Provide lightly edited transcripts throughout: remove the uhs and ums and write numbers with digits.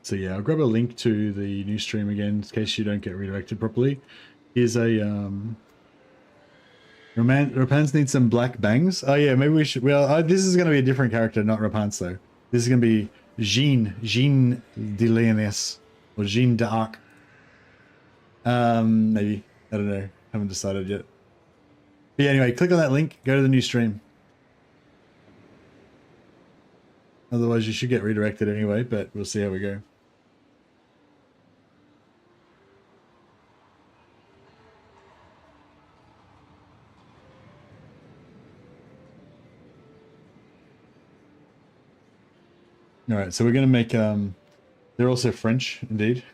So yeah, I'll grab a link to the new stream again in case you don't get redirected properly. Here's a Rapans needs some black bangs. Oh yeah, maybe we should. Well, this is going to be a different character, not Rapans though. This is going to be Jean de Leonis or Jean d'Arc. Maybe, I don't know. Haven't decided yet. But yeah, anyway, click on that link. Go to the new stream. Otherwise, you should get redirected anyway. But we'll see how we go. All right, so we're going to make, they're also French, indeed.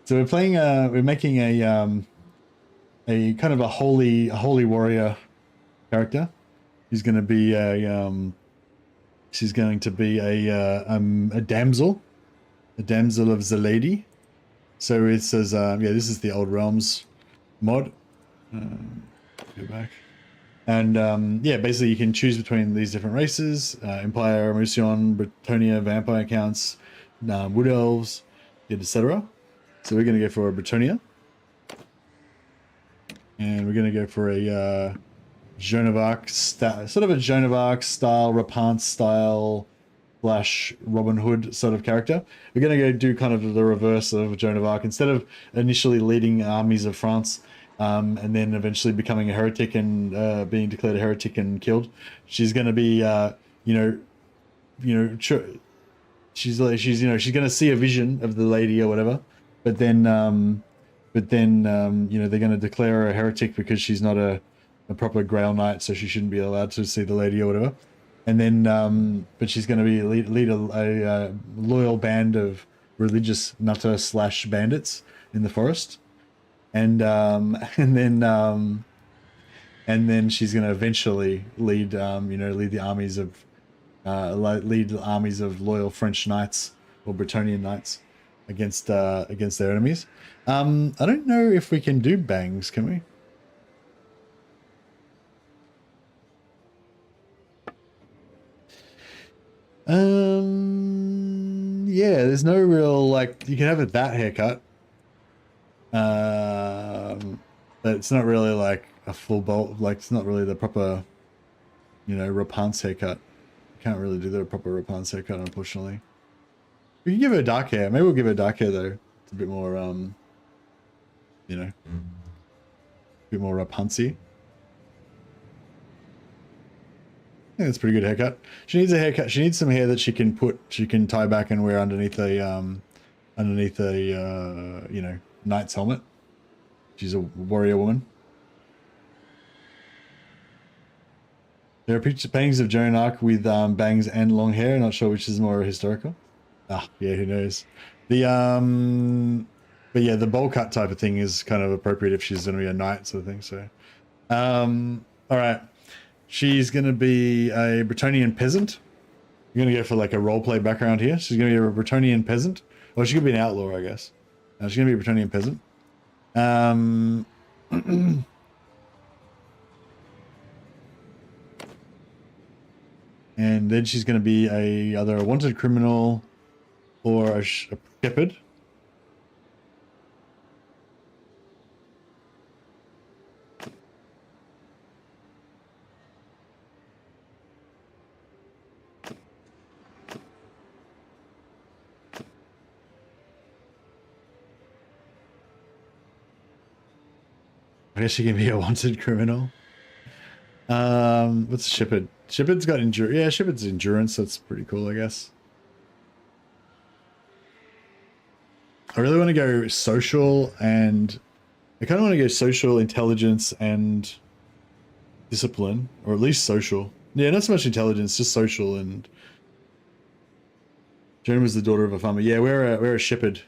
So we're playing, we're making a kind of a holy warrior character. She's going to be a, she's going to be a damsel of the lady. So it says, yeah, this is the Old Realms mod. Go back. And yeah, basically you can choose between these different races, Empire, Motion, Bretonia, Vampire Counts, Wood Elves, etc. So we're going to go for a Bretonia. And we're going to go for a Joan of Arc, sort of a Joan of Arc style, Rapance style, / Robin Hood sort of character. We're going to go do kind of the reverse of Joan of Arc. Instead of initially leading armies of France, and then eventually becoming a heretic and being declared a heretic and killed, she's going to be, she's going to see a vision of the lady or whatever, but then, they're going to declare her a heretic because she's not a proper Grail Knight, so she shouldn't be allowed to see the lady or whatever. And then, but she's going to be lead a loyal band of religious nutter / bandits in the forest. And then she's going to eventually lead, lead the armies of, loyal French knights or Bretonian knights against their enemies. I don't know if we can do bangs, can we? Yeah, there's no real, like, you can have it that haircut. But it's not really like a full bolt, like it's not really the proper, Rapance haircut. You can't really do the proper Rapance haircut, unfortunately. We can give her dark hair. Maybe we'll give her dark hair though. It's a bit more, a bit more Rapancey. I think that's a pretty good haircut. She needs a haircut. She needs some hair that she can tie back and wear underneath a, knight's helmet. She's a warrior woman. There are paintings of Joan of Arc with bangs and long hair. Not sure which is more historical. Ah, yeah, who knows? The but yeah, the bowl cut type of thing is kind of appropriate if she's going to be a knight sort of thing. So, all right, she's going to be a Bretonian peasant. You're going to go for like a roleplay background here. She's going to be a Bretonian peasant. Well, she could be an outlaw, I guess. She's going to be a Bretonian peasant. And then she's going to be either a wanted criminal or a shepherd. I guess she can be a wanted criminal. What's shepherd? Shepherd's got endurance. Yeah, shepherd's endurance. That's pretty cool, I guess. I really want to go social, and I kind of want to go social, intelligence, and discipline, or at least social. Yeah, not so much intelligence, just social. And Joan was the daughter of a farmer. Yeah, we're a shepherd.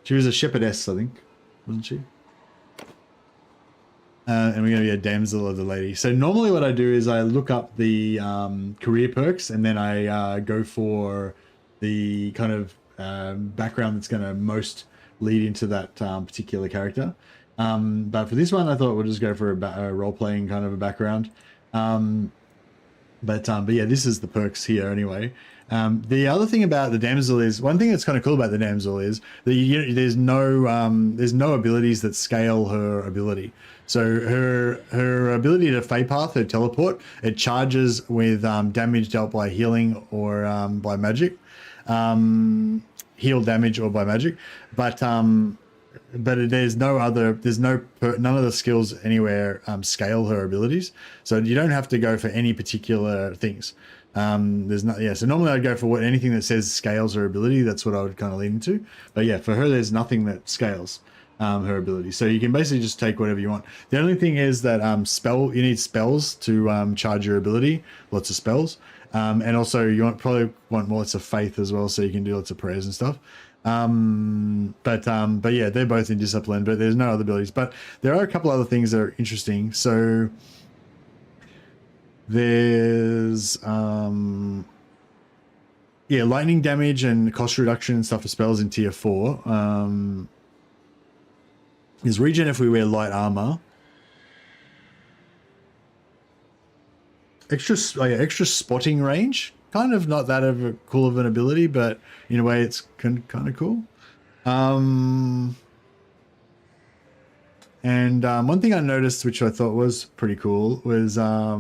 She was a shepherdess, I think, wasn't she? And we're going to be a damsel of the lady. So normally what I do is I look up the career perks, and then I go for the kind of background that's going to most lead into that particular character. But for this one, I thought we'll just go for a role-playing kind of a background. But yeah, this is the perks here anyway. The other thing about the damsel is, one thing that's kind of cool about the damsel is that there's no abilities that scale her ability. So her ability to Fey Path, her teleport, it charges with damage dealt by healing or by magic, heal damage or by magic, but there's none of the skills anywhere scale her abilities, so you don't have to go for any particular things. There's not, yeah, so normally I'd go for anything that says scales her ability. That's what I would kind of lean into, but yeah, for her there's nothing that scales her ability, so you can basically just take whatever you want. The only thing is that you need spells to charge your ability, lots of spells, and also you probably want lots of faith as well, so you can do lots of prayers and stuff. But yeah, they're both in discipline, but there's no other abilities. But there are a couple other things that are interesting. So there's yeah, lightning damage and cost reduction and stuff for spells in tier 4. There's regen if we wear light armor. Extra spotting range. Kind of not that cool of an ability, but in a way it's kind of cool. And one thing I noticed, which I thought was pretty cool, was I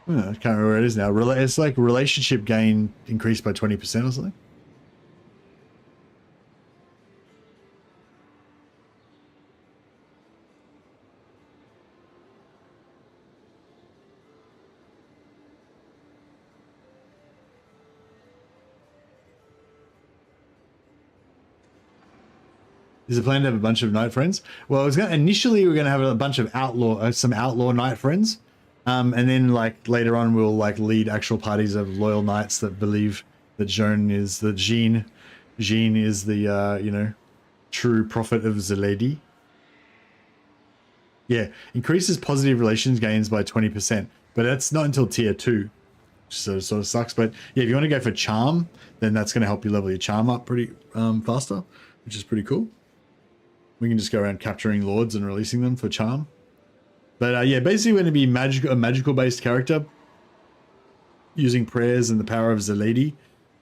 can't remember where it is now. It's like relationship gain increased by 20% or something. Is the plan to have a bunch of knight friends? Well, initially we're gonna have a bunch of some outlaw knight friends, and then like later on we'll like lead actual parties of loyal knights that believe that Jean is the true prophet of the lady. Yeah, increases positive relations gains by 20%, but that's not until tier 2, so it sort of sucks. But yeah, if you want to go for charm, then that's going to help you level your charm up pretty faster, which is pretty cool. We can just go around capturing lords and releasing them for charm. But yeah, basically we're going to be a magical based character using prayers and the power of the lady.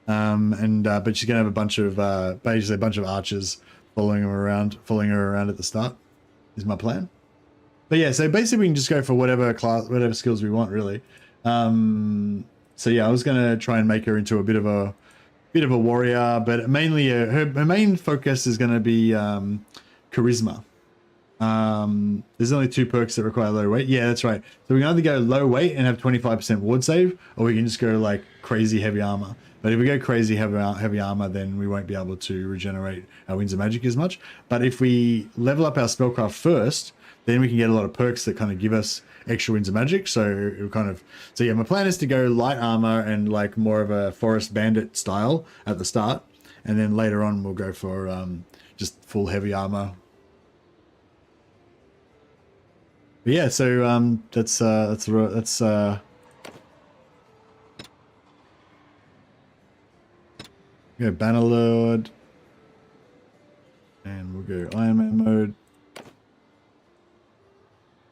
But she's going to have a bunch of basically a bunch of archers following her around at the start is my plan. But yeah, so basically we can just go for whatever skills we want, really. So yeah, I was going to try and make her into a bit of a warrior, but mainly her main focus is going to be charisma. There's only 2 perks that require low weight. Yeah, that's right. So we can either go low weight and have 25% ward save, or we can just go like crazy heavy armor. But if we go crazy heavy armor, then we won't be able to regenerate our winds of magic as much. But if we level up our spellcraft first, then we can get a lot of perks that kind of give us extra winds of magic. So yeah, my plan is to go light armor and like more of a forest bandit style at the start, and then later on we'll go for just full heavy armor. But yeah, so that's go Bannerlord, and we'll go Iron Man mode.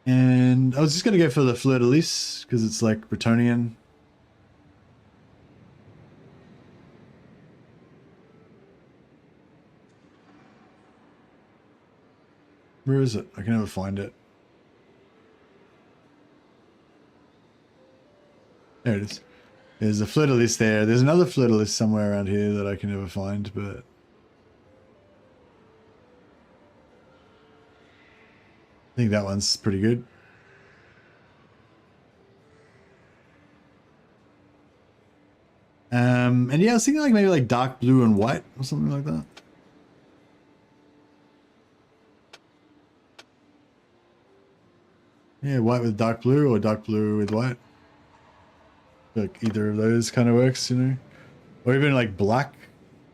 And I was just gonna go for the Fleur de Lis because it's like Bretonnian. Where is it? I can never find it. There it is. There's a Fleur de Lis there. There's another Fleur de Lis somewhere around here that I can never find, but I think that one's pretty good. And yeah, I was thinking like maybe like dark blue and white or something like that. Yeah, white with dark blue or dark blue with white. Like either of those kind of works, you know? Or even like black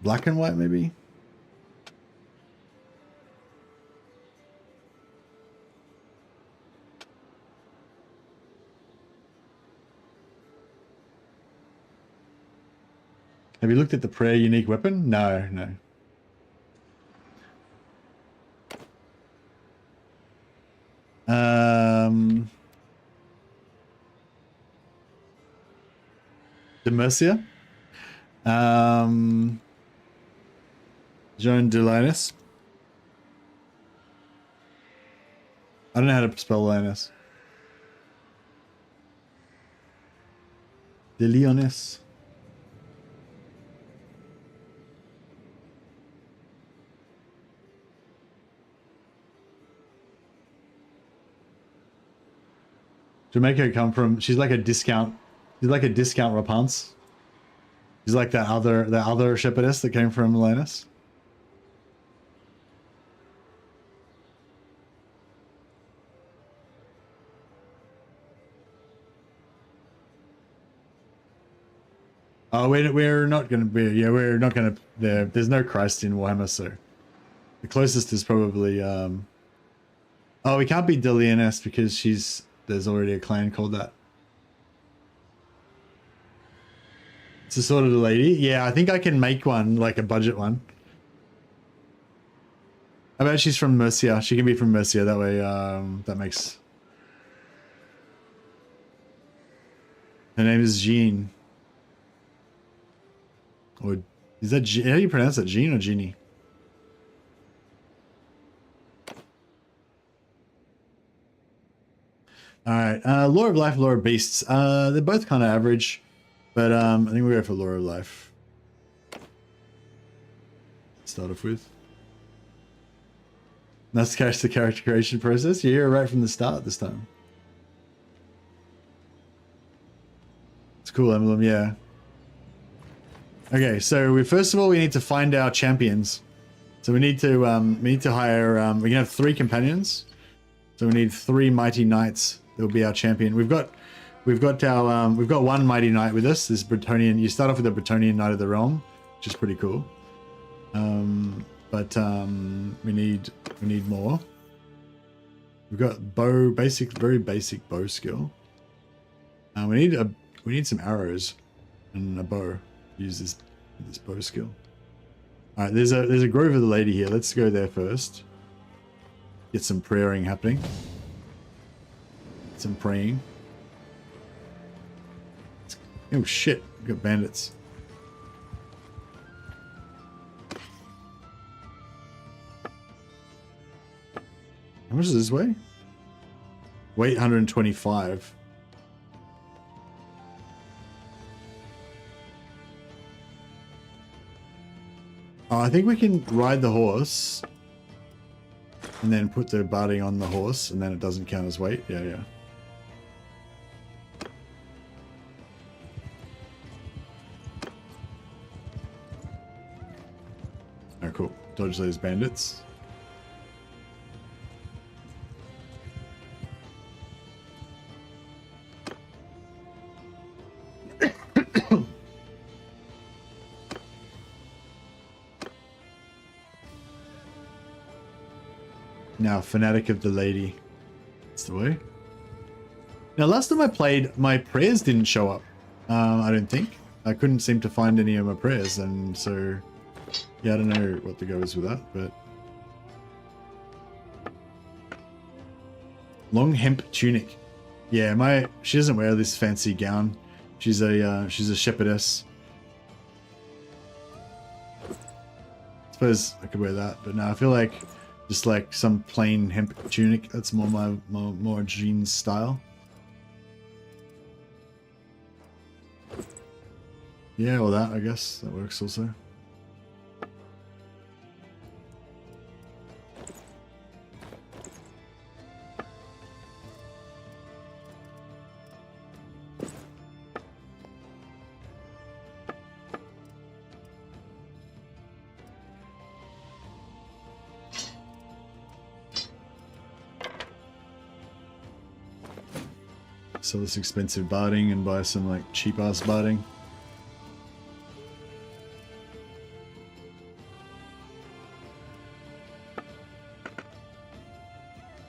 and white maybe. Have you looked at the prayer unique weapon? No. De Mercia. Joan de Linus. I don't know how to spell Linus. De Leonis. Jamaica come from, she's like a discount Rapunzel. She's like that other shepherdess that came from Linus. Oh, we're not going to be, yeah, we're not going to, there's no Christ in Warhammer, so the closest is probably, oh, we can't be Delianess because there's already a clan called that. It's a sort of lady. Yeah, I think I can make one, like a budget one. I bet she's from Mercia. She can be from Mercia, that way, that makes... Her name is Jean. Or is that how do you pronounce that? Jean or Genie? All right, Lore of Life, Lore of Beasts. They're both kind of average, but I think we'll go for Lore of Life. Start off with. Let's catch the character creation process. You're right from the start this time. It's cool emblem, yeah. Okay, so first of all we need to find our champions. So we need to hire. We can have 3 companions. So we need 3 mighty knights. That will be our champion. We've got one mighty knight with us. This Bretonian. You start off with a Bretonian knight of the realm, which is pretty cool. But we need more. We've got bow, very basic bow skill. We need some arrows and a bow. Use this bow skill. All right, there's a grove of the lady here. Let's go there first. Get some praying happening. Some praying. Oh shit! We've got bandits. How much is this weigh? Weight 125. Oh, I think we can ride the horse and then put the barding on the horse and then it doesn't count as weight. Yeah, yeah. Oh, cool. Dodge those bandits. Now, Fanatic of the Lady. That's the way. Now, last time I played, my prayers didn't show up. I don't think. I couldn't seem to find any of my prayers, and so... Yeah, I don't know what the go is with that, but... Long hemp tunic. Yeah, she doesn't wear this fancy gown. She's a shepherdess. I suppose I could wear that, but no, I feel like just like some plain hemp tunic. That's more Jean's style. Yeah, or that, I guess. That works also. Sell this expensive barding and buy some like cheap ass barding.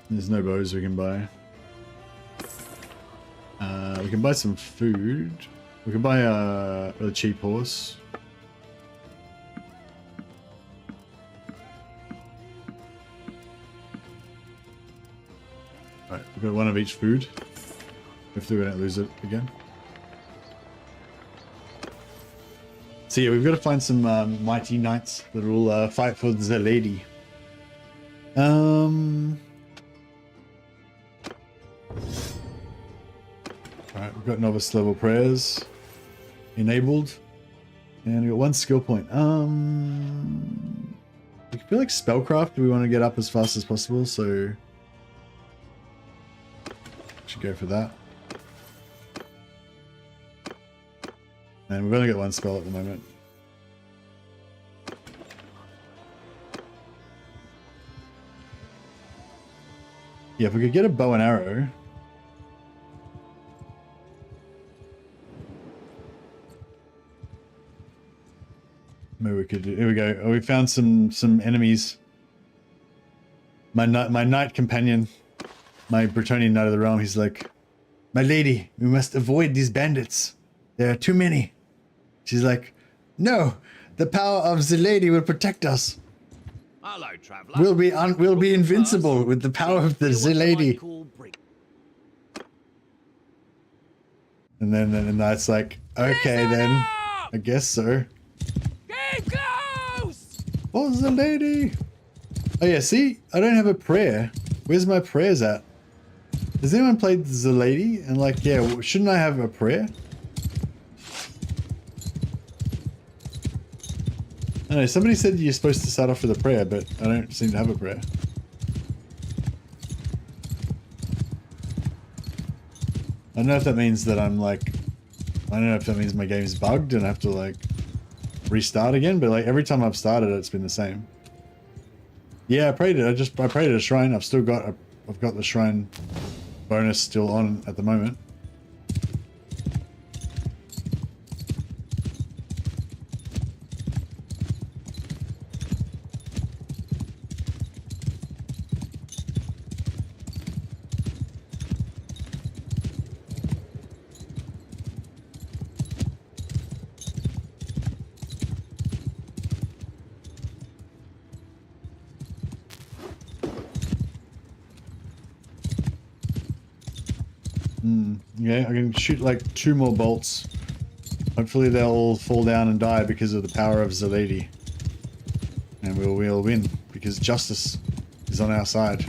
There's no bows we can buy. We can buy some food. We can buy a really cheap horse. Alright, we've got one of each food. Hopefully we don't lose it again. So yeah, we've got to find some mighty knights that will fight for the lady. Alright, we've got novice level prayers enabled. And we got 1 skill point. We feel like spellcraft we want to get up as fast as possible, so should go for that. And we've only got 1 spell at the moment. Yeah, if we could get a bow and arrow. Maybe we could do, here we go. Oh, we found some enemies. My knight companion, my Bretonnian knight of the realm, he's like, "My lady, we must avoid these bandits. There are too many." She's like, "No, the power of the lady will protect us. Hello, traveler. We'll be invincible with the power of the lady." And then the knight's like, "Okay then, I guess so." Get close! Oh, the lady. Oh yeah, see, I don't have a prayer. Where's my prayers at? Has anyone played the lady? And like, yeah, shouldn't I have a prayer? I don't know, somebody said you're supposed to start off with a prayer, but I don't seem to have a prayer. I don't know if that means that I'm like, I don't know if that means my game's bugged and I have to like restart again, but like every time I've started it, it's been the same. Yeah, I prayed it. I prayed at a shrine. I've got the shrine bonus still on at the moment. Yeah, I can shoot like 2 more bolts. Hopefully they'll fall down and die because of the power of the lady. And we'll win because justice is on our side.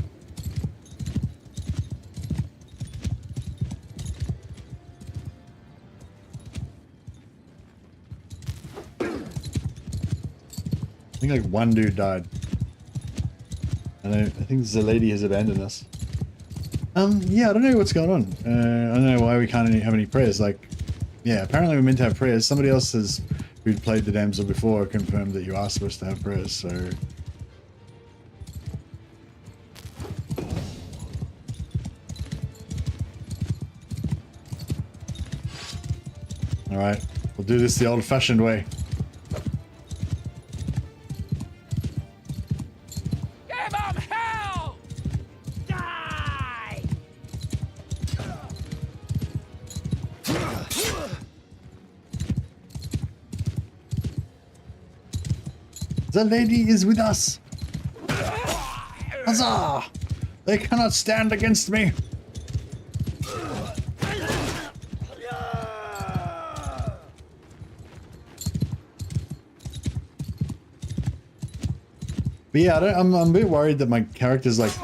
I think like 1 dude died. I think the lady has abandoned us. Yeah, I don't know what's going on. I don't know why we can't have any prayers. Like, yeah, apparently we're meant to have prayers. Somebody else who'd played the Damsel before confirmed that you are supposed to have prayers, so... Alright, we'll do this the old-fashioned way. The lady is with us. Huzzah! They cannot stand against me. But yeah, I'm a bit worried that my character's like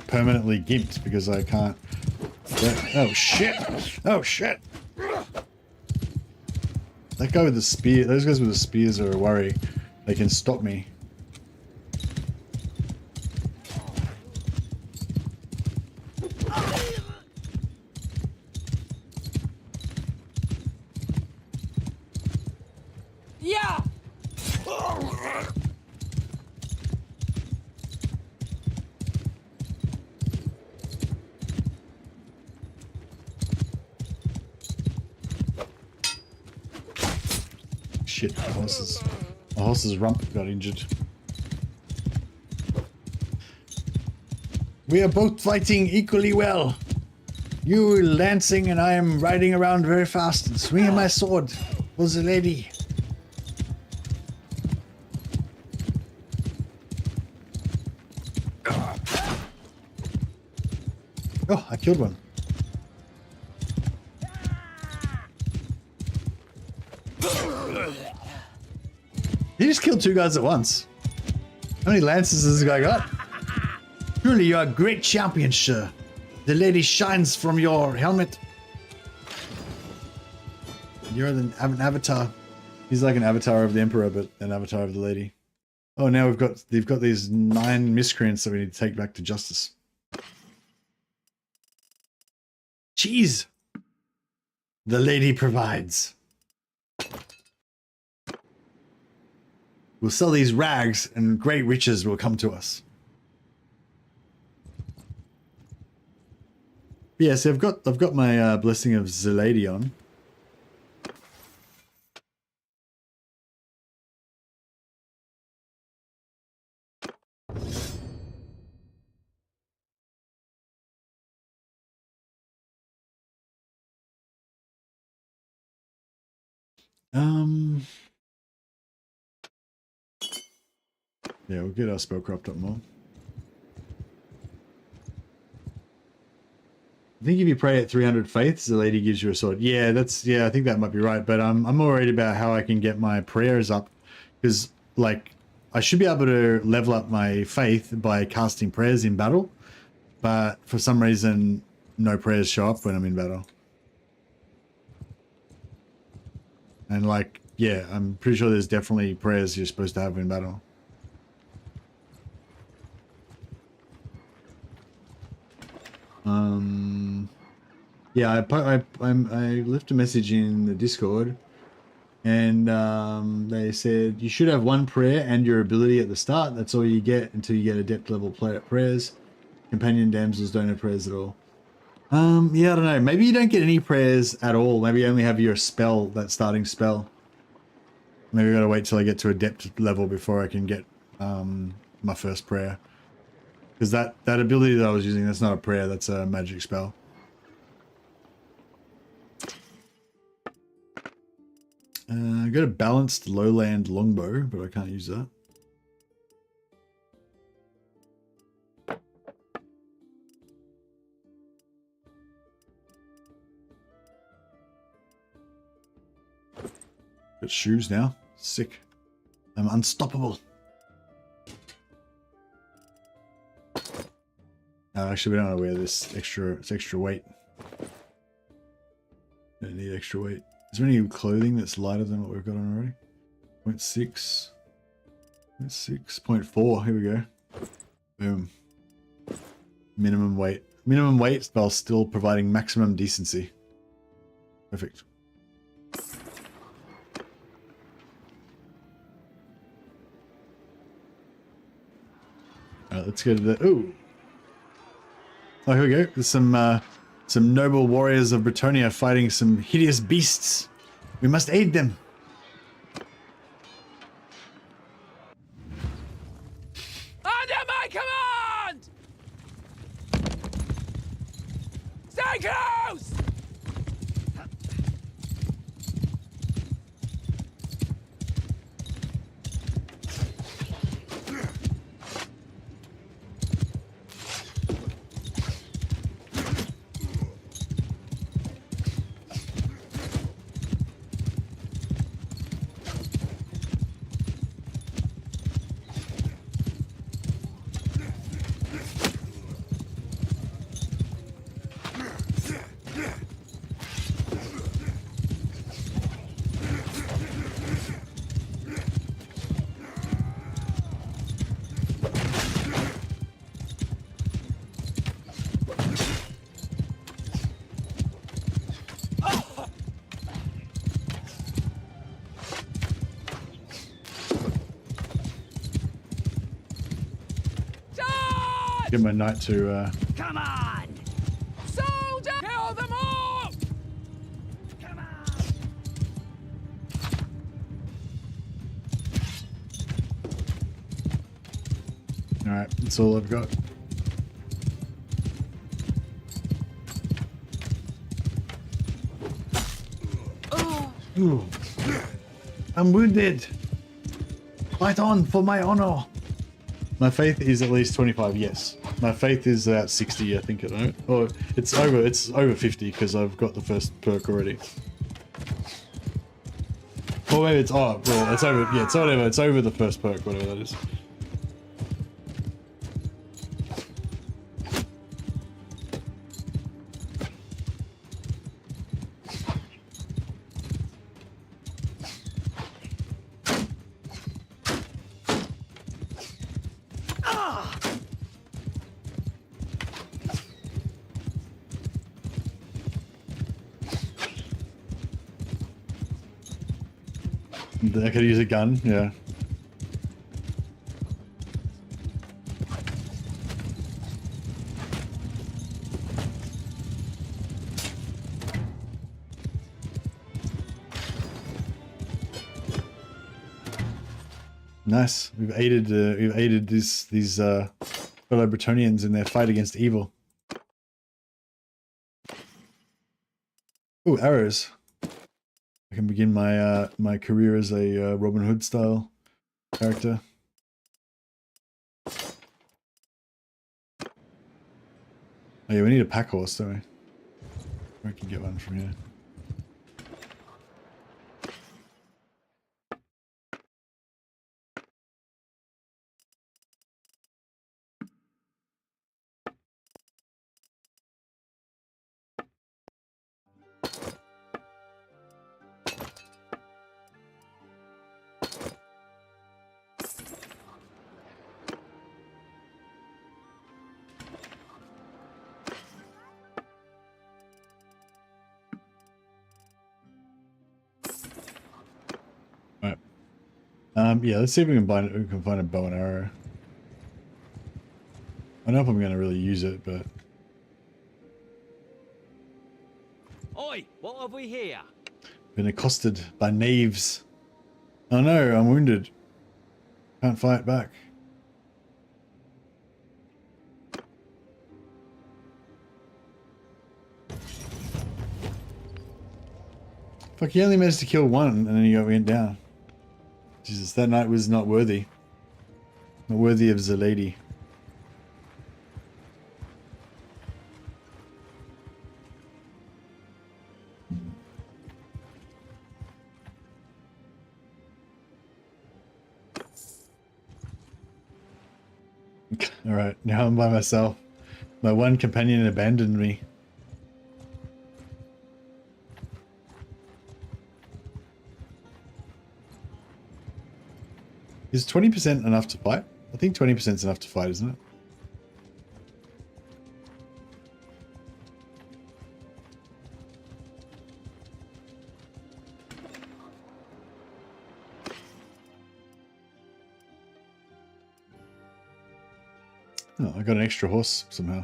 permanently gimped because I can't. Oh shit! Oh shit! That guy with the spear, those guys with the spears are a worry. They can stop me. Yeah. Shit, the horse's rump got injured. We are both fighting equally well. You lancing and I am riding around very fast and swinging my sword for the lady. Oh, I killed one. He just killed 2 guys at once. How many lances has this guy got? Truly, you are a great champion, sir. The lady shines from your helmet. You're an avatar. He's like an avatar of the emperor, but an avatar of the lady. Oh, now they've got these 9 miscreants that we need to take back to justice. Cheese. The lady provides. We'll sell these rags, and great riches will come to us. Yes, I've got my blessing of the lady on. Yeah, we'll get our spellcraft up more. I think if you pray at 300 faiths, the lady gives you a sword. Yeah, I think that might be right. But I'm more worried about how I can get my prayers up, because like I should be able to level up my faith by casting prayers in battle, but for some reason, no prayers show up when I'm in battle. And like, yeah, I'm pretty sure there's definitely prayers you're supposed to have in battle. Yeah, I left a message in the Discord, and they said you should have 1 prayer and your ability at the start. That's all you get until you get adept level prayers. Companion damsels don't have prayers at all. Yeah, I don't know. Maybe you don't get any prayers at all. Maybe you only have your spell, that starting spell. Maybe I gotta wait till I get to adept level before I can get my first prayer. Because that ability that I was using, that's not a prayer, that's a magic spell. I got a balanced lowland longbow, but I can't use that. Got shoes now. Sick. I'm unstoppable. Actually, we don't want to wear this extra. It's extra weight. Don't need extra weight. Is there any clothing that's lighter than what we've got on already? 0.6. 0.4. Here we go. Boom. Minimum weight. Minimum weight while still providing maximum decency. Perfect. Alright, let's go to the... Ooh! Oh, here we go. There's some noble warriors of Bretonia fighting some hideous beasts. We must aid them. Under my command! Stay close! Get my knight to Come on! Soldier! Kill them all! Come on! Alright, that's all I've got. Ooh. I'm wounded. Fight on for my honor. My faith is at least 25, yes. My faith is about 60, I think, at the moment. Oh, it's over 50 because I've got the first perk already. Or maybe it's, oh, well, it's over, yeah, it's whatever, it's over the first perk, whatever that is. I could use a gun, yeah. Nice. We've aided these fellow Bretonians in their fight against evil. Ooh, arrows. I can begin my my career as a Robin Hood style character. Oh yeah, we need a pack horse, don't we? We can get one from here. Yeah, let's see if we can find a bow and arrow. I don't know if I'm going to really use it, but... Oi, what have we here? Been accosted by knaves. Oh no, I'm wounded. Can't fight back. Fuck, he only managed to kill one and then he went down. Jesus, that knight was not worthy. Not worthy of the lady. Alright, now I'm by myself. My one companion abandoned me. Is 20% enough to fight? I think 20% is enough to fight, isn't it? Oh, I got an extra horse somehow.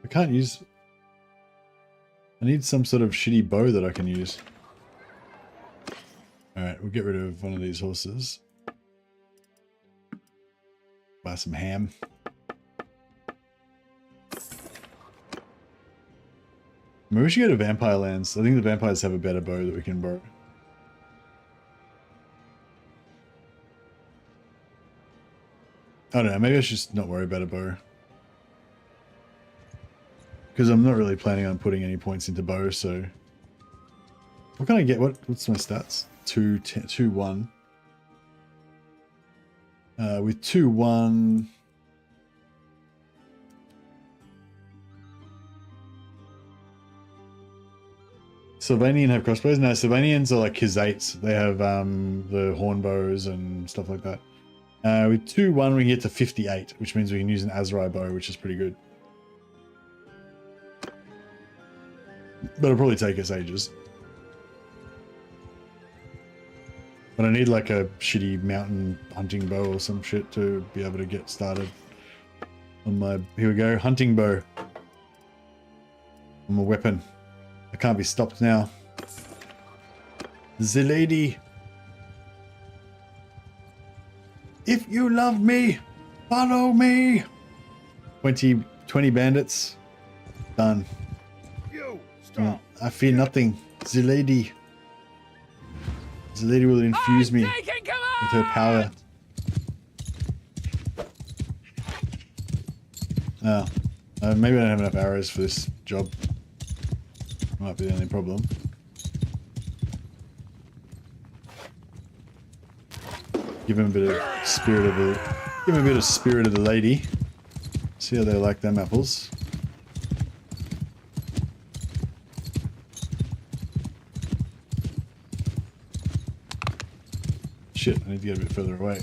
I can't use... I need some sort of shitty bow that I can use. Alright, we'll get rid of one of these horses. Buy some ham. Maybe we should go to Vampire Lands. I think the vampires have a better bow that we can borrow. I don't know, maybe I should just not worry about a bow. Because I'm not really planning on putting any points into bow, so... What can I get? What's my stats? 2, 10, 2, 1. With 2, 1... Sylvanian have crossbows? No, Sylvanians are like Khazaits. They have the horn bows and stuff like that. With 2, 1 we can get to 58, which means we can use an Azrai bow, which is pretty good. But it'll probably take us ages. But I need like a shitty mountain hunting bow or some shit to be able to get started on my... Here we go, hunting bow. I'm a weapon. I can't be stopped now. The lady. If you love me, follow me. 20 bandits. Done. I fear nothing. The lady. The lady will infuse me with her power. Oh. Maybe I don't have enough arrows for this job. Might be the only problem. Give him a bit of spirit of the... Give him a bit of spirit of the lady. See how they like them apples. Shit, I need to get a bit further away.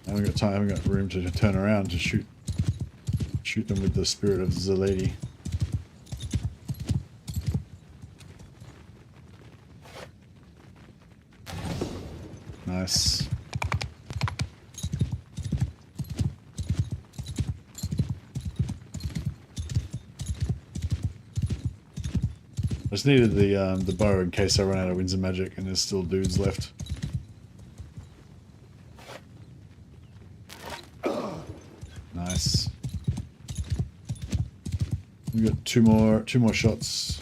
I haven't got time, I haven't got room to turn around to shoot them with the spirit of the lady. Nice. I just needed the bow in case I run out of winds of magic and there's still dudes left. Nice. We got two more shots.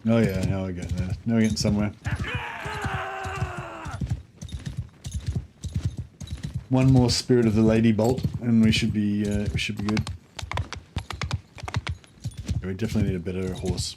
Oh yeah, now we're getting there. Now we're getting somewhere. One more spirit of the lady bolt, and we should be good. Yeah, we definitely need a better horse.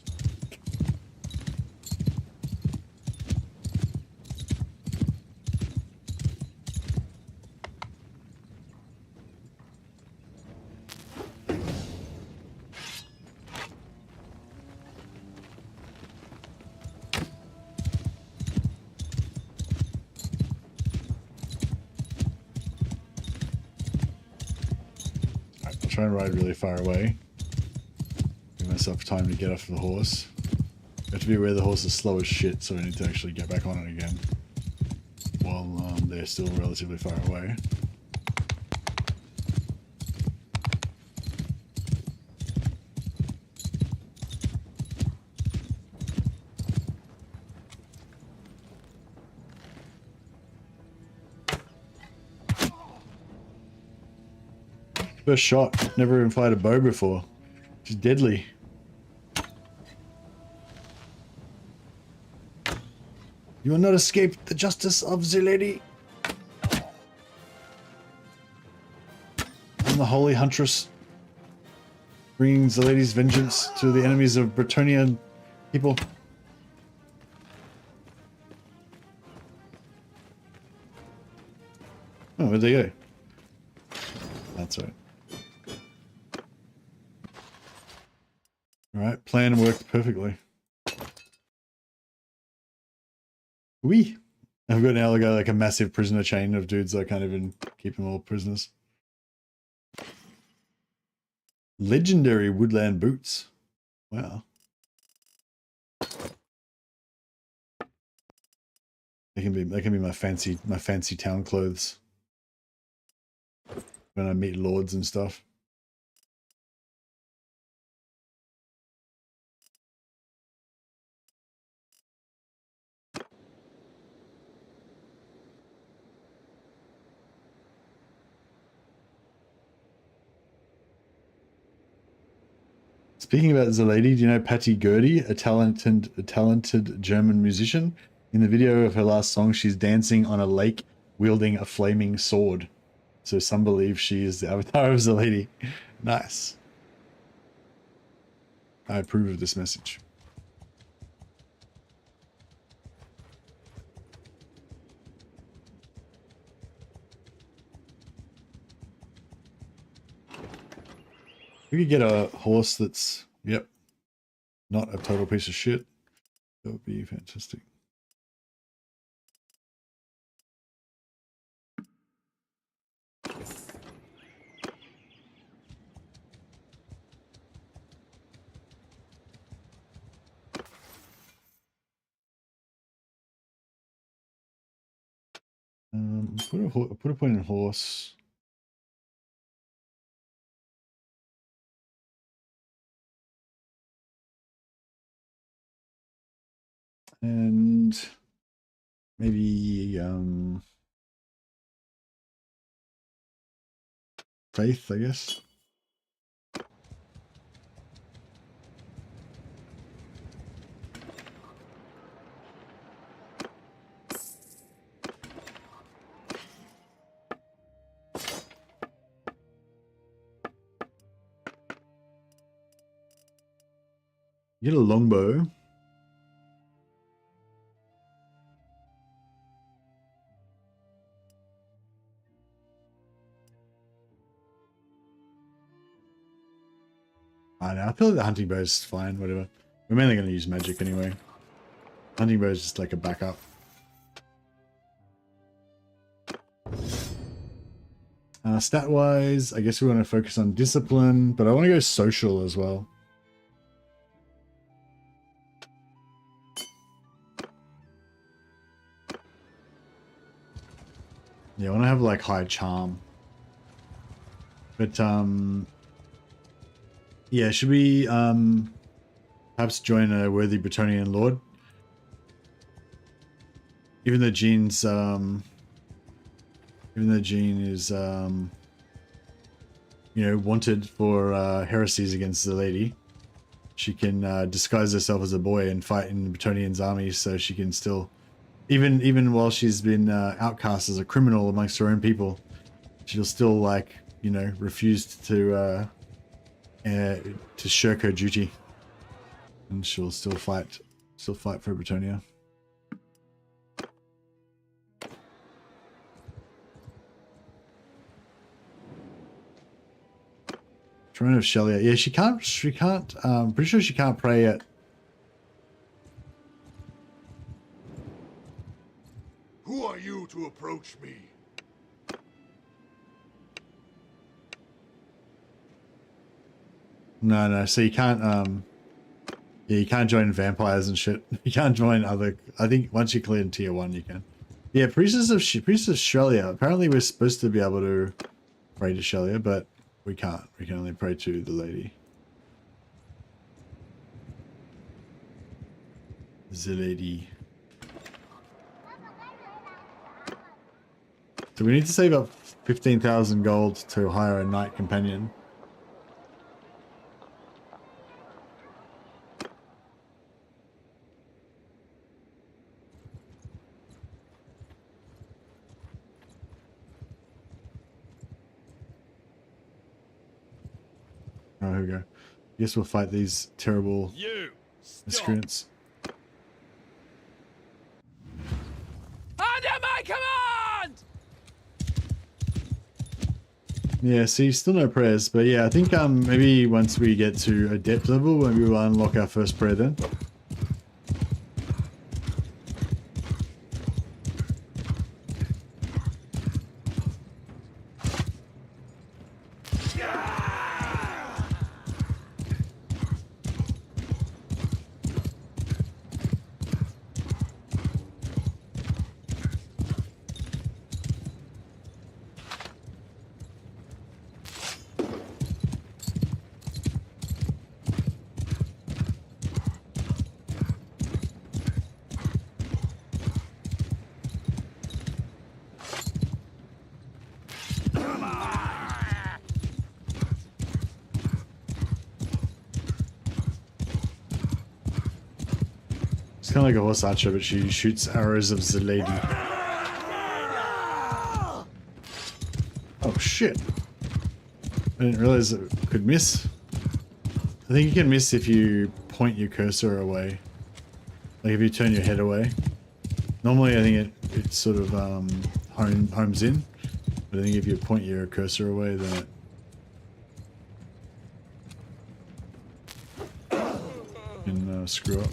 Try and ride really far away. Give myself time to get off the horse. I have to be aware the horse is slow as shit, so I need to actually get back on it again while they're still relatively far away. First shot. Never even fired a bow before. She's deadly. You will not escape the justice of the lady. I'm the holy huntress, bringing the lady's vengeance to the enemies of Bretonian people. Oh, where'd they go? That's right. Alright, plan worked perfectly. Wee! I've got now like a massive prisoner chain of dudes that I can't even keep them all prisoners. Legendary woodland boots. Wow. They can be my fancy town clothes when I meet lords and stuff. Speaking about the lady, do you know Patty Gurdy, a talented German musician? In the video of her last song, she's dancing on a lake wielding a flaming sword. So some believe she is the avatar of the lady. Nice. I approve of this message. We could get a horse that's, yep, not a total piece of shit. That would be fantastic. Put a point in horse. And maybe faith, I guess. You get a longbow. I know. I feel like the hunting bow is fine. Whatever. We're mainly going to use magic anyway. Hunting bow is just like a backup. Stat-wise, I guess we want to focus on discipline, but I want to go social as well. Yeah, I want to have like high charm. But yeah, should we perhaps join a worthy Bretonian lord? Even though Jean is you know, wanted for heresies against the lady, she can disguise herself as a boy and fight in Bretonian's army, so she can still, even while she's been outcast as a criminal amongst her own people, she'll still, like, you know, refuse to shirk her duty, and she'll still fight for Bretonia. Throne of Shelia. Yeah, she can't, pretty sure she can't pray yet. Who are you to approach me? No, so you can't, yeah, you can't join vampires and shit. You can't join other, I think once you clear in tier 1 you can. Yeah, Priestess of Shelia. Apparently we're supposed to be able to pray to Shelia, but we can't. We can only pray to the lady. The lady. So we need to save up 15,000 gold to hire a knight companion. Oh, here we go. I guess we'll fight these terrible miscreants. Under my command! Yeah, see, still no prayers, but yeah, I think maybe once we get to adept level, maybe we'll unlock our first prayer then. It's kind of like a horse archer, but she shoots arrows of the lady. Oh shit! I didn't realize it could miss. I think you can miss if you point your cursor away. Like if you turn your head away. Normally I think it sort of homes in. But I think if you point your cursor away, then it can screw up.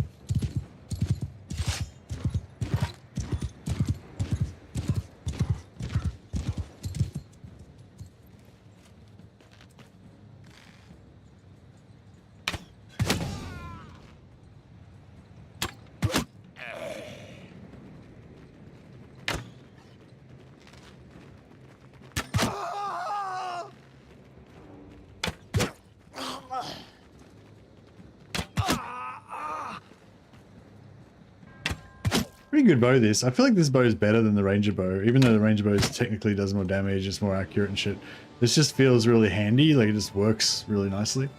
Pretty good bow this. I feel like this bow is better than the ranger bow, even though the ranger bow technically does more damage, it's more accurate and shit. This just feels really handy, like it just works really nicely.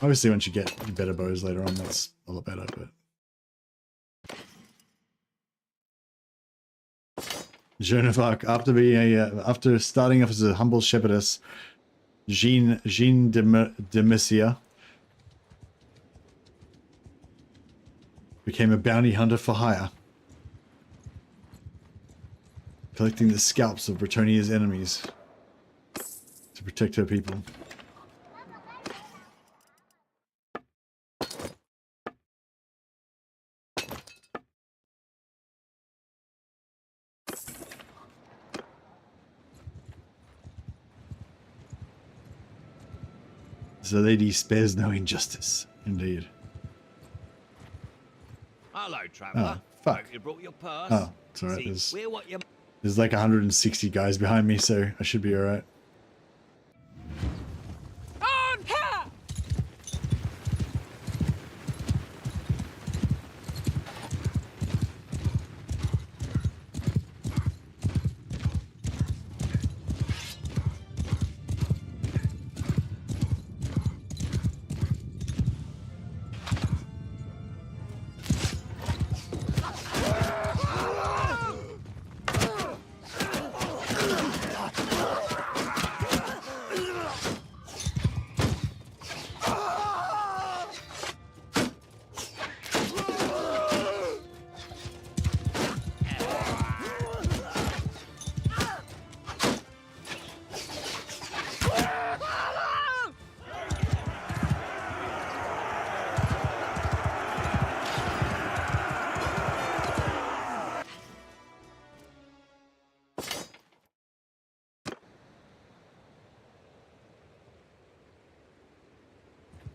Obviously once you get better bows later on, that's a lot better, but... Joan of Arc, after starting off as a humble shepherdess, Jean de Messia became a bounty hunter for hire, collecting the scalps of Bretonia's enemies to protect her people. The lady spares no injustice, indeed. Hello, traveller. Oh, fuck. Hope you brought your purse. Oh, it's alright. See, we're what you... There's like 160 guys behind me, so I should be alright. On! Ha!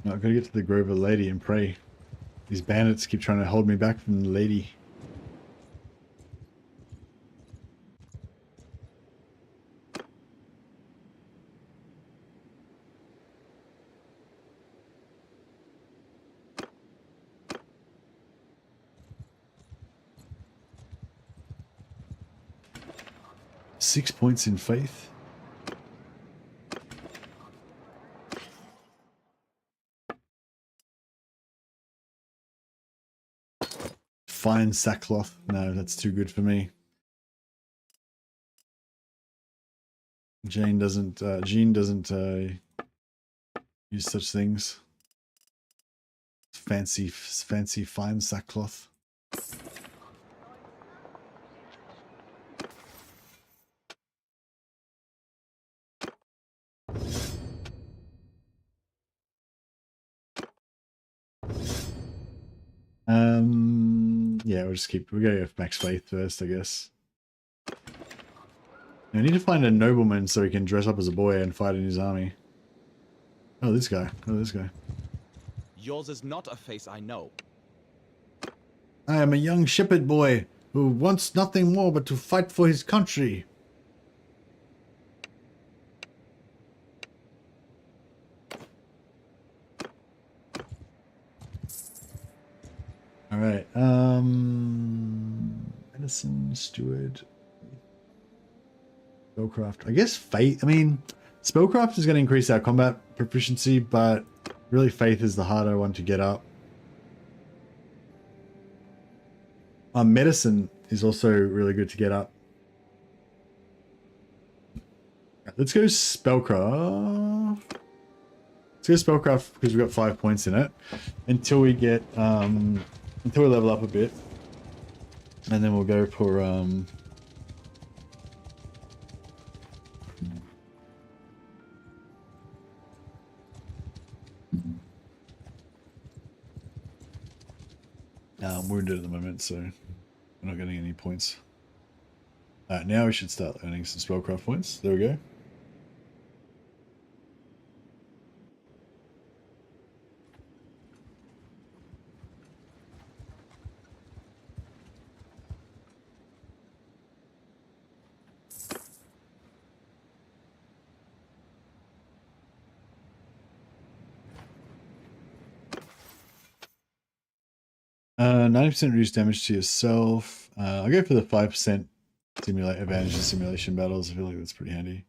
No, I've got to get to the Grove of the Lady and pray. These bandits keep trying to hold me back from the lady. Six points in faith. Fine sackcloth. No, that's too good for me. Jean doesn't use such things. Fancy fine sackcloth. Yeah, we'll go max faith first, I guess. I need to find a nobleman so he can dress up as a boy and fight in his army. Oh, this guy. Oh, this guy. Yours is not a face I know. I am a young shepherd boy who wants nothing more but to fight for his country. All right. Medicine, steward, spellcraft. I guess faith. I mean, spellcraft is going to increase our combat proficiency, but really faith is the harder one to get up. Medicine is also really good to get up. Let's go spellcraft. Let's go spellcraft because we've got 5 points in it until we get until we level up a bit, and then we'll go for I'm wounded at the moment, so we're not getting any points. Alright, now we should start earning some spellcraft points. There we go. Uh, 90% reduce damage to yourself. I'll go for the 5% simulate advantage in simulation battles. I feel like that's pretty handy.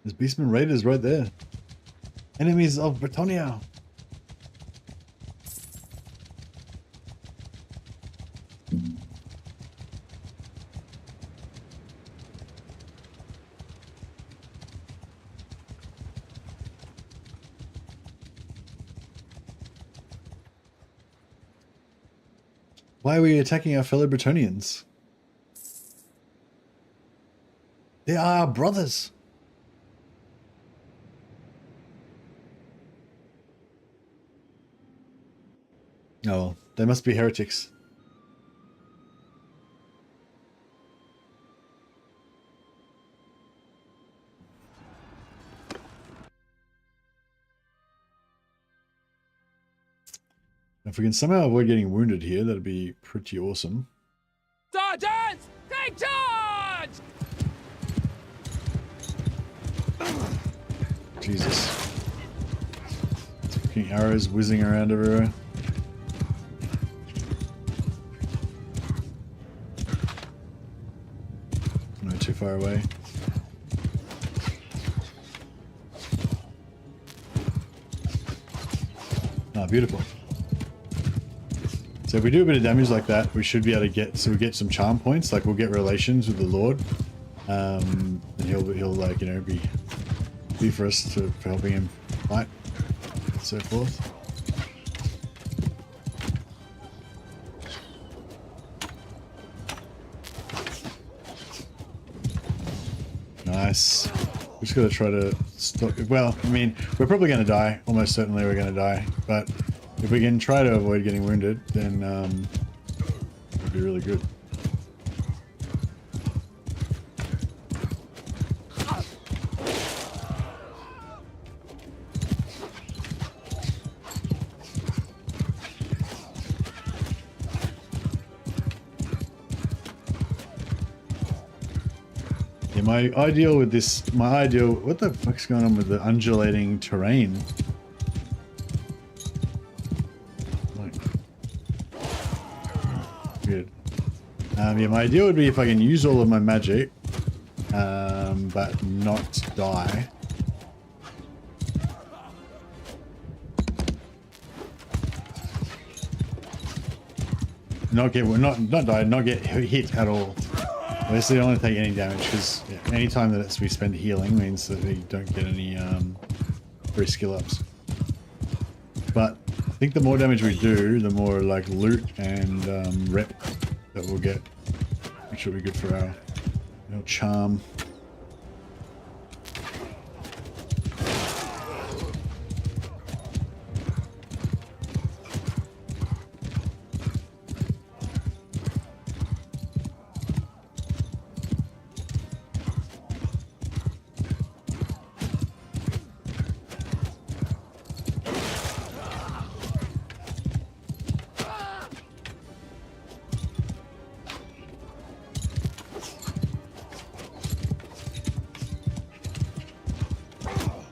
There's Beastman Raiders right there. Enemies of Britannia. Why are we attacking our fellow Bretonians? They are our brothers. Oh, well, they must be heretics. If we can somehow avoid getting wounded here, that'd be pretty awesome. Sergeants, take charge! Jesus. Fucking arrows whizzing around everywhere. No, too far away. Ah, beautiful. So if we do a bit of damage like that, we should be able to get, so we get some charm points, like we'll get relations with the Lord. And he'll like, you know, be for us for helping him fight, and so forth. Nice. We just gotta try to stop. Well, I mean, we're probably gonna die. Almost certainly we're gonna die. But if we can try to avoid getting wounded, then it'd be really good. Yeah, my ideal with this, what the fuck's going on with the undulating terrain? Like, weird. Yeah, my ideal would be if I can use all of my magic, but not die. Not get hit at all. Obviously, don't want to take any damage because any time that we spend healing means that we don't get any free skill ups. But I think the more damage we do, the more like loot and rep that we'll get, which will be good for our charm.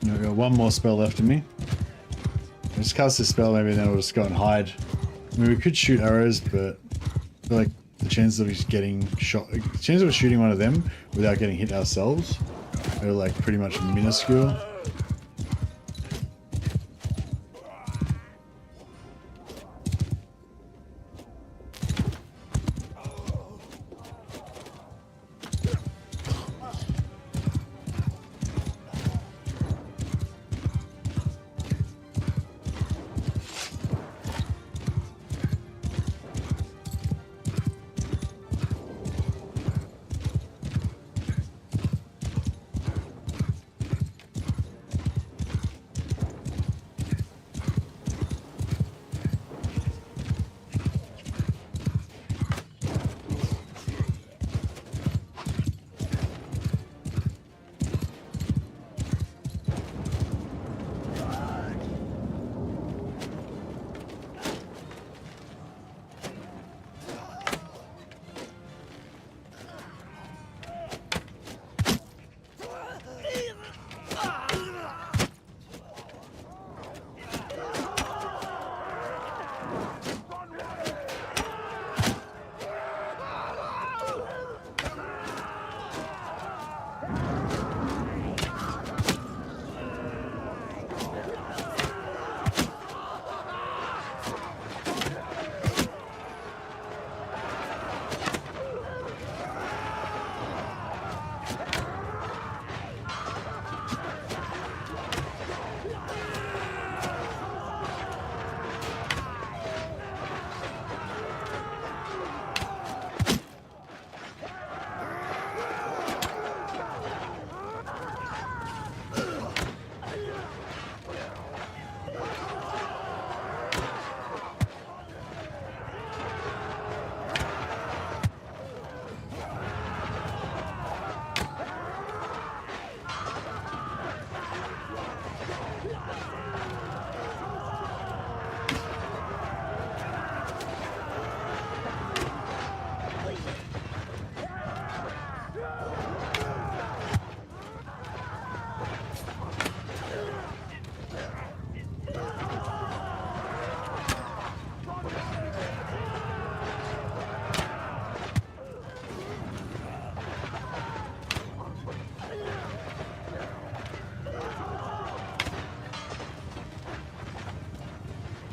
I've got one more spell left in me. I'll just cast this spell, maybe then we'll just go and hide. I mean, we could shoot arrows, but I feel like the chances of us getting shot, the chances of us shooting one of them without getting hit ourselves are like pretty much minuscule.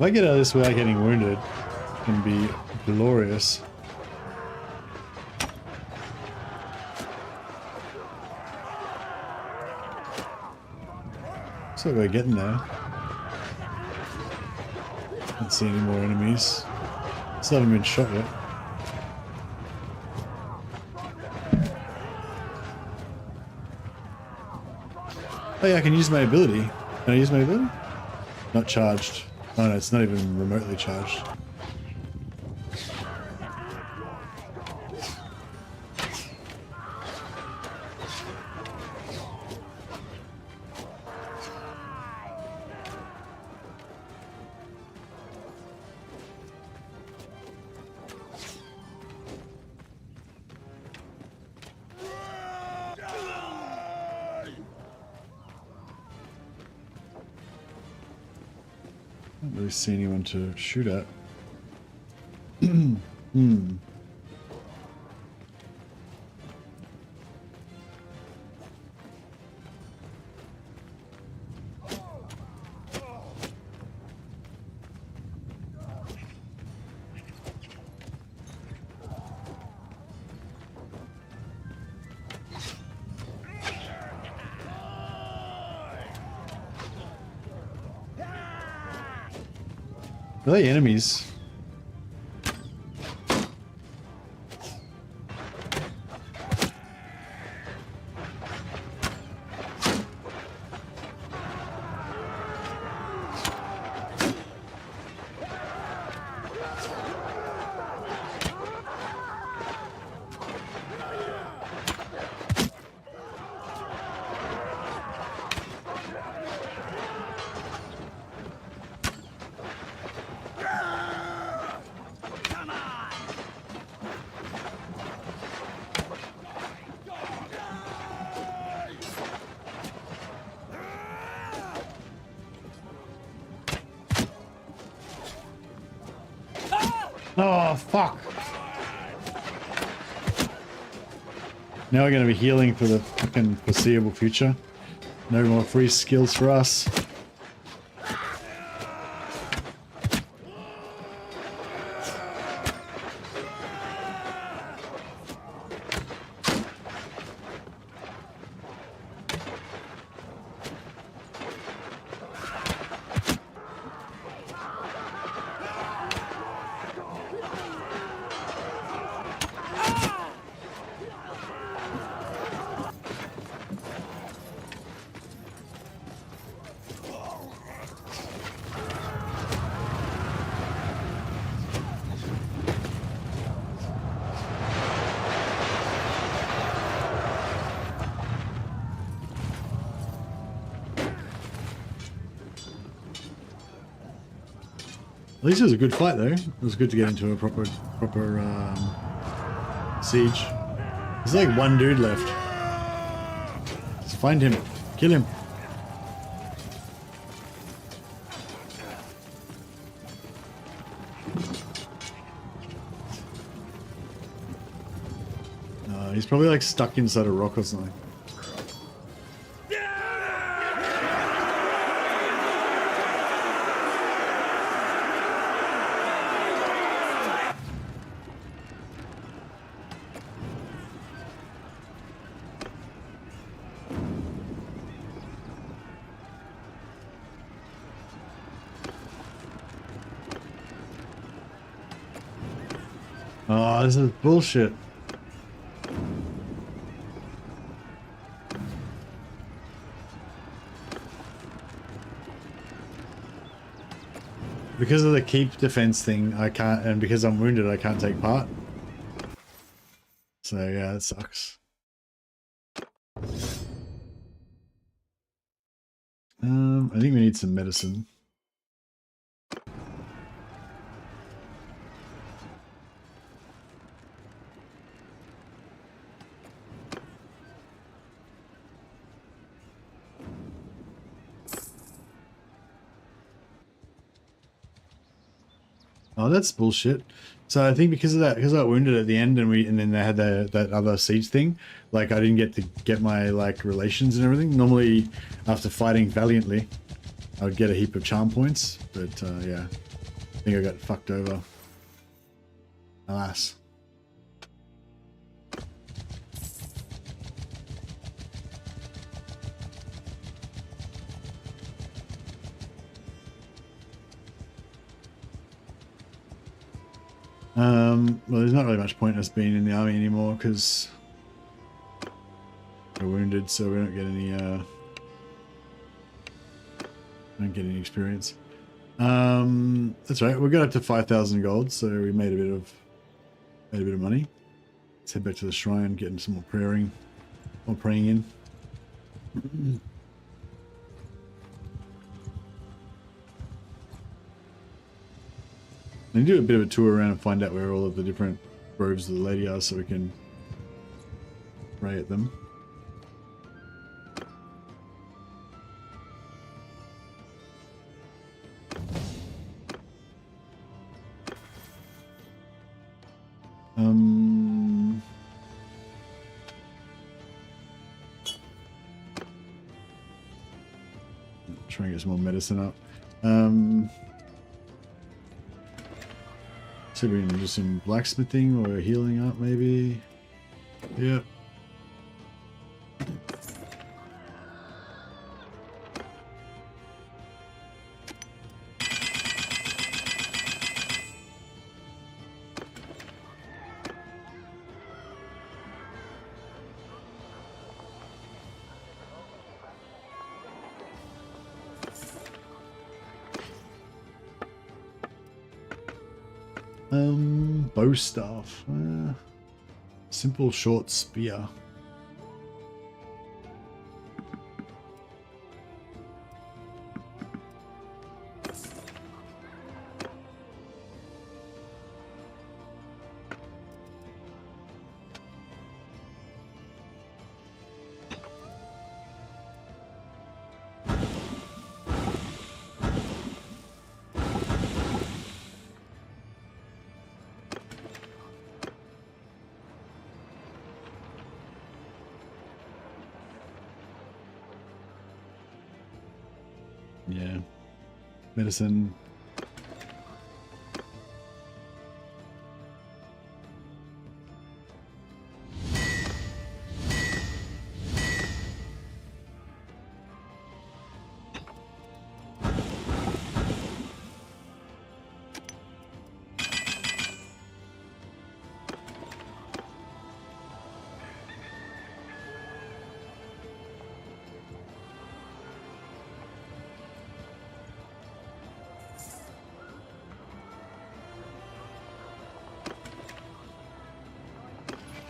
I get out of this without getting wounded, it can be glorious. So we're getting there. Don't see any more enemies. Still haven't been shot yet. Oh yeah, I can use my ability. Can I use my ability? Not charged. Oh no, it's not even remotely charged. Don't really see anyone to shoot at. Are they enemies? Oh, fuck. Now we're going to be healing for the fucking foreseeable future. No more free skills for us. At least it was a good fight, though. It was good to get into a proper siege. There's like one dude left. Just find him, kill him. He's probably like stuck inside a rock or something. Oh, this is bullshit. Because of the keep defense thing, I can't, and because I'm wounded, I can't take part. So yeah, that sucks. I think we need some medicine. Oh, that's bullshit. So I think because of that, because I got wounded at the end, and then they had that other siege thing, like I didn't get to get my like relations and everything. Normally, after fighting valiantly, I would get a heap of charm points, but yeah. think I got fucked over. Alas. Well, there's not really much point us being in the army anymore because we're wounded, so we don't get any experience. That's right. We got up to 5,000 gold, so we made a bit of money. Let's head back to the shrine, getting some more praying in. And do a bit of a tour around and find out where all of the different groves of the lady are, so we can pray at them. Try and get some more medicine up. So we can do some blacksmithing or healing up, maybe. Yep. Bow staff. Simple short spear. Yeah. Medicine.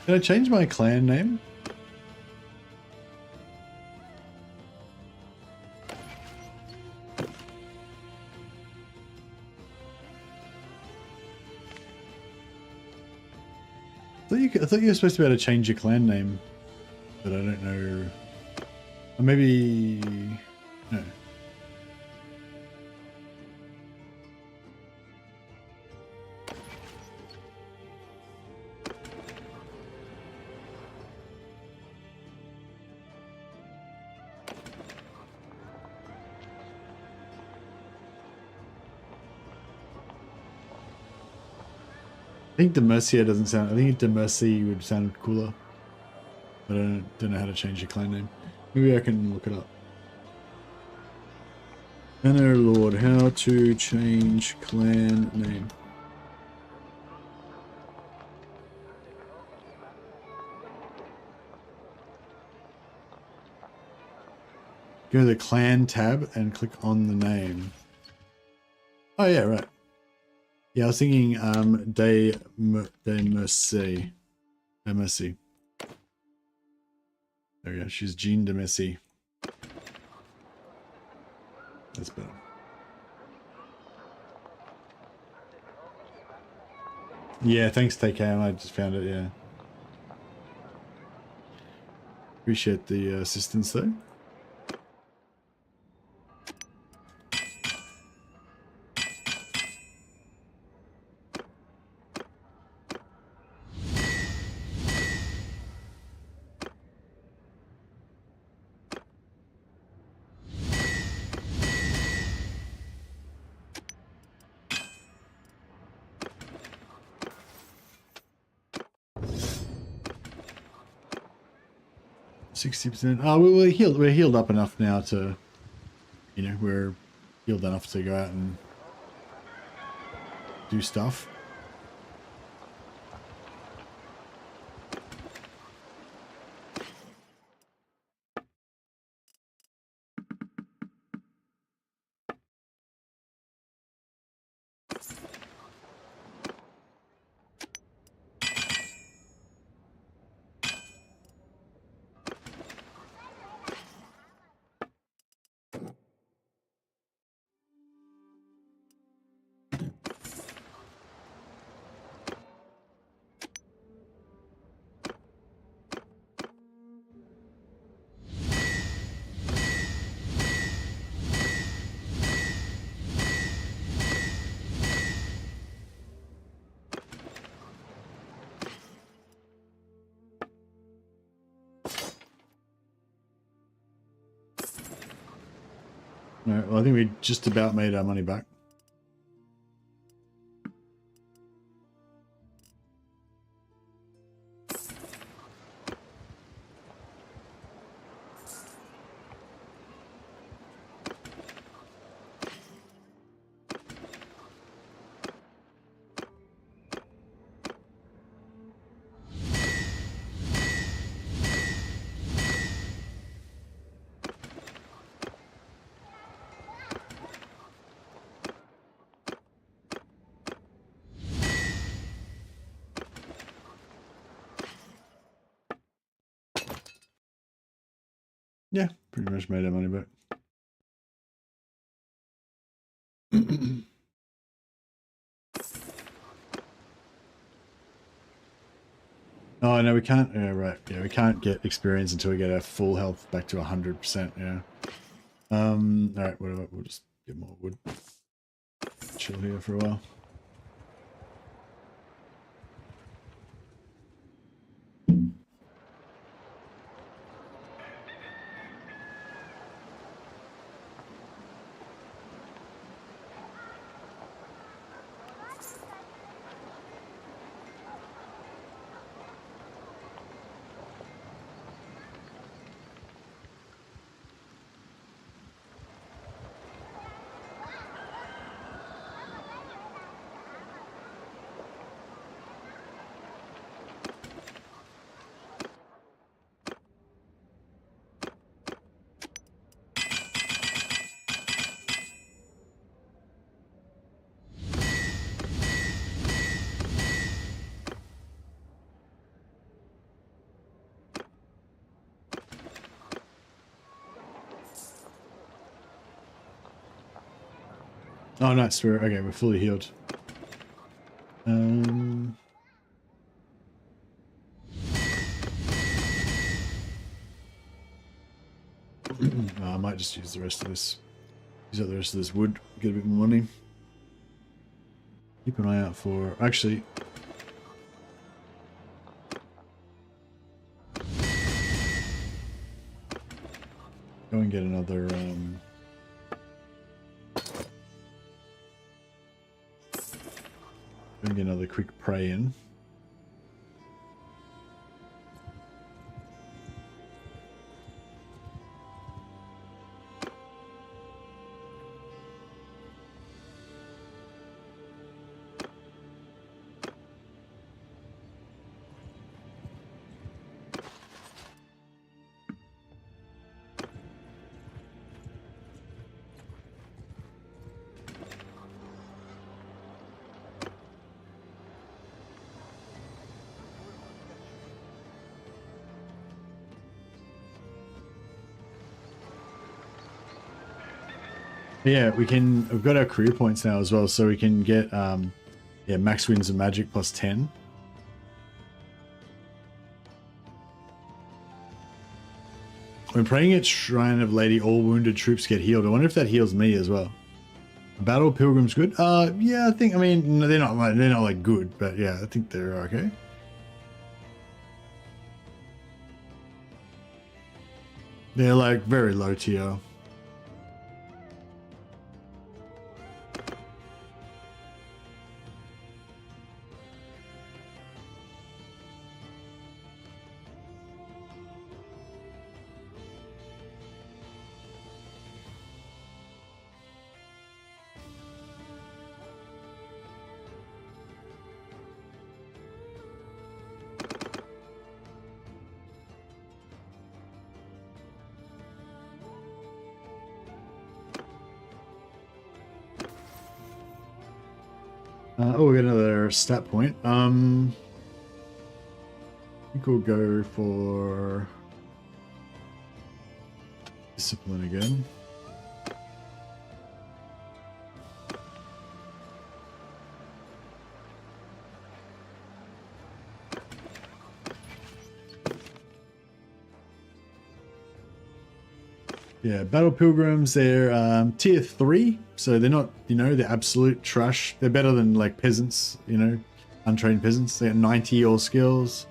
Did I change my clan name? I thought you were supposed to be able to change your clan name, but I don't know. Or maybe no. I think Demercia doesn't sound. I think Demercy would sound cooler. But I don't know how to change your clan name. Maybe I can look it up. Banner Lord, how to change clan name. Go to the clan tab and click on the name. Oh yeah, right. Yeah, I was thinking de Mercy. Mercy. There we go. She's Jean de Mercy. That's better. Yeah, thanks, TKM. I just found it, yeah. Appreciate the assistance though. 60%. Oh, we're healed. We're healed up enough now to, you know, we're healed enough to go out and do stuff. No, well, I think we just about made our money back. Yeah, pretty much made our money back. Oh no, we can't. Yeah, right. Yeah, we can't get experience until we get our full health back to 100%. Yeah. All right. Whatever. We'll just get more wood. Chill here for a while. Oh, nice. We're fully healed. Oh, I might just use the rest of this. Use up the rest of this wood. Get a bit more money. Keep an eye out for. Actually. Go and get another. Go and get another quick prey in. Yeah, we can. We've got our career points now as well, so we can get yeah, max wins and magic plus 10. When praying at Shrine of Lady, all wounded troops get healed. I wonder if that heals me as well. Battle Pilgrim's good. Yeah, I think. I mean, no, they're not like good, but yeah, I think they're okay. They're like very low tier. Oh, we got another stat point. I think we'll go for discipline again. Yeah, Battle Pilgrims, they're tier 3, so they're not, you know, the absolute trash. They're better than like peasants, you know, untrained peasants. They have 90 all skills.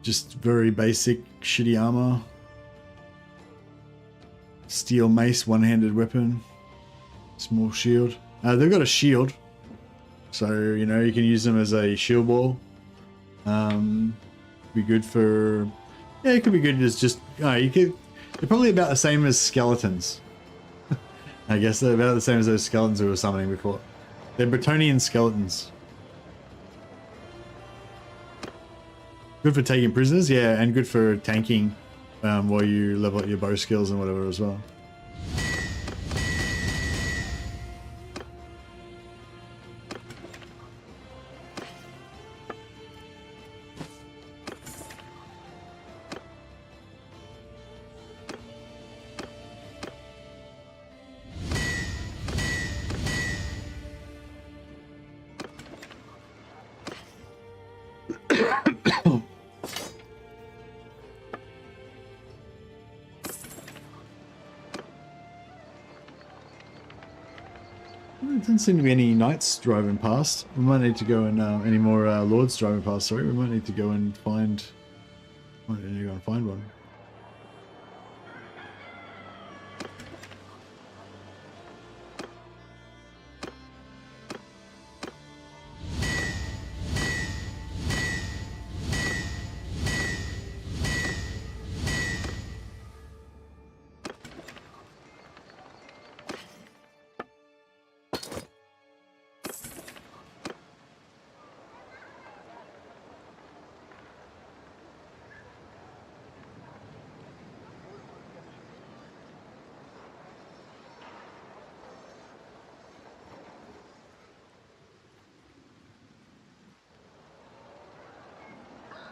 Just very basic, shitty armor. Steel mace, one-handed weapon. Small shield. They've got a shield, so, you know, you can use them as a shield wall. Be good for... Yeah, it could be good as just... you could... They're probably about the same as skeletons. I guess they're about the same as those skeletons we were summoning before. They're Bretonian skeletons. Good for taking prisoners, yeah, and good for tanking while you level up your bow skills and whatever as well. There doesn't seem to be any knights driving past. We might need to go and any more lords driving past. Sorry, we might need to go and find. Might need to go and find one.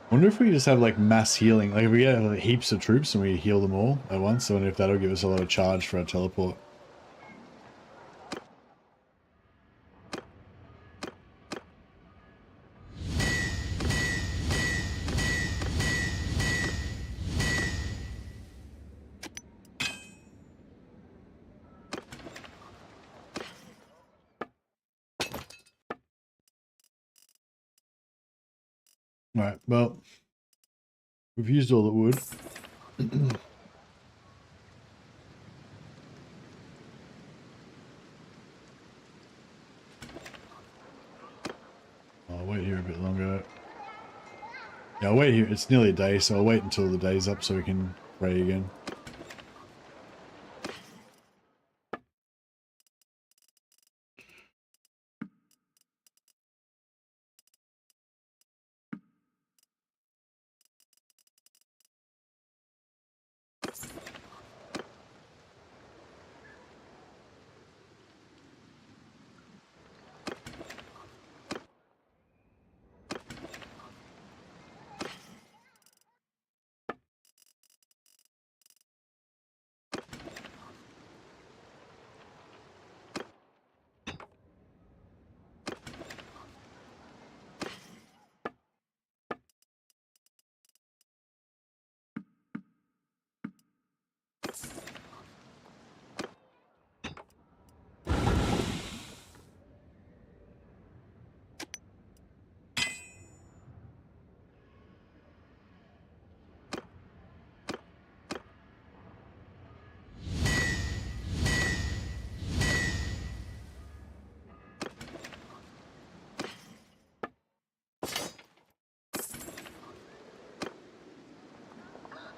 I wonder if we just have like mass healing, like if we get like, heaps of troops and we heal them all at once. I wonder if that'll give us a lot of charge for our teleport. Alright, well, we've used all the wood. I'll wait here a bit longer. Yeah, I'll wait here. It's nearly a day, so I'll wait until the day's up so we can pray again.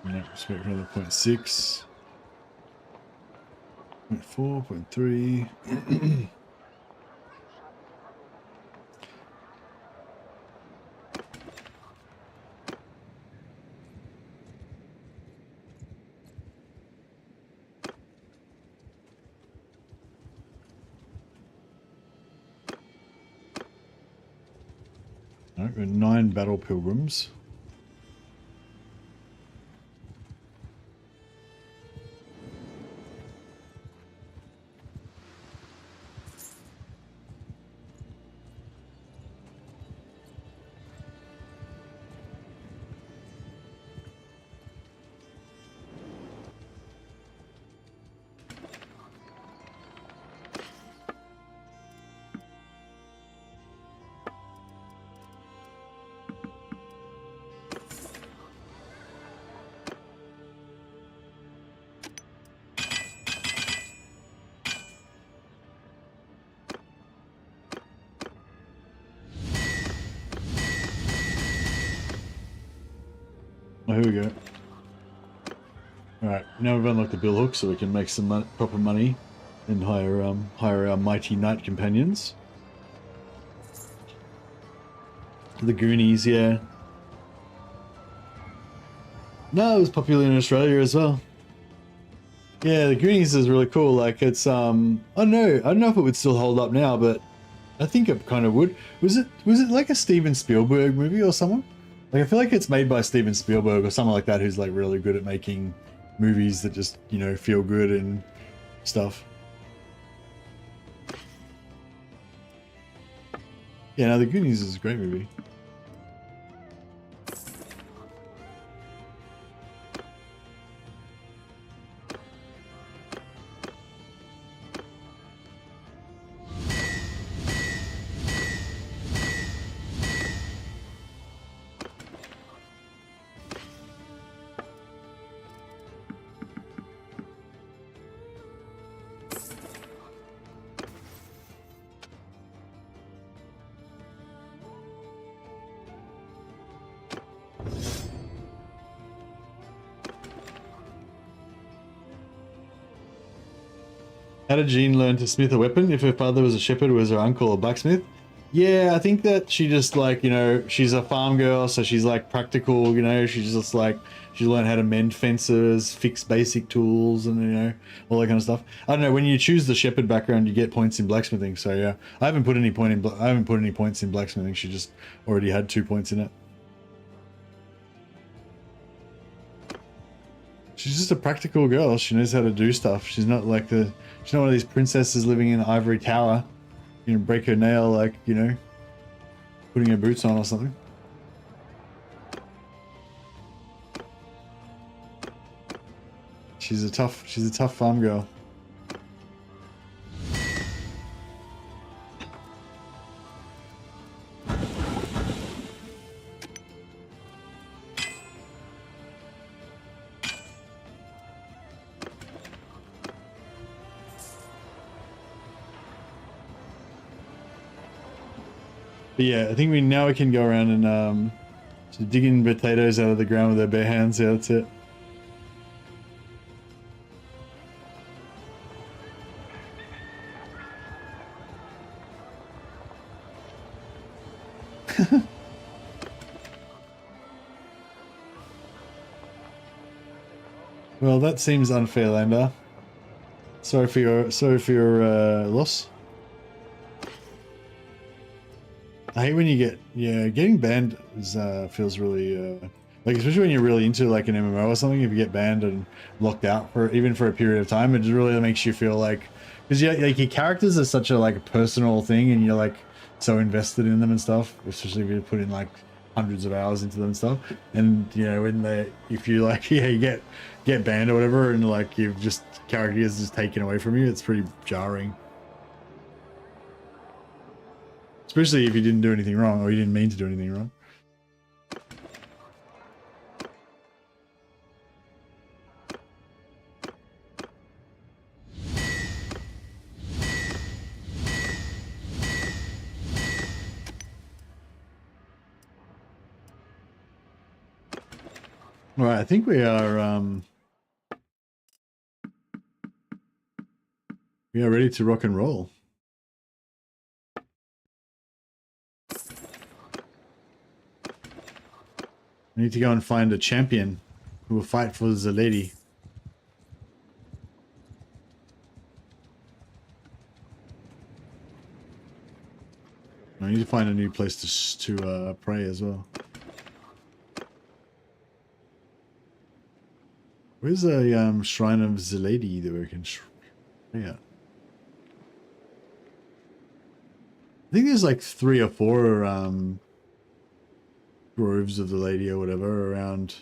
Yeah, respect for another 0.6. 0.4, 0.3. Alright, we've got 9 battle pilgrims. Oh, here we go. Alright, now we've unlocked the bill hook so we can make some proper money and hire our mighty knight companions. The Goonies, yeah. No, it was popular in Australia as well. Yeah, the Goonies is really cool. Like it's I don't know if it would still hold up now, but I think it kind of would. Was it like a Steven Spielberg movie or someone? Like I feel like it's made by Steven Spielberg or someone like that who's like really good at making movies that just, you know, feel good and stuff. Yeah, no, The Goonies is a great movie. How did Jean learn to smith a weapon? If her father was a shepherd, was her uncle a blacksmith? Yeah, I think that she just like, you know, she's a farm girl, so she's like practical, you know, she's just like, she learned how to mend fences, fix basic tools and, you know, all that kind of stuff. I don't know, when you choose the shepherd background, you get points in blacksmithing, so yeah. I haven't put any points in blacksmithing, she just already had 2 points in it. She's just a practical girl. She knows how to do stuff. She's not like she's not one of these princesses living in an ivory tower. You know, break her nail like, you know, putting her boots on or something. She's a tough farm girl. But yeah, I think we can go around and just digging potatoes out of the ground with our bare hands. Yeah, that's it. Well, that seems unfair, Lander. Sorry for your loss. I hate when you getting banned is feels really like, especially when you're really into like an MMO or something. If you get banned and locked out for even for a period of time, it just really makes you feel like, because like your characters are such a like personal thing, and you're like so invested in them and stuff. Especially if you put in like hundreds of hours into them and stuff. And you know, if you like you get banned or whatever, and like you've just characters just taken away from you, it's pretty jarring. Especially if you didn't do anything wrong, or you didn't mean to do anything wrong. All right, I think we are ready to rock and roll. I need to go and find a champion who will fight for the lady. I need to find a new place to pray as well. Where's a shrine of the lady that we can pray at? I think there's like 3 or 4 groves of the lady or whatever around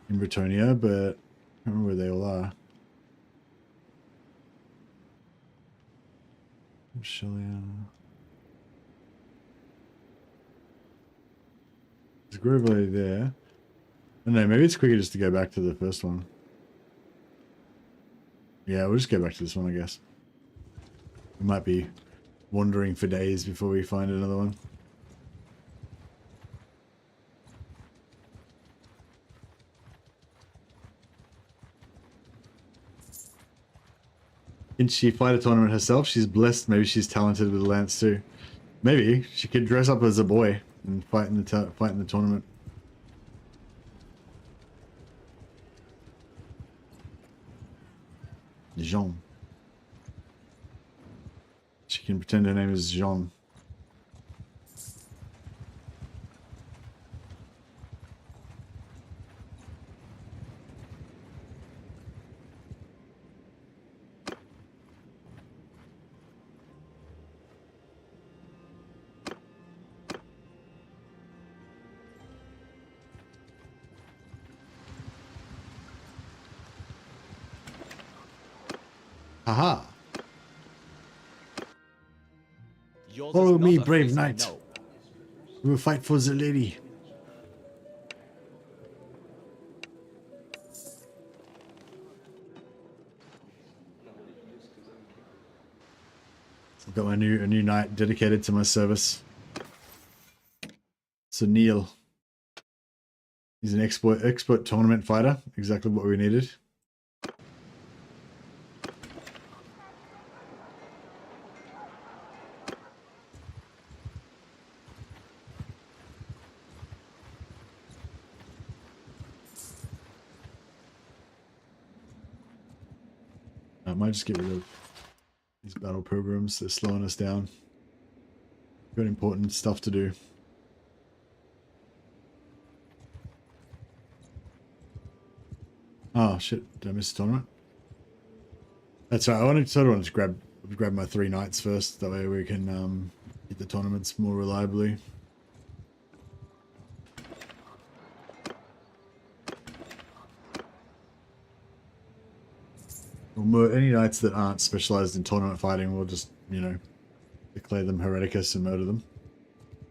in Bretonia, but I don't remember where they all are. There's a grove lady there. I don't know, maybe it's quicker just to go back to the first one. Yeah, we'll just go back to this one, I guess. We might be wandering for days before we find another one. Can she fight a tournament herself? She's blessed. Maybe she's talented with a lance too. Maybe she could dress up as a boy and fight in the tournament. Joan. She can pretend her name is Joan. Haha. Yours Follow is me, not a brave face I knight. know. We will fight for the lady. I've got a new knight dedicated to my service. So Neil. He's an expert tournament fighter. Exactly what we needed. I might just get rid of these battle programs. They're slowing us down. Got important stuff to do. Oh shit! Did I miss a tournament? That's right. I wanted to grab my 3 knights first. That way we can hit the tournaments more reliably. Any knights that aren't specialized in tournament fighting, we'll just, you know, declare them hereticus and murder them.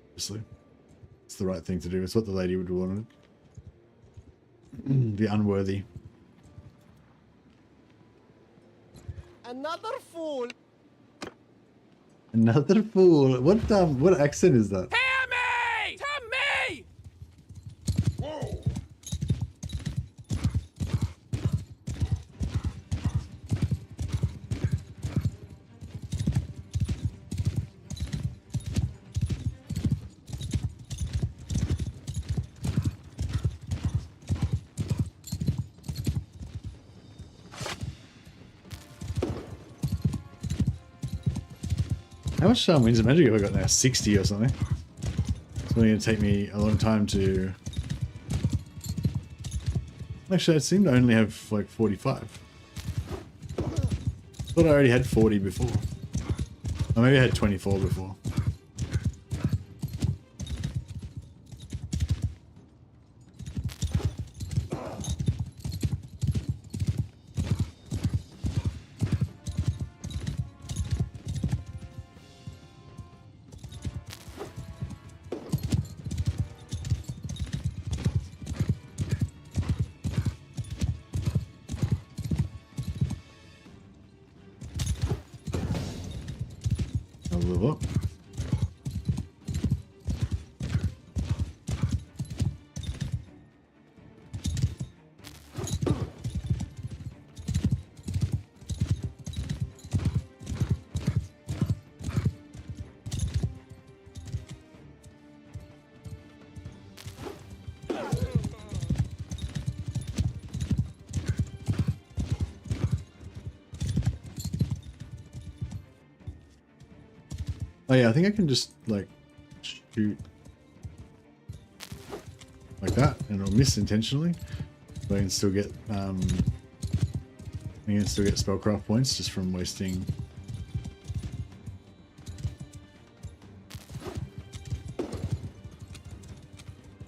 Obviously. It's the right thing to do. It's what the lady would have wanted. The unworthy. Another fool. Another fool. What accent is that? Hear me! To me! Whoa! How much Winds of Magic have I got now? 60 or something. It's only going to take me a long time to... Actually, I seem to only have like 45. Thought I already had 40 before. Or maybe I had 24 before. I'll live up. Oh yeah, I think I can just like shoot like that, and it'll miss intentionally. But I can still get spellcraft points just from wasting.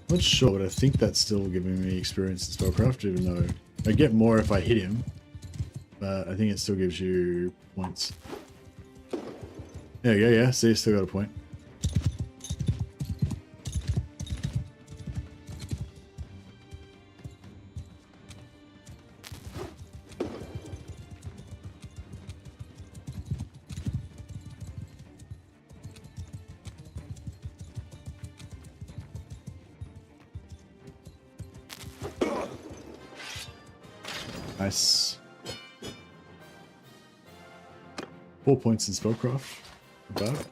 Not sure, but I think that's still giving me experience in spellcraft, even though I get more if I hit him. But I think it still gives you points. There you go, yeah, see, still got a point. Nice. 4 points in spellcraft. About.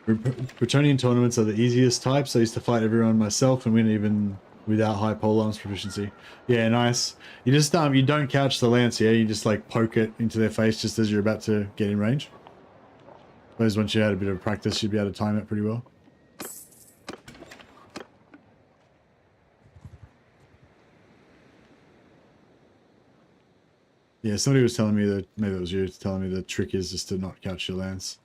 Bretonian tournaments are the easiest types. I used to fight everyone myself and win even without high polearms proficiency. Yeah, nice. You just you don't couch the lance, yeah? You just like poke it into their face just as you're about to get in range. I suppose once you had a bit of practice, you'd be able to time it pretty well. Yeah, somebody was telling me that, maybe it was you, telling me the trick is just to not couch your lance.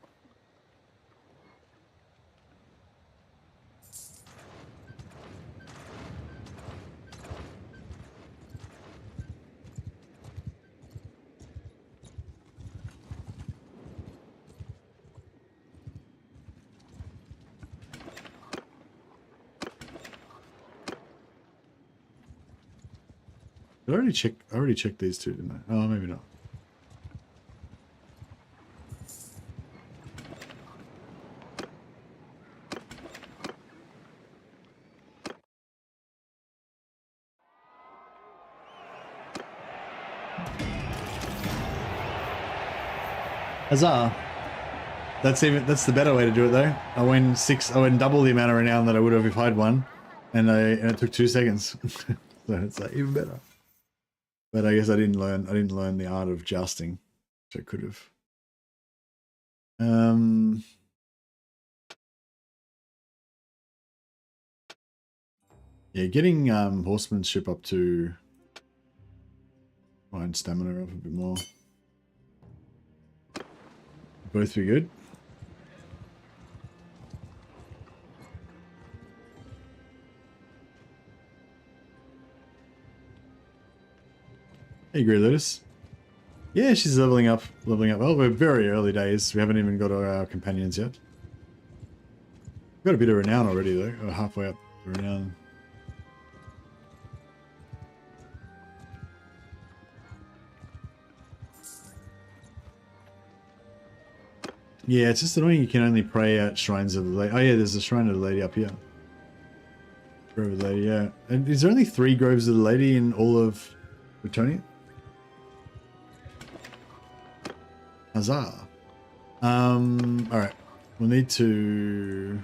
Did I already checked these two, didn't I? Oh, maybe not. Huzzah! That's the better way to do it though. I win double the amount of renown that I would have if I had one, and it took 2 seconds. So it's like even better. But I guess I didn't learn the art of jousting, which I could have. Yeah, getting horsemanship up to and stamina up a bit more. Both be good. Hey, Grey Lotus. Yeah, she's leveling up. Well, we're very early days. We haven't even got our companions yet. We've got a bit of renown already, though. We're halfway up the renown. Yeah, it's just annoying you can only pray at shrines of the lady. Oh yeah, there's a shrine of the lady up here. Grove of the Lady, yeah. And is there only 3 groves of the lady in all of Bretonia? Huzzah. Alright. We'll need to...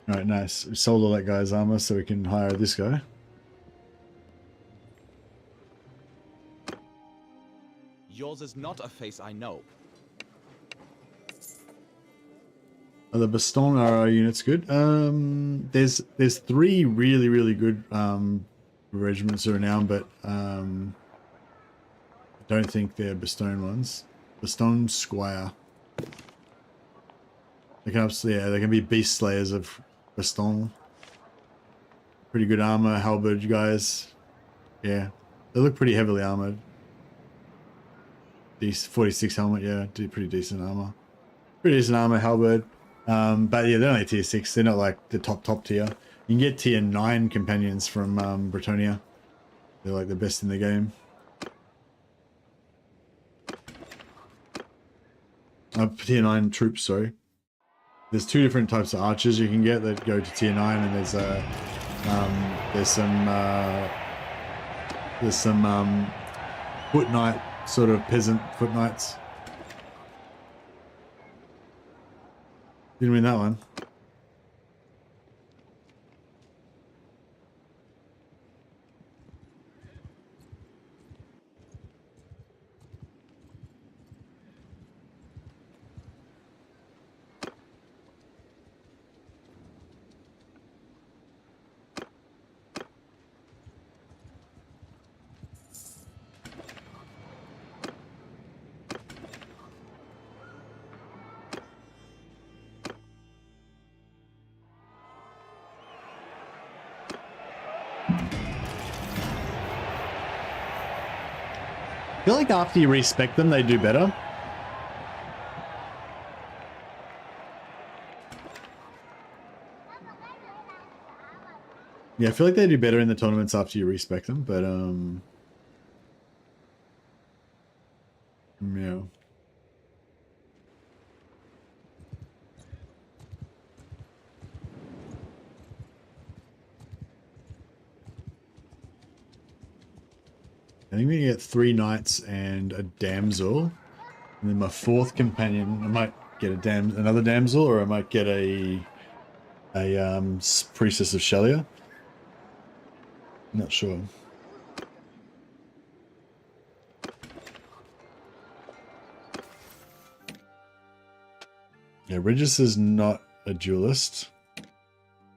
Alright, nice. We sold all that guy's armor so we can hire this guy. Yours is not a face I know. Are the Baston RR units good? There's 3 really good regiments renowned, but I don't think they're Baston ones. Baston Squire. They can they can be beast slayers of Baston. Pretty good armor, halberd guys. Yeah, they look pretty heavily armored. These 46 helmet, yeah, pretty decent armor. Pretty decent armor, halberd. But yeah, they're only tier 6. They're not like the top tier. You can get tier 9 companions from Bretonia. They're like the best in the game. Tier 9 troops, sorry. There's 2 different types of archers you can get that go to tier 9, and there's some foot knight, sort of peasant foot knights. Didn't win that one. I feel like after you respec them, they do better. Yeah, I feel like they do better in the tournaments after you respec them, but yeah. I think we get 3 knights and a damsel, and then my 4th companion. I might get another damsel, or I might get a priestess of Shelia. Not sure. Yeah, Regis is not a duelist,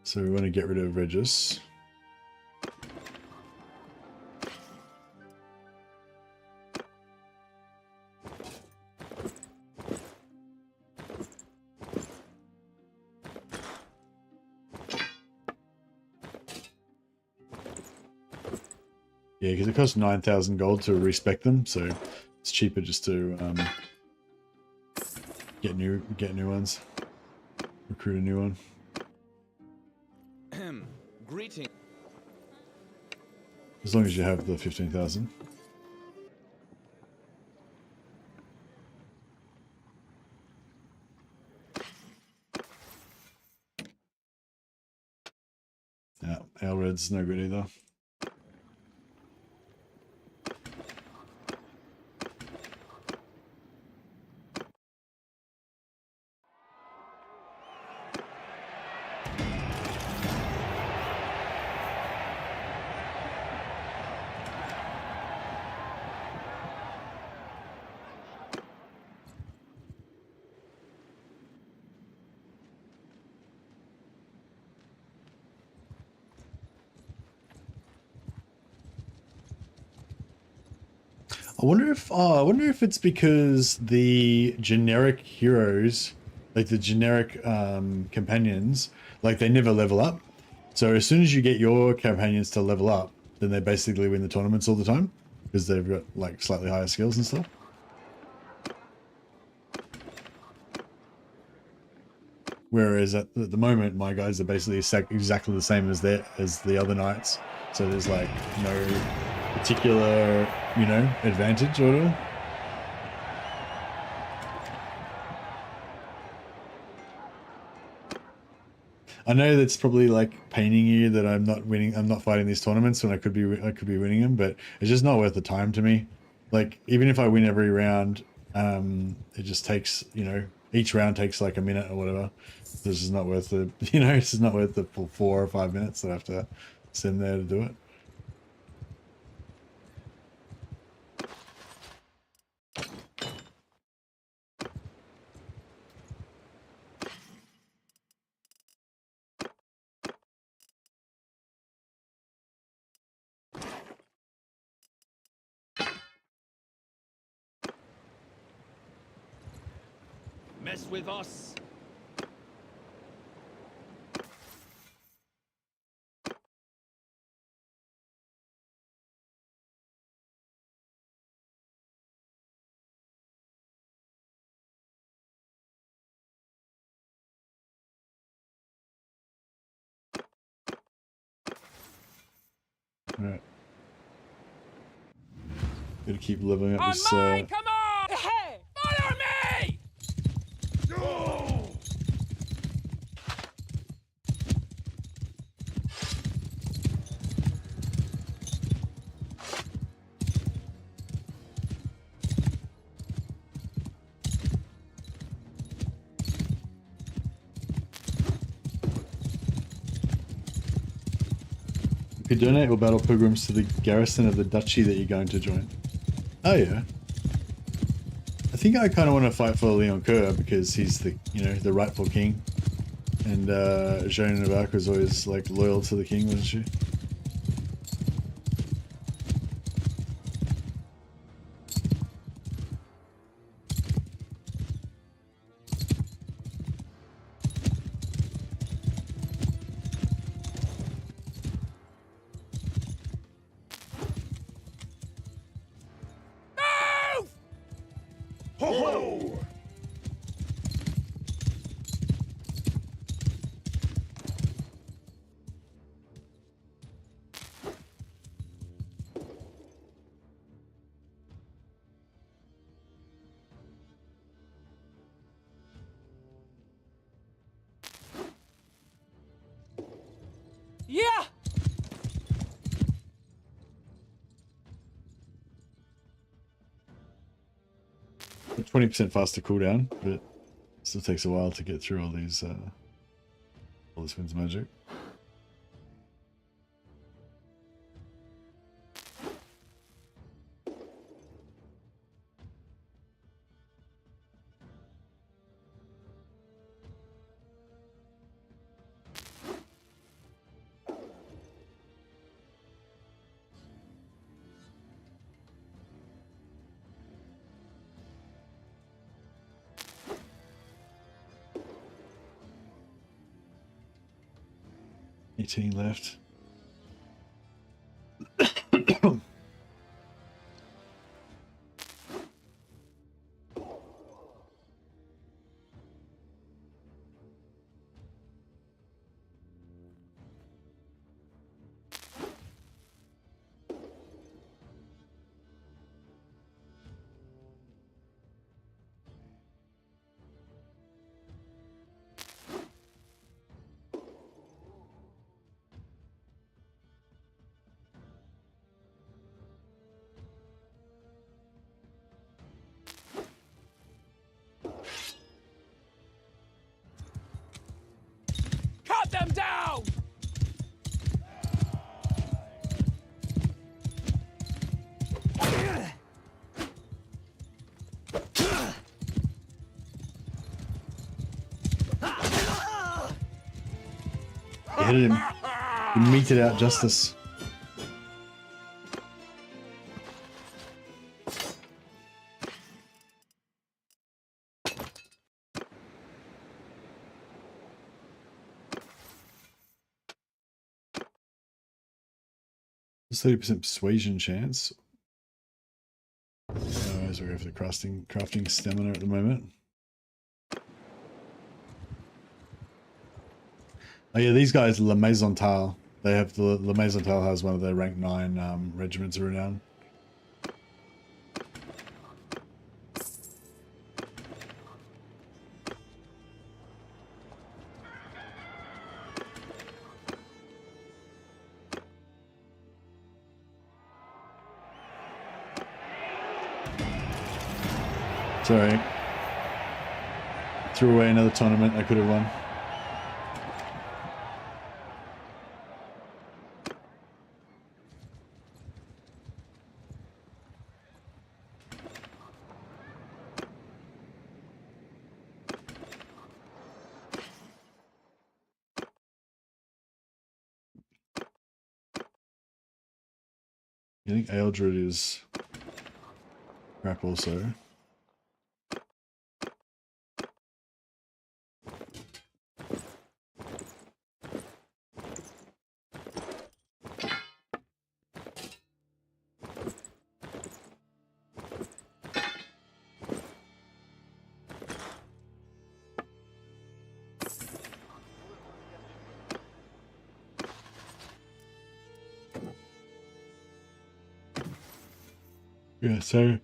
so we want to get rid of Regis. Yeah, because it costs 9,000 gold to respec them, so it's cheaper just to get new ones, recruit a new one. Greeting. As long as you have the 15,000. Yeah, Alred's no good either. I wonder if it's because the generic heroes, like the generic companions, like they never level up. So as soon as you get your companions to level up, then they basically win the tournaments all the time because they've got like slightly higher skills and stuff. Whereas at the moment, my guys are basically exactly the same as the other knights. So there's like no particular, you know, advantage or whatever. I know that's probably like paining you that I'm not fighting these tournaments when I could be winning them, but it's just not worth the time to me. Like even if I win every round, it just takes, you know, each round takes like a minute or whatever. This is not worth the, you know, this is not worth the 4 or 5 minutes that I have to send there to do it. mess with us. Alright. Gotta keep leveling up On this. mine, come on! Hey, follow me! Go! You could donate or battle pilgrims to the garrison of the duchy that you're going to join. Oh yeah. I think I kind of want to fight for Leon Kerr because he's the, you know, the rightful king. And Joan of Arc was always like loyal to the king, wasn't she? Move! Ho ho! Yeah! 20% faster cooldown, but it still takes a while to get through all these, all this wind's magic. Left. Cut them down! You hit him. You meted out justice. There's 30% persuasion chance. As we go for the crafting stamina at the moment. Oh yeah, these guys, La Maison-Tale. They have the La Maison-Tale has one of their rank 9 regiments of renown. Sorry. Threw away another tournament I could have won. I think Eldred is crap also. Yeah, so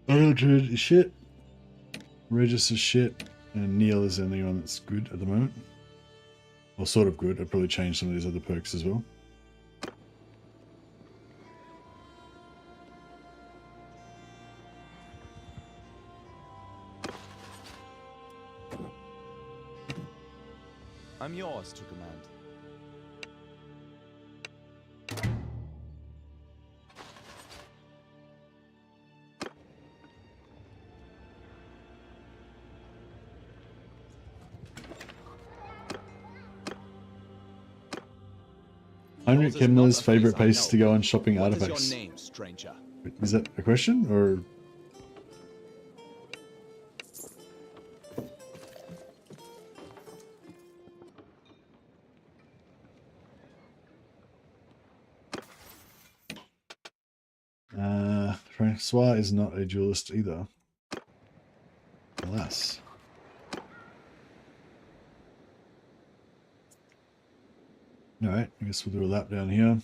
Eldred is shit, Regis is shit, and Neil is the only one that's good at the moment. Well, sort of good. I'd probably change some of these other perks as well. I'm yours to command. Heinrich Yours is not Kemmler's a favorite place I place to know. go on shopping What is artifacts. your name, stranger? Is that a question or? Francois is not a duelist either. Alas. Alright, I guess we'll do a lap down here.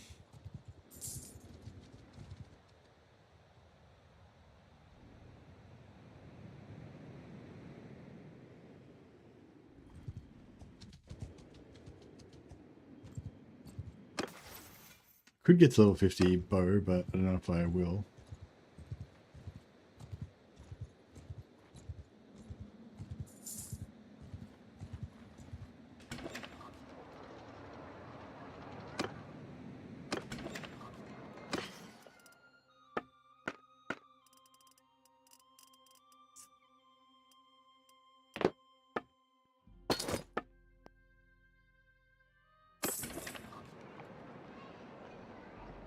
Could get to level 50 bow, but I don't know if I will.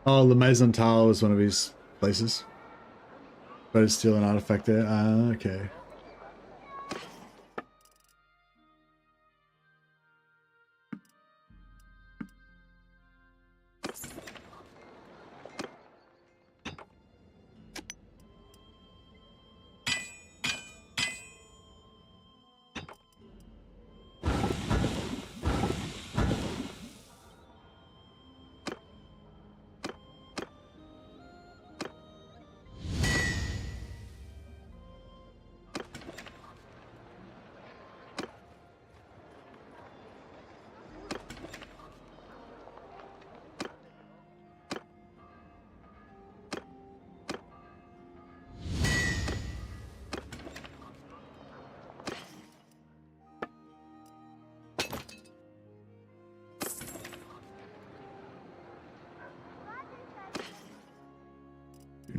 Oh, the Maison Tower was one of his places. But it's still an artifact there. Ah, okay.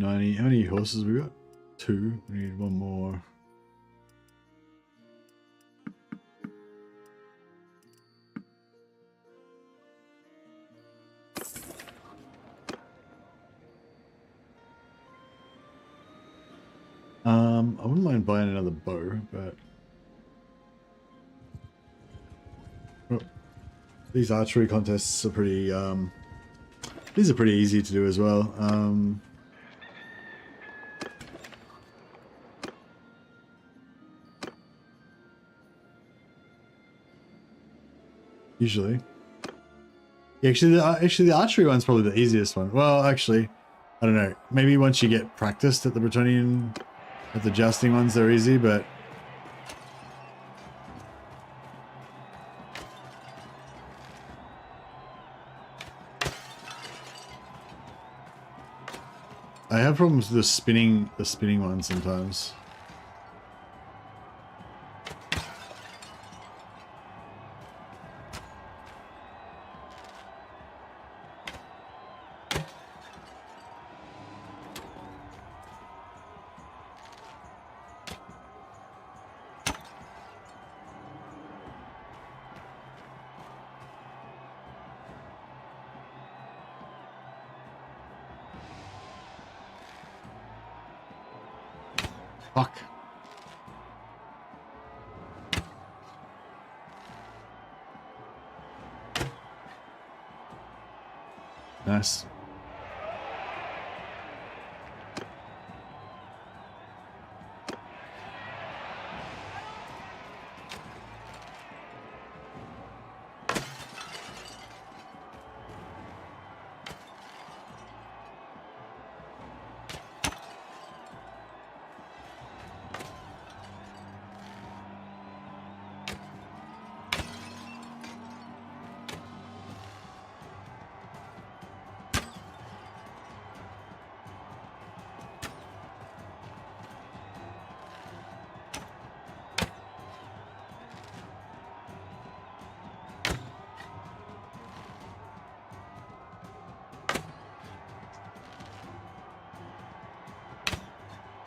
How many horses we got? 2. We need one more. I wouldn't mind buying another bow, but well, these archery contests are pretty these are pretty easy to do as well. Usually. Yeah, actually the archery one's probably the easiest one. Well, actually, I don't know. Maybe once you get practiced at the Bretonian, at the jousting ones, they're easy, but I have problems with the spinning ones sometimes. Fuck. Nice.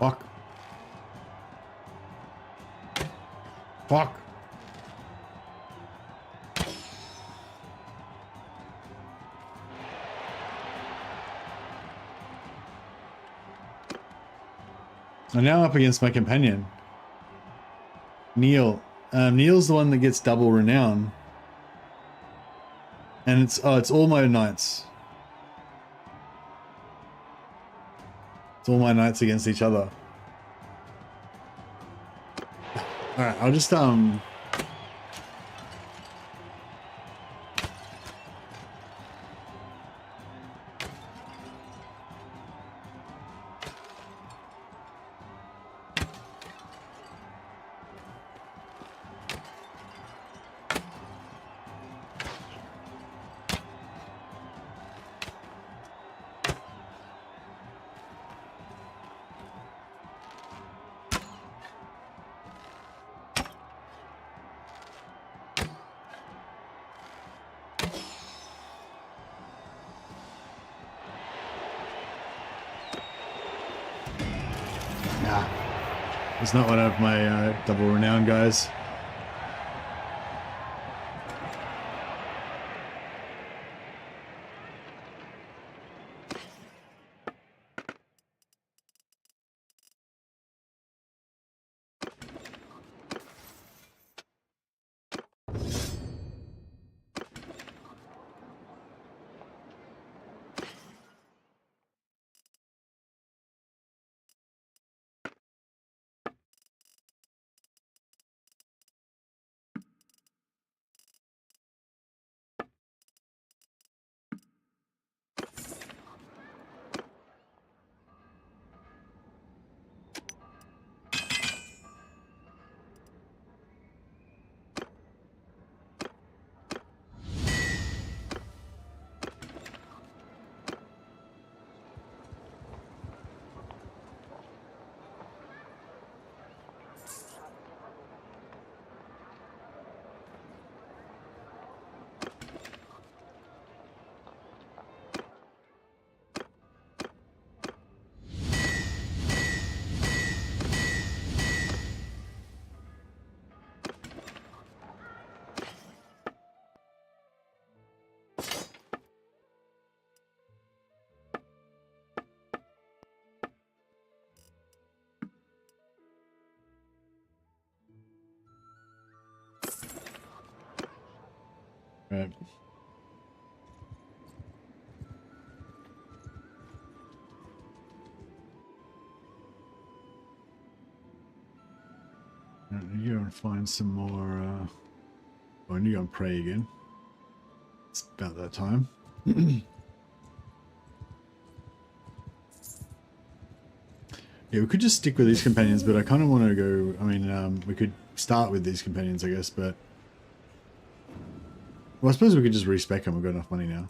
Fuck. Fuck. I'm now up against my companion, Neil. Neil's the one that gets double renown. And it's all my knights. It's all my knights against each other. Alright, I'll just It's not one of my double renown guys. Right. I need to go and find some more. I need to go and pray again. It's about that time. Yeah, we could just stick with these companions, but I kind of want to go. I mean, we could start with these companions, I guess, but. Well, I suppose we could just respec them. We've got enough money now.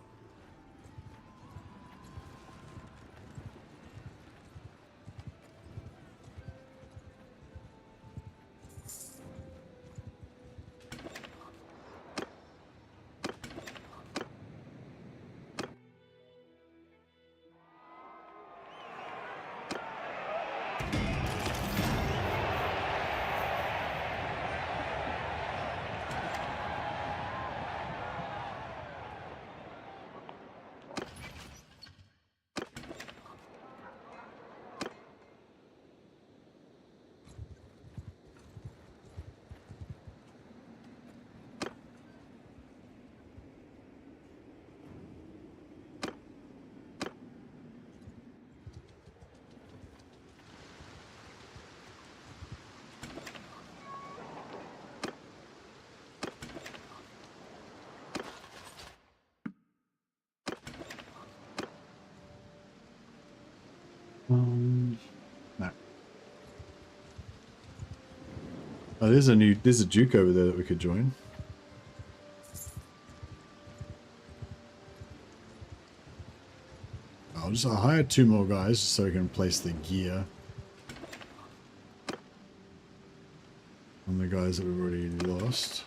No. Oh, there's a Duke over there that we could join. I'll hire 2 more guys just so we can place the gear on the guys that we've already lost.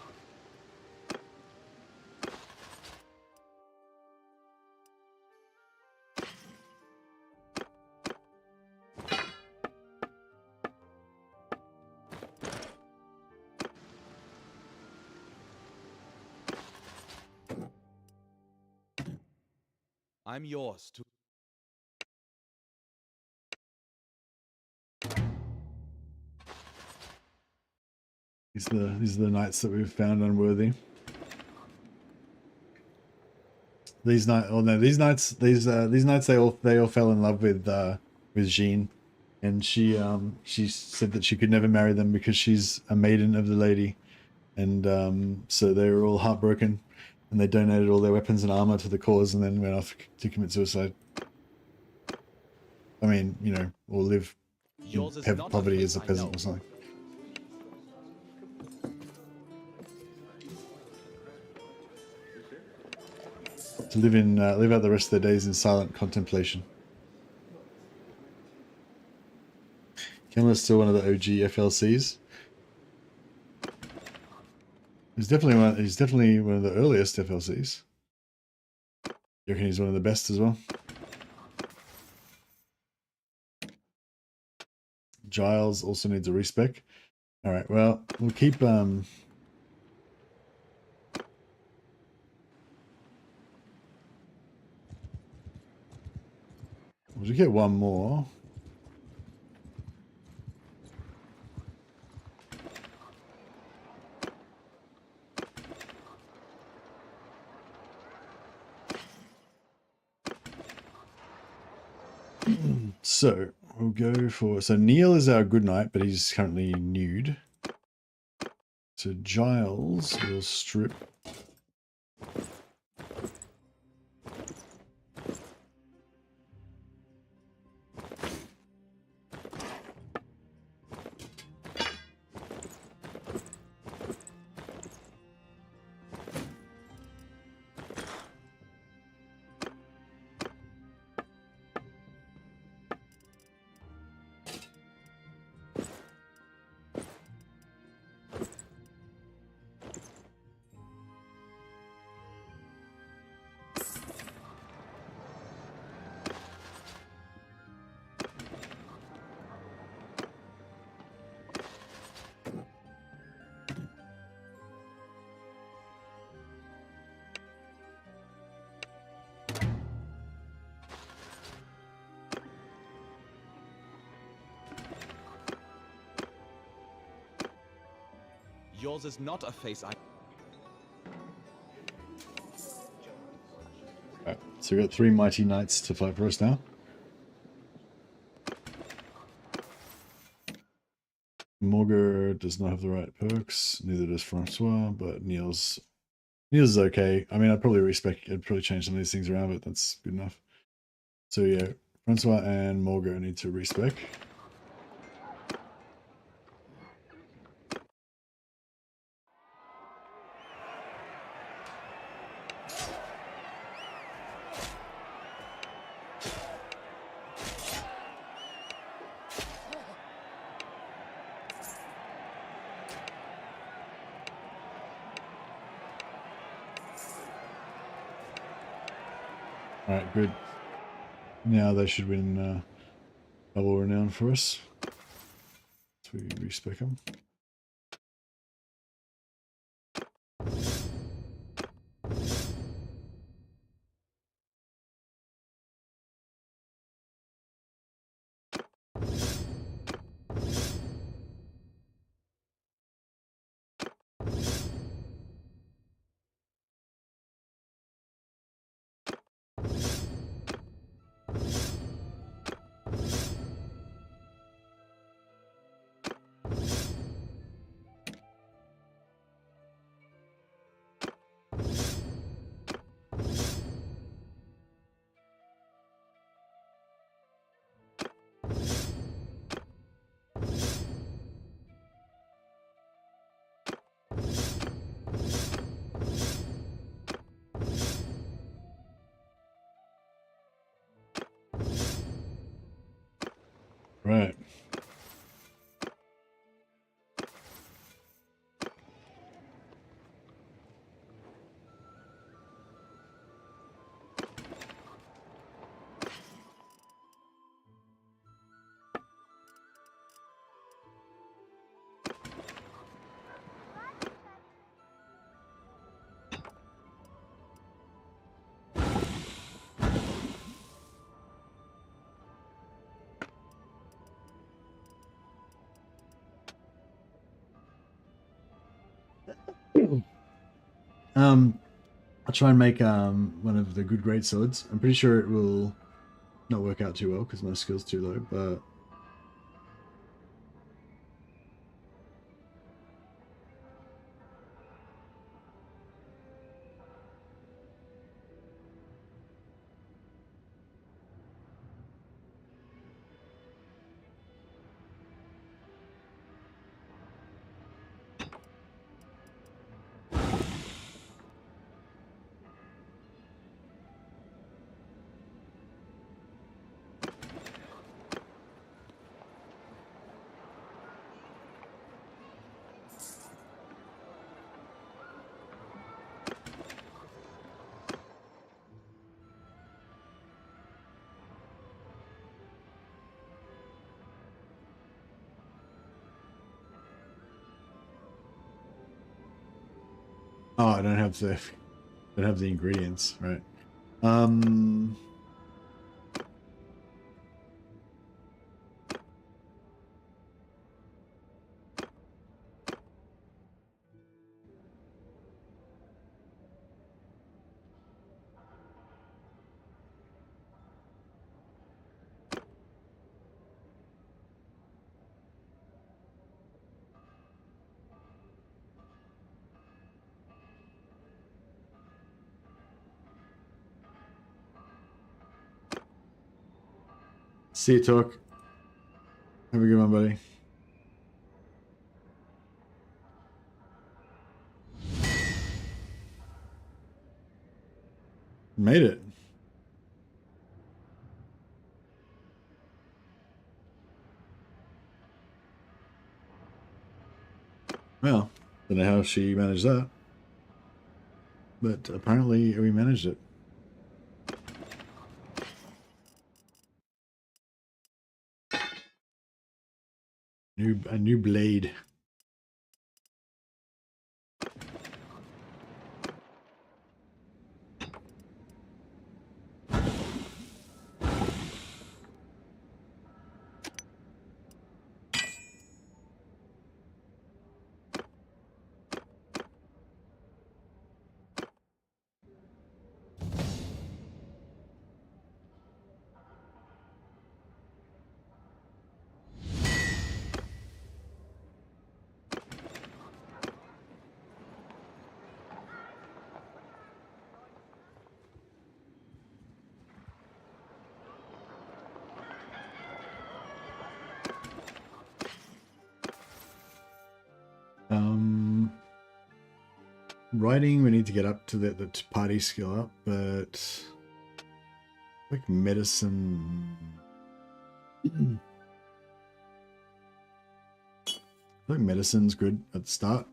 I'm yours to. These are the knights that we've found unworthy. These knights, oh no, these knights they all fell in love with Jean, and she said that she could never marry them because she's a maiden of the lady, and so they were all heartbroken, and they donated all their weapons and armor to the cause, and then went off to commit suicide. I mean, you know, or live Yours is in not poverty face as a I peasant know. or something. To live out the rest of their days in silent contemplation. Camel's still one of the OG FLCs. He's definitely one of the earliest FLCs. You reckon he's one of the best as well? Giles also needs a respec. Alright, well, we'll keep we'll just get one more. So we'll go for, so Neil is our good knight, but he's currently nude. So Giles will strip. Yours is not a face I. Alright, so we've got 3 mighty knights to fight for us now. Morgar does not have the right perks, neither does Francois, but Niels is okay. I mean, I'd probably change some of these things around, but that's good enough. So yeah, Francois and Morgar need to respec. Alright, good. Now they should win double renown for us. So we respec them. Right. I'll try and make one of the good great swords. I'm pretty sure it will not work out too well because my skill's too low, but oh, I don't have the ingredients, right? See you, Talk. Have a good one, buddy. Made it. Well, don't know how she managed that, but apparently we managed it. A new blade. Writing, we need to get up to the party skill up, but like medicine. I think medicine's good at the start.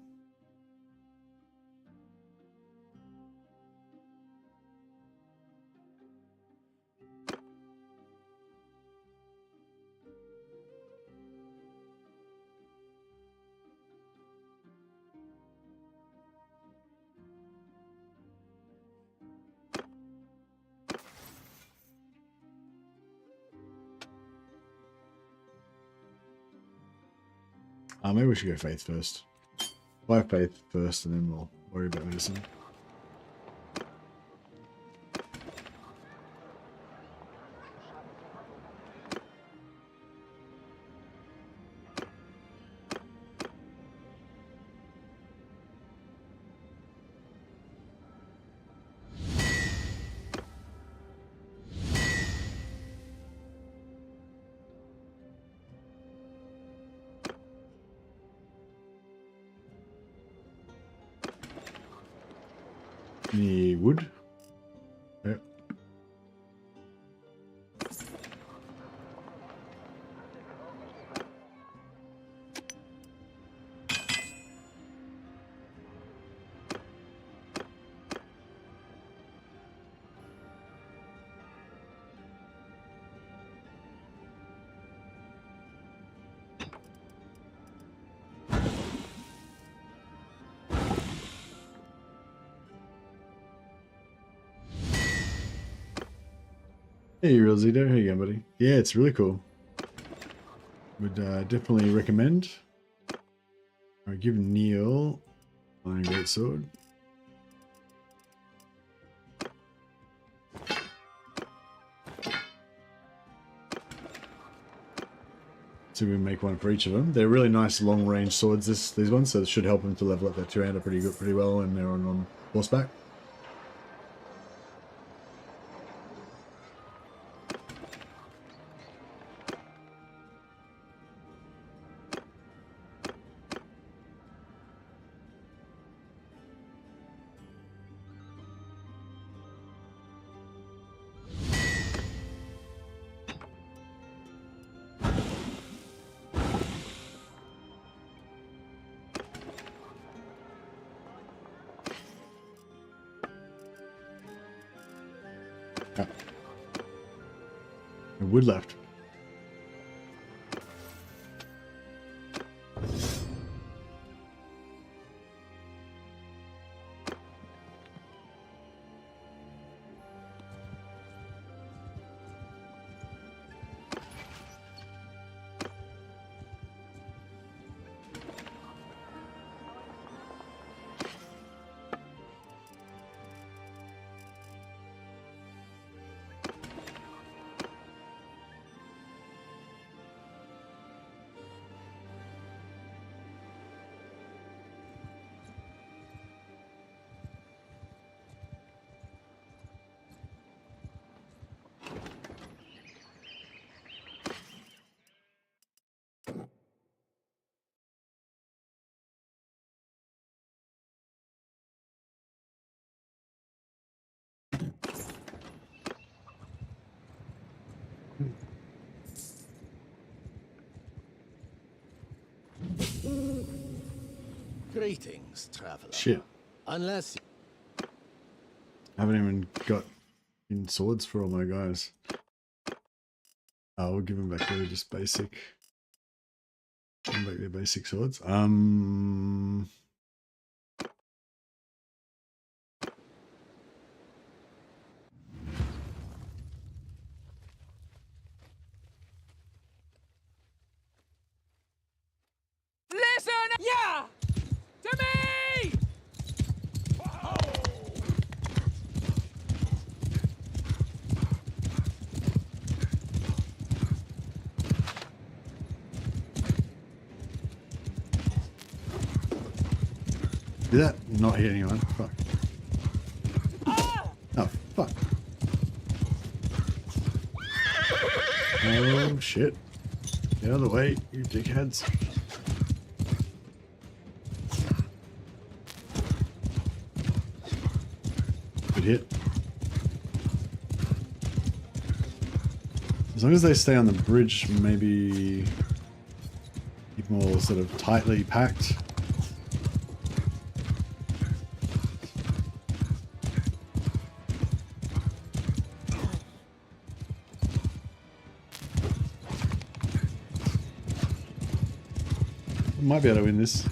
Maybe we should go faith first. Buy faith first and then we'll worry about medicine. Any wood? Yep. Hey, Real Zito, how you going, buddy? Yeah, it's really cool. Would definitely recommend. I give Neil Iron Great Sword. So we make one for each of them. They're really nice long range swords, these ones, so it should help them to level up their two-hander pretty well when they're on horseback. Wood left. Greetings, traveler. Shit. Unless I haven't even got in swords for all my guys. We'll give them back their just basic. Give them back their basic swords. Listen! Yeah! To me! Did that not hit anyone? Fuck. Oh, fuck. Oh, shit. Get out of the way, you dickheads. Good hit. As long as they stay on the bridge, maybe keep them all sort of tightly packed. Might be able to win this.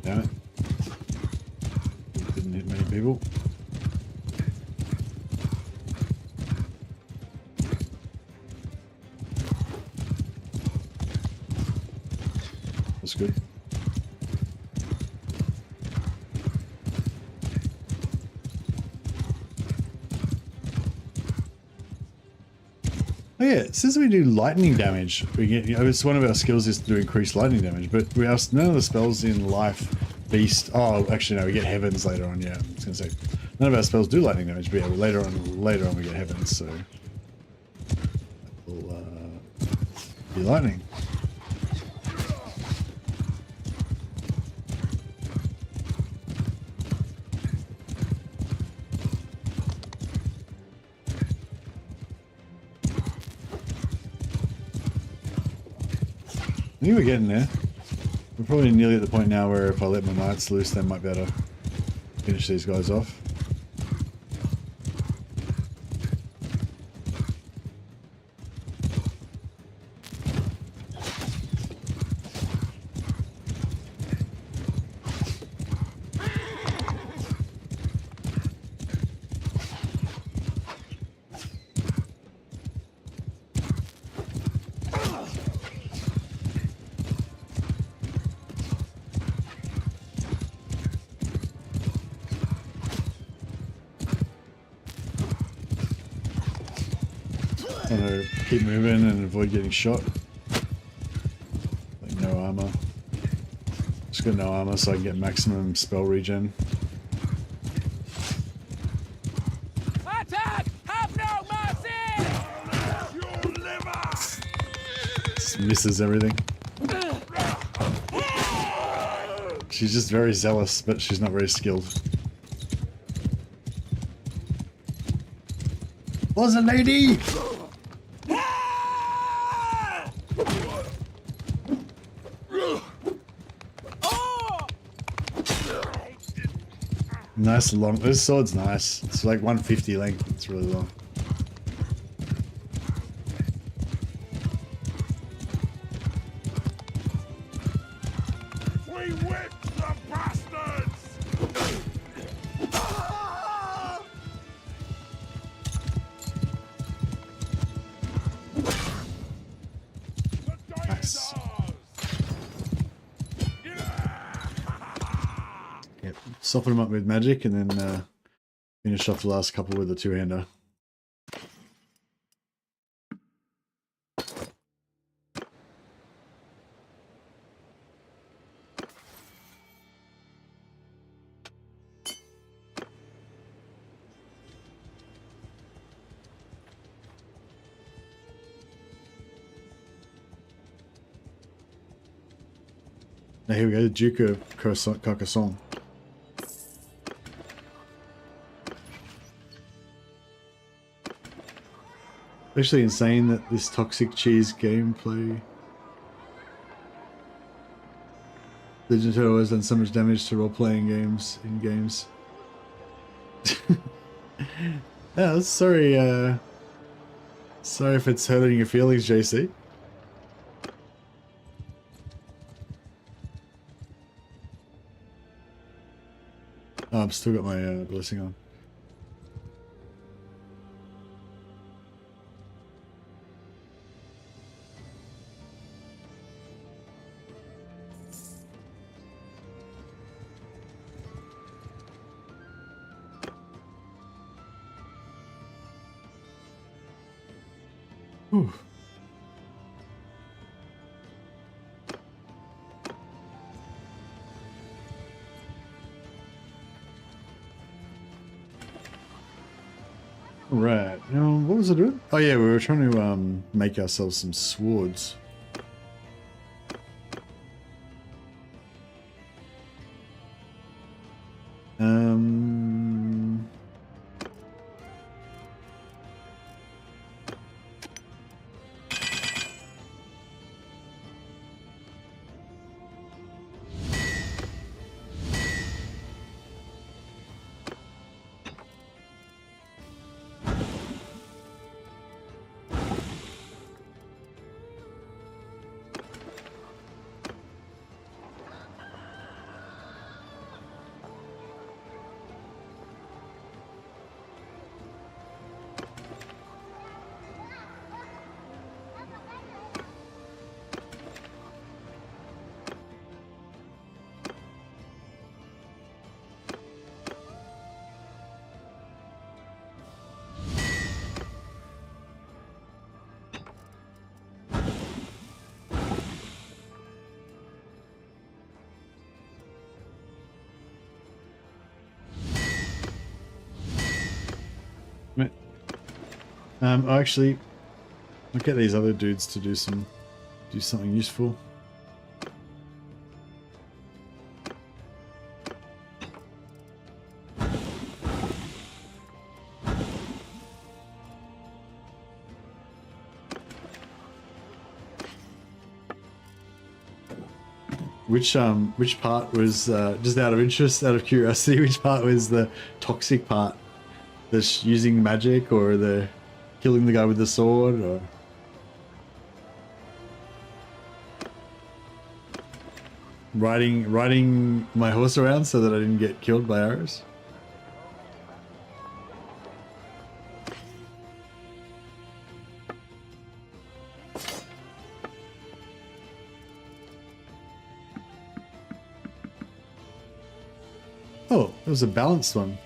Damn it. Didn't hit many people. That's good. Oh yeah, it says we do lightning damage. We get, it's one of our skills is to increase lightning damage, but we have none of the spells in life, beast. Oh, actually no, we get heavens later on. Yeah, I was gonna say none of our spells do lightning damage, but yeah, later on we get heavens, so we'll be lightning. I think we're getting there. We're probably nearly at the point now where if I let my knights loose, they might be able to finish these guys off. I'm gonna keep moving and avoid getting shot. Like no armor. Just got no armor so I can get maximum spell regen. Attack! Have no mercy! Your liver! Just misses everything. She's just very zealous, but she's not very skilled. Was a lady! Nice long. This sword's nice. It's like 150 length. It's really long. We whipped the bastards! Nice. Yep. Soften them up with magic and then finish off the last couple with a two-hander. Now here we go, the Duke of Carcassonne. Actually insane that this toxic cheese gameplay. Legend Turtle has done so much damage to role-playing games in games. Yeah, sorry, sorry if it's hurting your feelings, JC. Oh, I've still got my blessing on. Whew. Right. What was it doing? Oh yeah, we were trying to make ourselves some swords. Actually, I'll get these other dudes to do something useful. Which part was just out of interest, out of curiosity? Which part was the toxic part? The using magic, or the killing the guy with the sword, or riding my horse around so that I didn't get killed by arrows? Oh, it was a balanced one.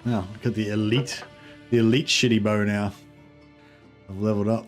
Now, look at the elite the elite shitty bow now. I've leveled up.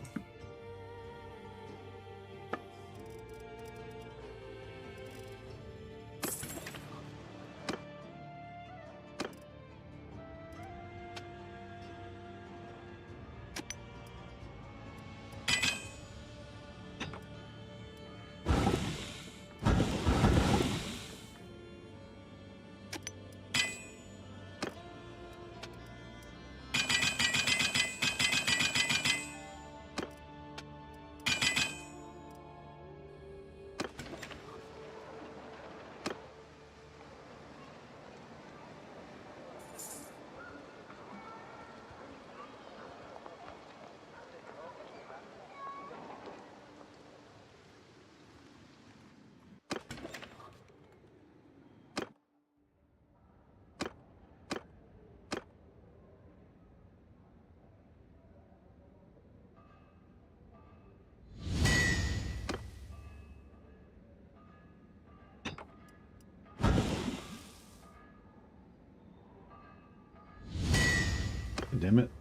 Damn it.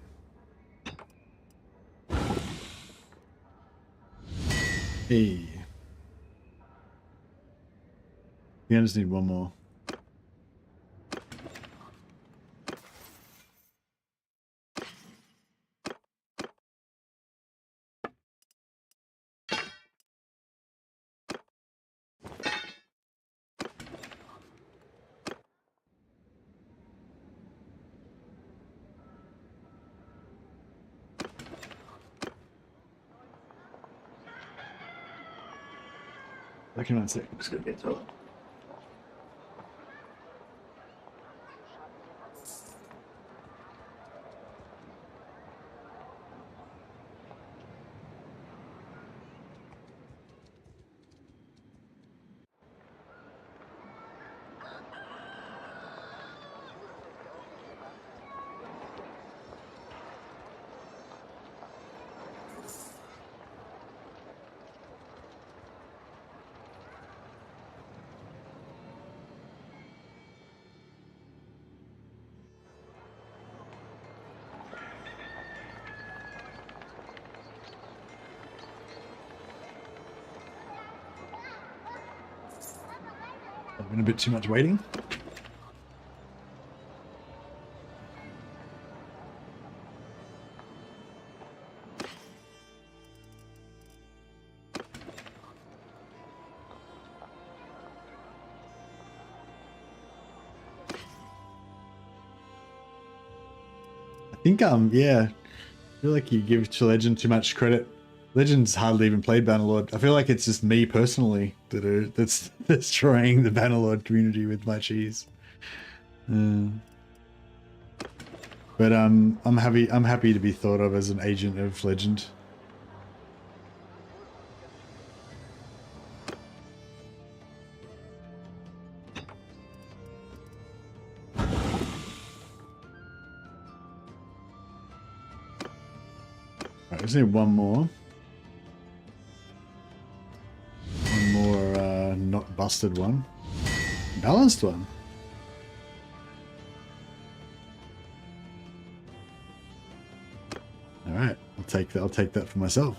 Hey. I just need one more. I cannot say. I'm just gonna get through it. Been a bit too much waiting. I think yeah, I feel like you give to Legend too much credit. Legend's hardly even played Bannerlord. I feel like it's just me personally that's destroying the Bannerlord community with my cheese. But I'm happy to be thought of as an agent of Legend. Right, I just need one more. Not busted one. Balanced one. All right, I'll take that. I'll take that for myself.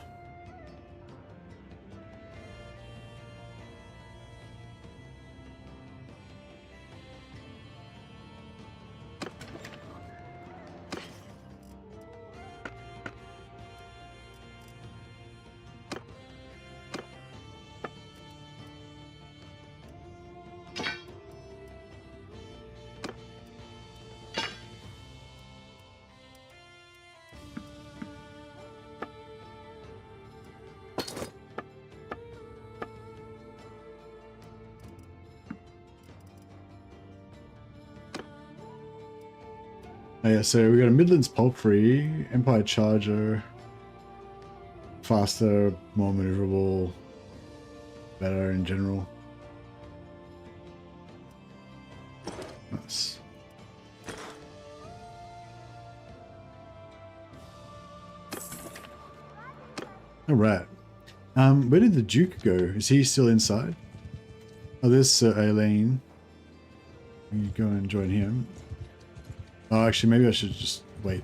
Oh yeah, so we got a Midlands Palfrey, Empire Charger, faster, more maneuverable, better in general. Nice. All right. Where did the Duke go? Is he still inside? Oh, there's Sir Aileen. You go and join him. Oh, actually, maybe I should just wait.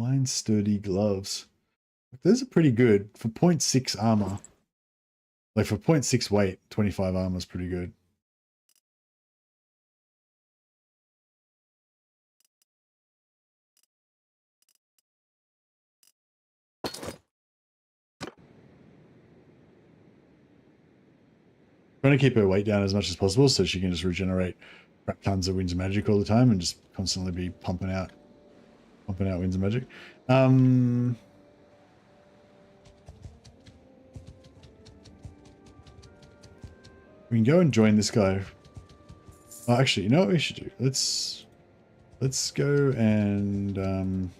Fine, sturdy gloves. Those are pretty good for 0.6 armor. Like for 0.6 weight, 25 armor is pretty good. Trying to keep her weight down as much as possible so she can just regenerate crap tons of winds of magic all the time and just constantly be pumping out winds of magic. We can go and join this guy. Oh, actually, you know what we should do? Let's go and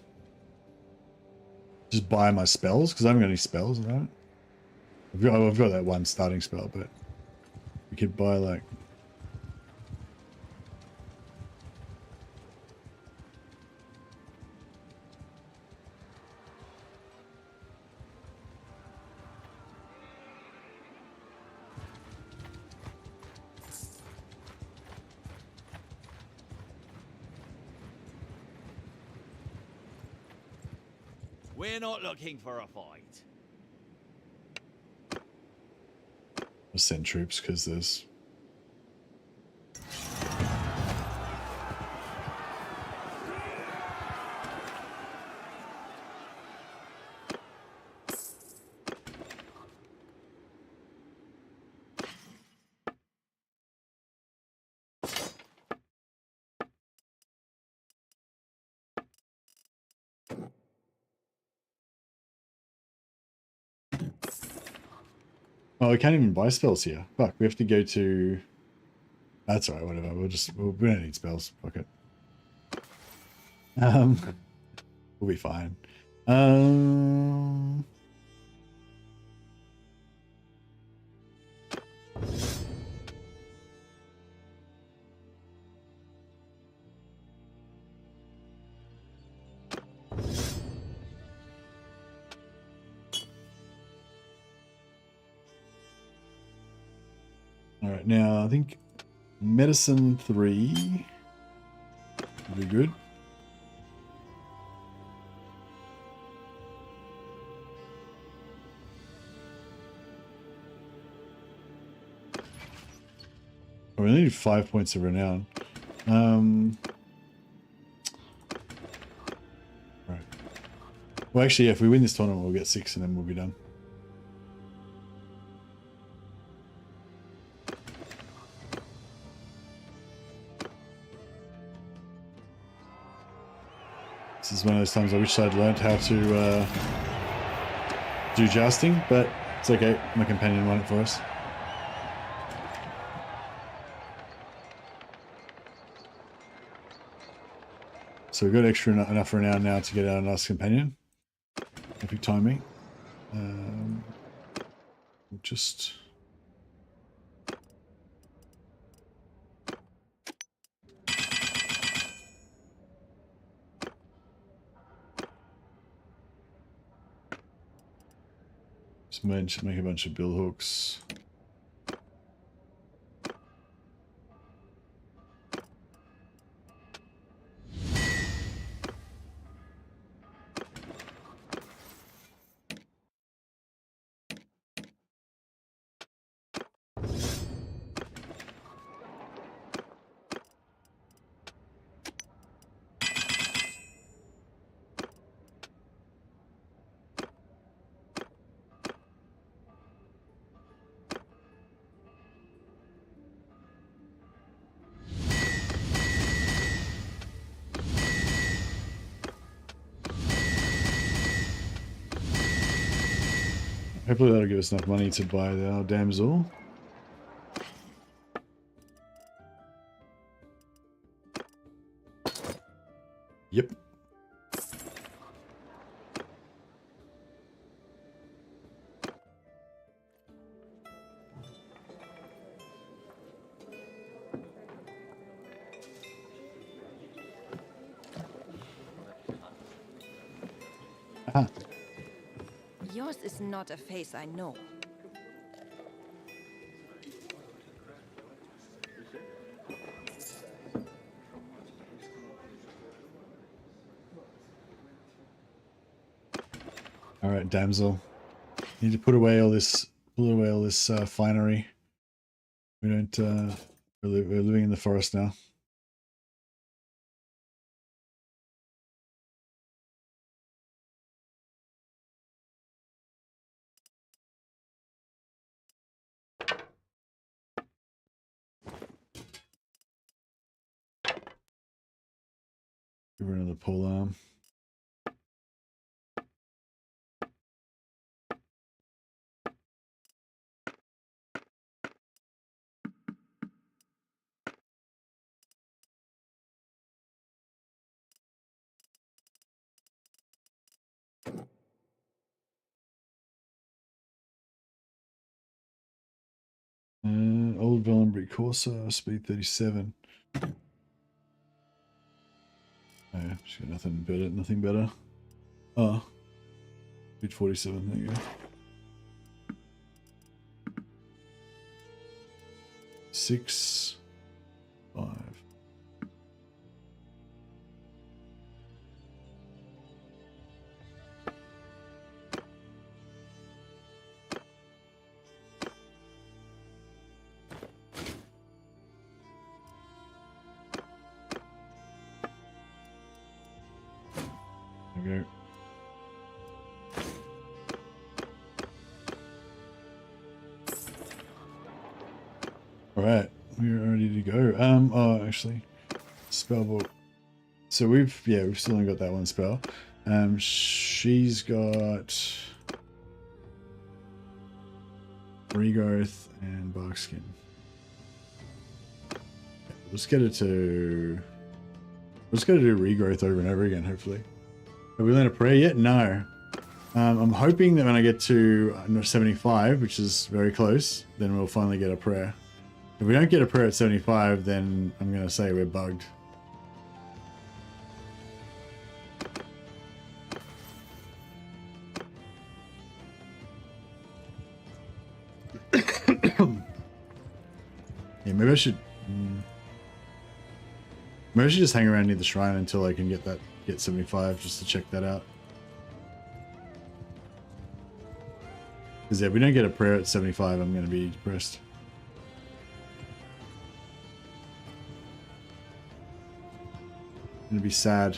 just buy my spells because I haven't got any spells, right? I've got that one starting spell, but we could buy like. We're not looking for a fight. I'll send troops because there's. Oh, we can't even buy spells here. Fuck, we have to go to. That's alright, whatever. We don't need spells. Fuck it. We'll be fine. All right, now I think medicine 3 would be good. Oh, we only need 5 points of renown. Right. Well, actually, yeah, if we win this tournament, we'll get 6 and then we'll be done. This is one of those times I wish I'd learned how to do jousting, but it's okay. My companion won it for us. So we've got enough renown now to get our nice companion. Perfect timing. Just... Just make a bunch of bill hooks. Hopefully that'll give us enough money to buy our Damsel. Yep. Aha. Yours is not a face I know. All right, Damsel. Need to put away all this finery. We don't. We're living in the forest now. Give her another pole arm. Old Vellenbury Corsa, speed 37. Oh, yeah, she's got nothing better. Oh, speed 47, there you go. 6, 5. There we go. All right, we're ready to go. Oh, actually, spell book. So we've still only got that one spell. She's got regrowth and barkskin. Let's get it to. Let's go to do regrowth over and over again. Hopefully, have we learned a prayer yet? No. I'm hoping that when I get to 75, which is very close, then we'll finally get a prayer. If we don't get a prayer at 75, then I'm going to say we're bugged. Yeah, maybe I should just hang around near the shrine until I can get 75, just to check that out. Because if we don't get a prayer at 75, I'm going to be depressed. I'm going to be sad.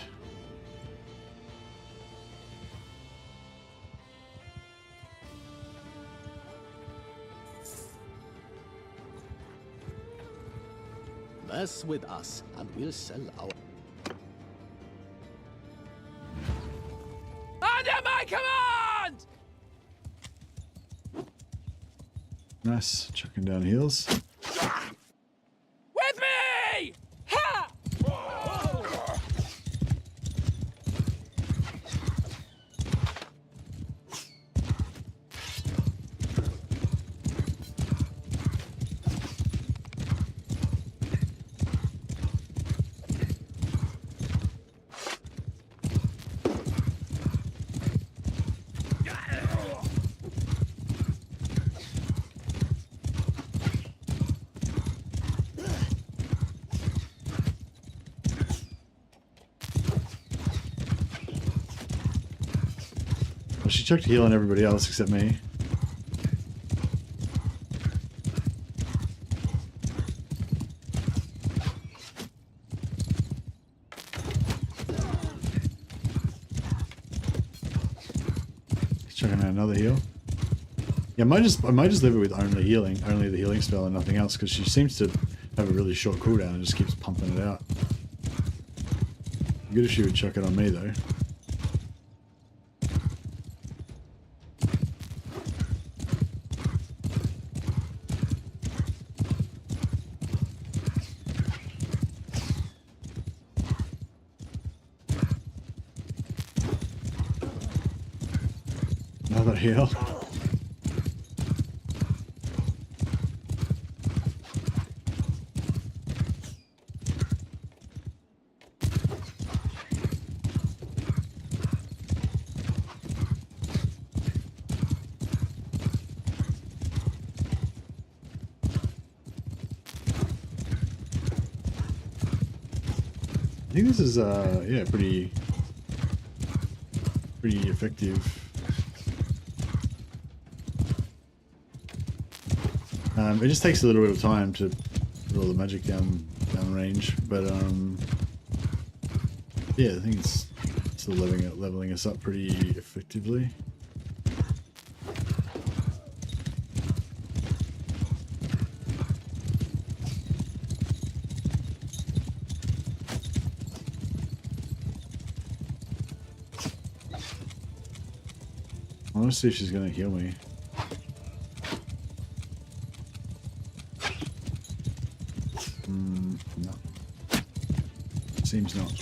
Mess with us, and we'll sell our... Under my command! Nice. Chucking down heals. With me! Ha! Well, she chucked heal on everybody else except me. Chucking out another heal. Yeah, I might just leave it with only the healing spell and nothing else, because she seems to have a really short cooldown and just keeps pumping it out. Good if she would chuck it on me though. Another heal. I think this is yeah, pretty effective. It just takes a little bit of time to put all the magic down range, but yeah, I think it's still leveling us up pretty effectively. I want to see if she's going to heal me. No. Seems not.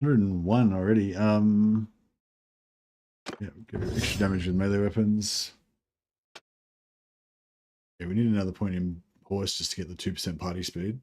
$101 already. Yeah, give her extra damage with melee weapons. Yeah, we need another point in horse just to get the 2% party speed.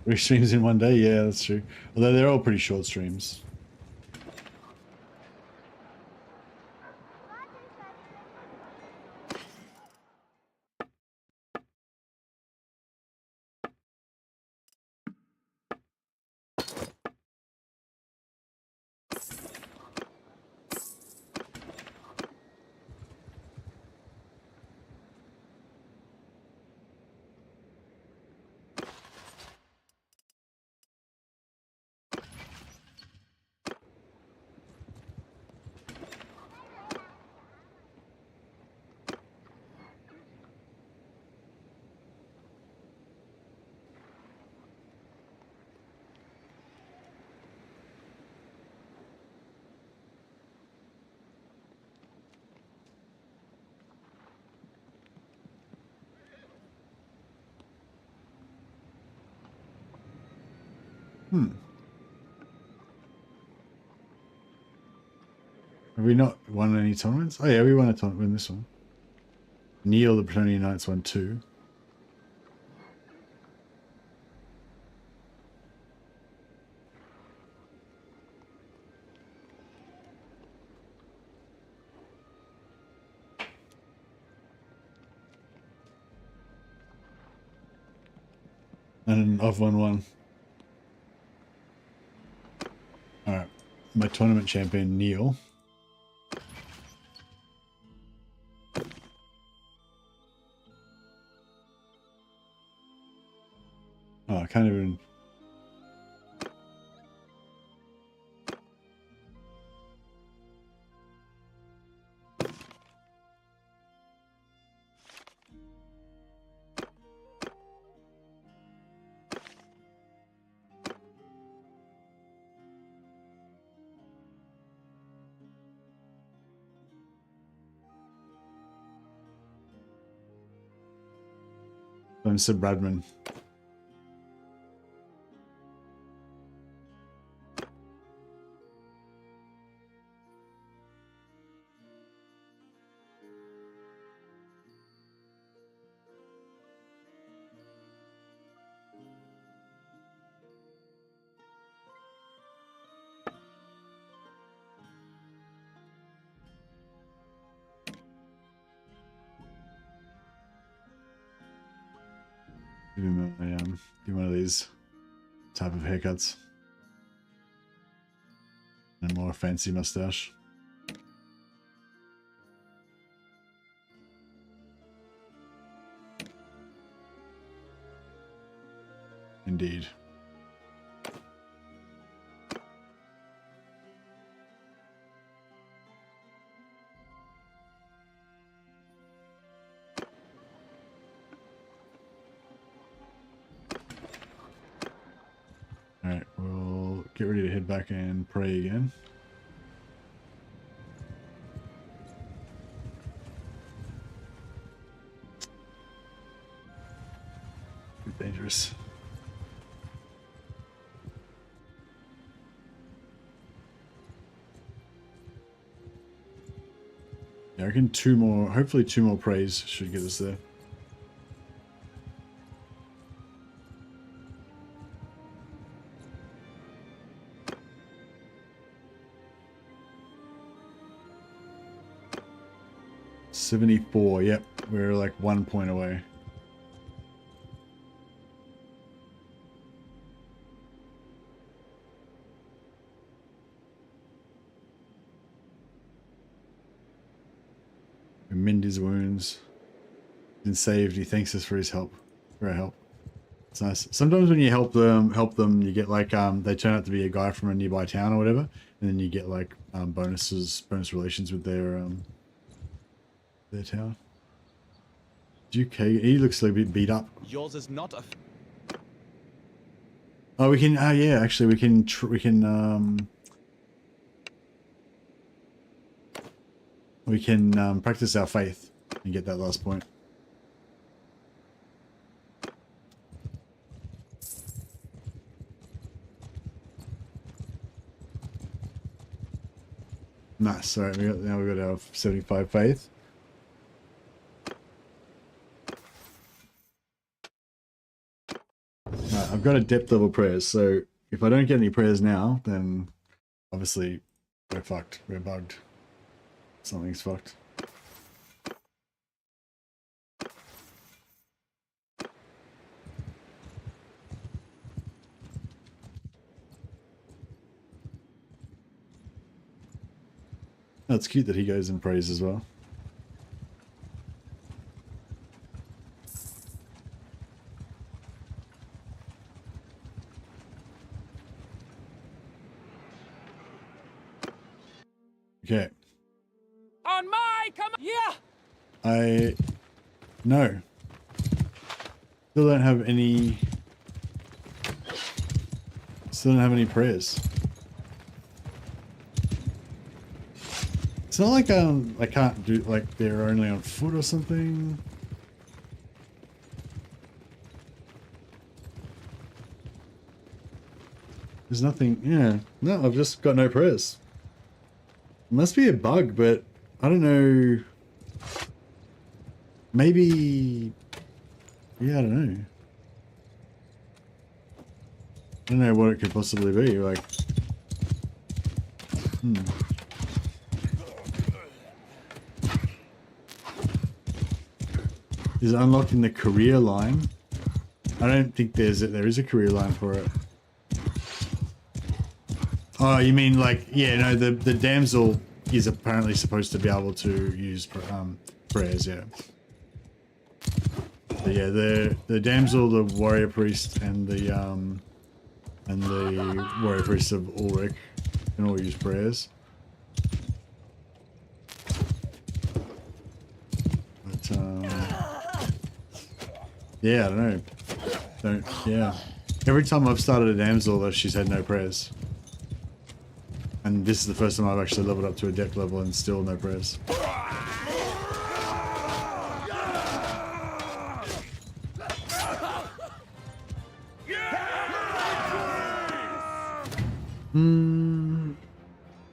Three streams in one day? Yeah, that's true. Although they're all pretty short streams. Have we not won any tournaments? Oh yeah, we won a tournament in this one. Neil, the Plutonian Knights, won 2. And I've won 1. Alright, my tournament champion, Neil. Oh, I can't even... I'm Sir Bradman. Do one of these type of haircuts. And a more fancy mustache. indeed. Alright, we'll get ready to head back and pray again. Too dangerous. Yeah, I reckon hopefully two more praise should get us there. $74, yep, we're like 1 point away. We mend his wounds. Been saved. He thanks us for his help. For our help. It's nice. Sometimes when you help them, you get like they turn out to be a guy from a nearby town or whatever, and then you get like bonus relations with their town. Duke, he looks like a bit beat up. Yours is not a... Oh, we can. Yeah, actually, we can practice our faith and get that last point. Nice. All right, now we got our 75 faith. Right, I've got a depth level prayers, so if I don't get any prayers now, then obviously we're fucked. We're bugged. Something's fucked. Oh, it's cute that he goes and prays as well. Okay. On my command. Yeah. No. Still don't have any prayers. It's not like I can't do, like they're only on foot or something. There's nothing. Yeah, no, I've just got no prayers. It must be a bug, but I don't know. Maybe. Yeah, I don't know. I don't know what it could possibly be. Like, Is it unlocking the career line? I don't think there is a career line for it. Oh, you mean like, yeah, no, the damsel is apparently supposed to be able to use prayers, yeah. But yeah, the damsel, the warrior priest, and the warrior priest of Ulrich can all use prayers. But yeah, I don't know. Yeah. Every time I've started a damsel, though, she's had no prayers. And this is the first time I've actually leveled up to a depth level and still no prayers.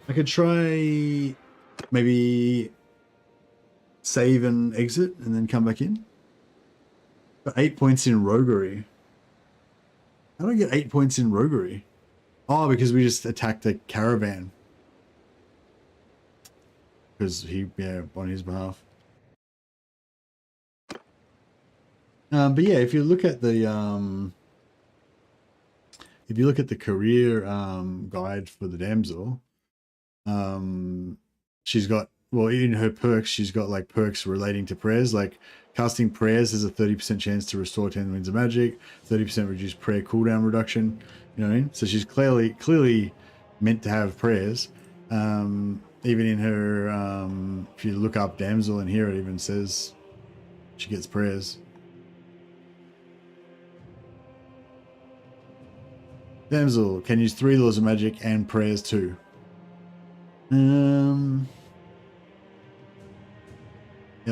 I could try maybe save and exit and then come back in. Got 8 points in roguery. How do I get 8 points in roguery? Oh, because we just attacked the caravan. Because on his behalf. But yeah, if you look at the career guide for the damsel, she's got well, in her perks, she's got like perks relating to prayers. Like casting prayers has a 30% chance to restore 10 winds of magic, 30% reduced prayer cooldown reduction. You know what I mean? So she's clearly meant to have prayers. Even in her, if you look up Damsel in here, it even says she gets prayers. Damsel can use 3 laws of magic and prayers too. Yeah,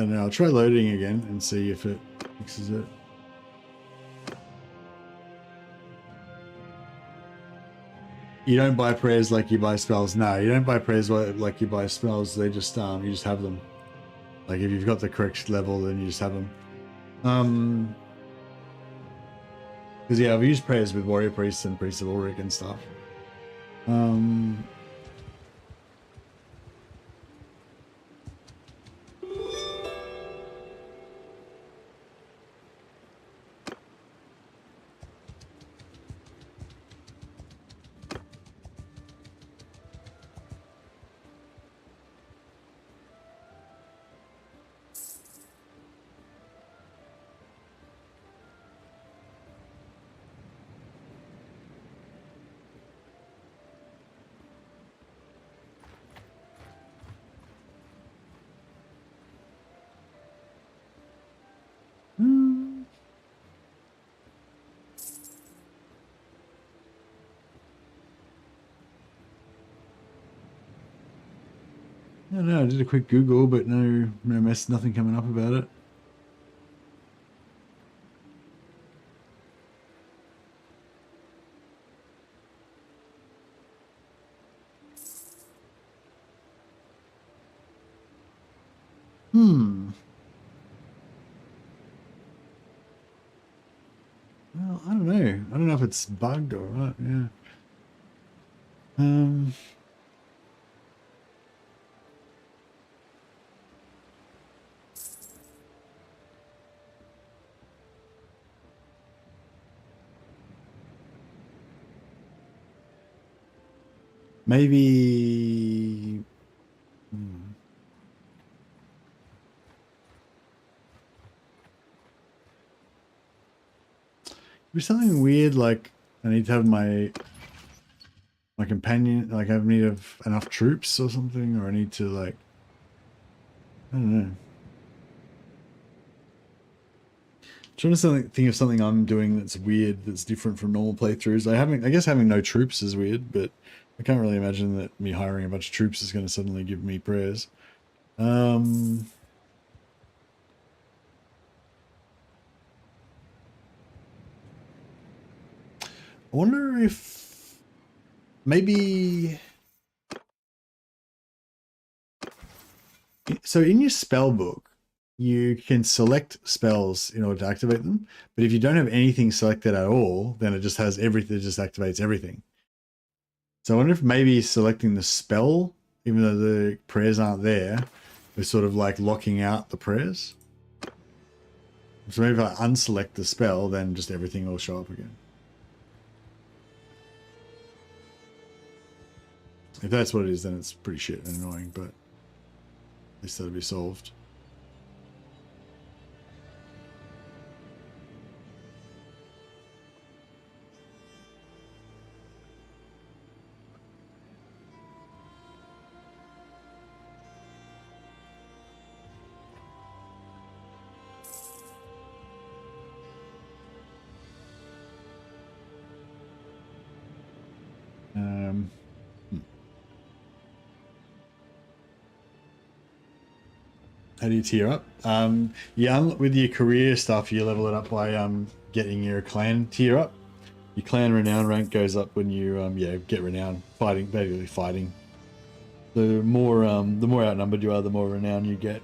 no, I'll try loading again and see if it fixes it. You don't buy prayers like you buy spells. No, you don't buy prayers like you buy spells. They just you just have them. Like if you've got the correct level, then you just have them. Because yeah, I've used prayers with warrior priests and priests of Ulrich and stuff. I don't know, I did a quick Google, but no mess, nothing coming up about it. Well, I don't know. I don't know if it's bugged or what, yeah. Maybe... There's something weird, like I need to have my companion, like I need of enough troops or something, or I need to like, I don't know. Trying to think of something I'm doing that's weird, that's different from normal playthroughs. I guess having no troops is weird, but I can't really imagine that me hiring a bunch of troops is going to suddenly give me prayers. I wonder if maybe... So in your spell book, you can select spells in order to activate them, but if you don't have anything selected at all, then it just has everything, it just activates everything. So I wonder if maybe selecting the spell, even though the prayers aren't there, is sort of like locking out the prayers. So maybe if I unselect the spell, then just everything will show up again. If that's what it is, then it's pretty shit and annoying, but at least that'll be solved. How do you tier up? Yeah, with your career stuff, you level it up by getting your clan tier up. Your clan renown rank goes up when you get renown, basically fighting. The more outnumbered you are, the more renown you get.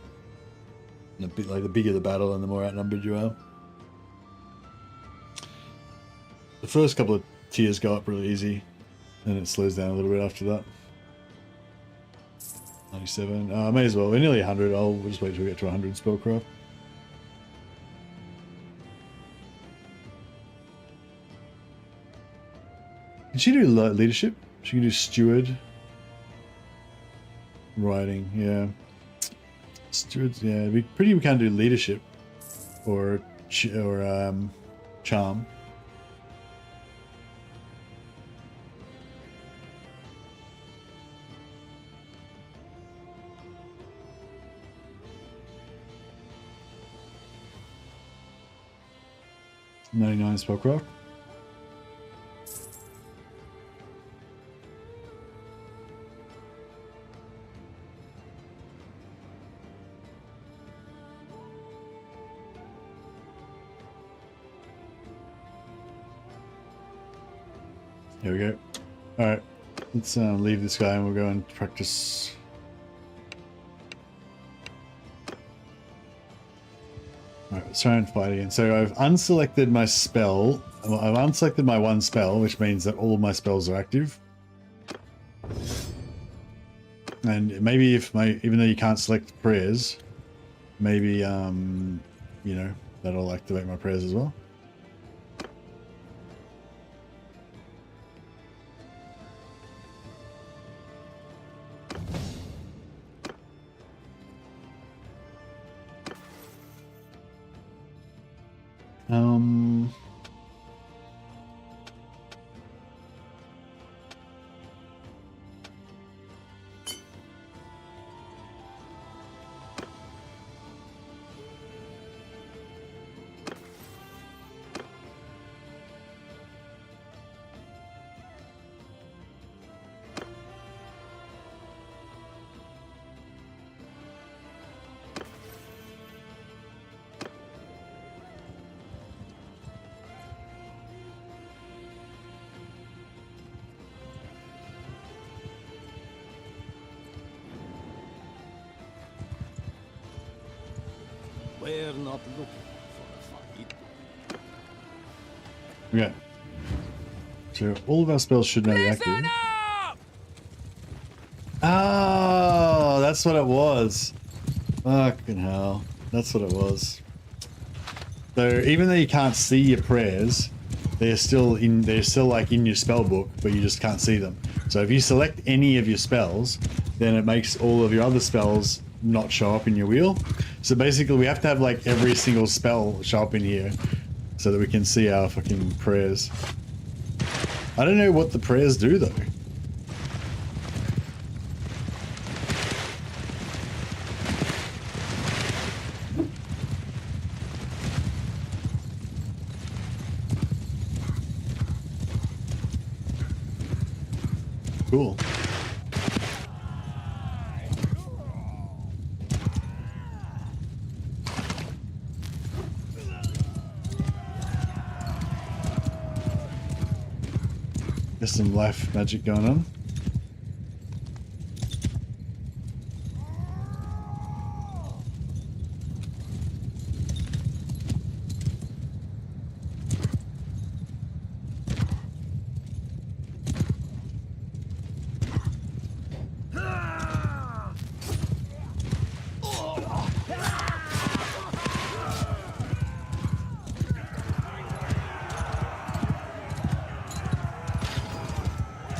And the bigger the battle, and the more outnumbered you are. The first couple of tiers go up really easy, and it slows down a little bit after that. 97. May as well. We're nearly 100. We'll just wait till we get to 100 spellcraft. Can she do leadership? She can do steward. Writing, yeah. Stewards, yeah, we can't do leadership or charm. $99 spellcraft. Here we go. All right, let's leave this guy and we'll go and practice. All right, let's try and fight again. So I've unselected my spell. I've unselected my one spell, which means that all of my spells are active. And maybe even though you can't select prayers, maybe you know, that'll activate my prayers as well. We're not looking for a fight. Okay. So all of our spells should now be active. Listen up! Oh, that's what it was. Fucking hell. That's what it was. So even though you can't see your prayers, they're still like in your spell book, but you just can't see them. So if you select any of your spells, then it makes all of your other spells not show up in your wheel. So basically we have to have like every single spell show up in here so that we can see our fucking prayers. I don't know what the prayers do though. Cool. There's some life magic going on.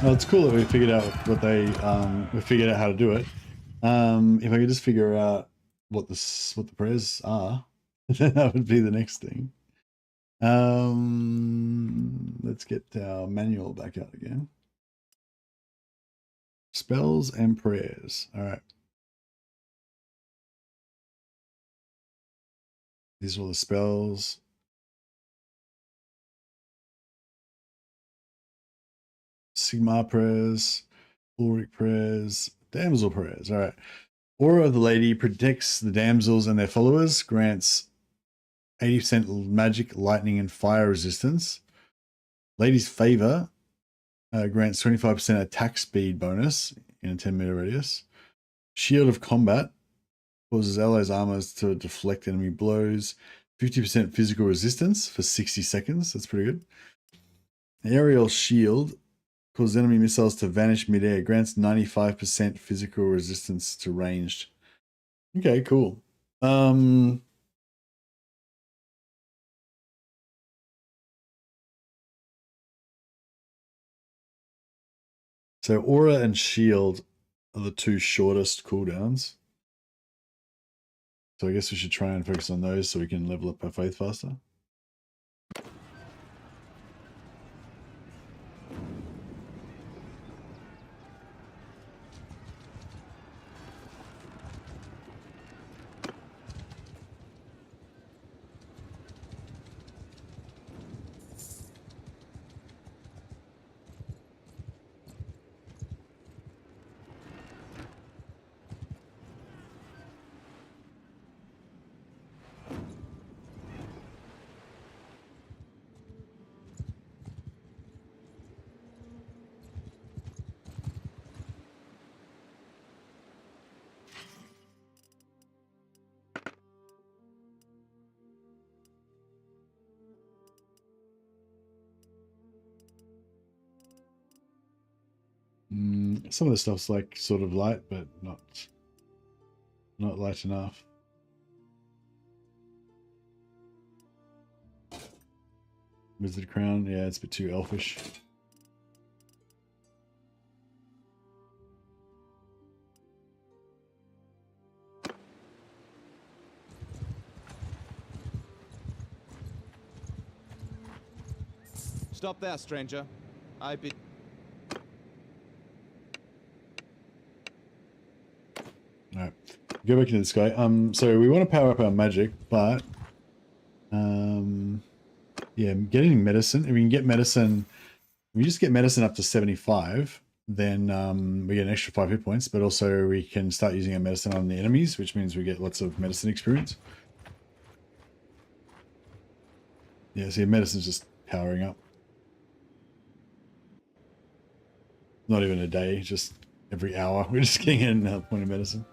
Well, it's cool that we figured out what we figured out how to do it. If I could just figure out what the prayers are, then that would be the next thing. Let's get our manual back out again. Spells and prayers. All right. These are all the spells. Sigmar prayers, Ulrich prayers, Damsel prayers. All right. Aura of the Lady protects the damsels and their followers, grants 80% magic, lightning, and fire resistance. Lady's Favor grants 25% attack speed bonus in a 10-meter radius. Shield of Combat causes allies' armors to deflect enemy blows. 50% physical resistance for 60 seconds. That's pretty good. Aerial Shield causes enemy missiles to vanish midair. Grants 95% physical resistance to ranged. Okay, cool. So Aura and Shield are the two shortest cooldowns. So I guess we should try and focus on those so we can level up our faith faster. Some of the stuff's like sort of light, but not light enough. Wizard crown, yeah, it's a bit too elfish. Stop there, stranger. I bid. Alright, go back into this guy. So we want to power up our magic, but yeah, getting medicine. If we can get medicine, if we just get medicine up to 75, then we get an extra 5 hit points. But also we can start using our medicine on the enemies, which means we get lots of medicine experience. Yeah, so your medicine's just powering up. Not even a day, just every hour. We're just getting another point of medicine.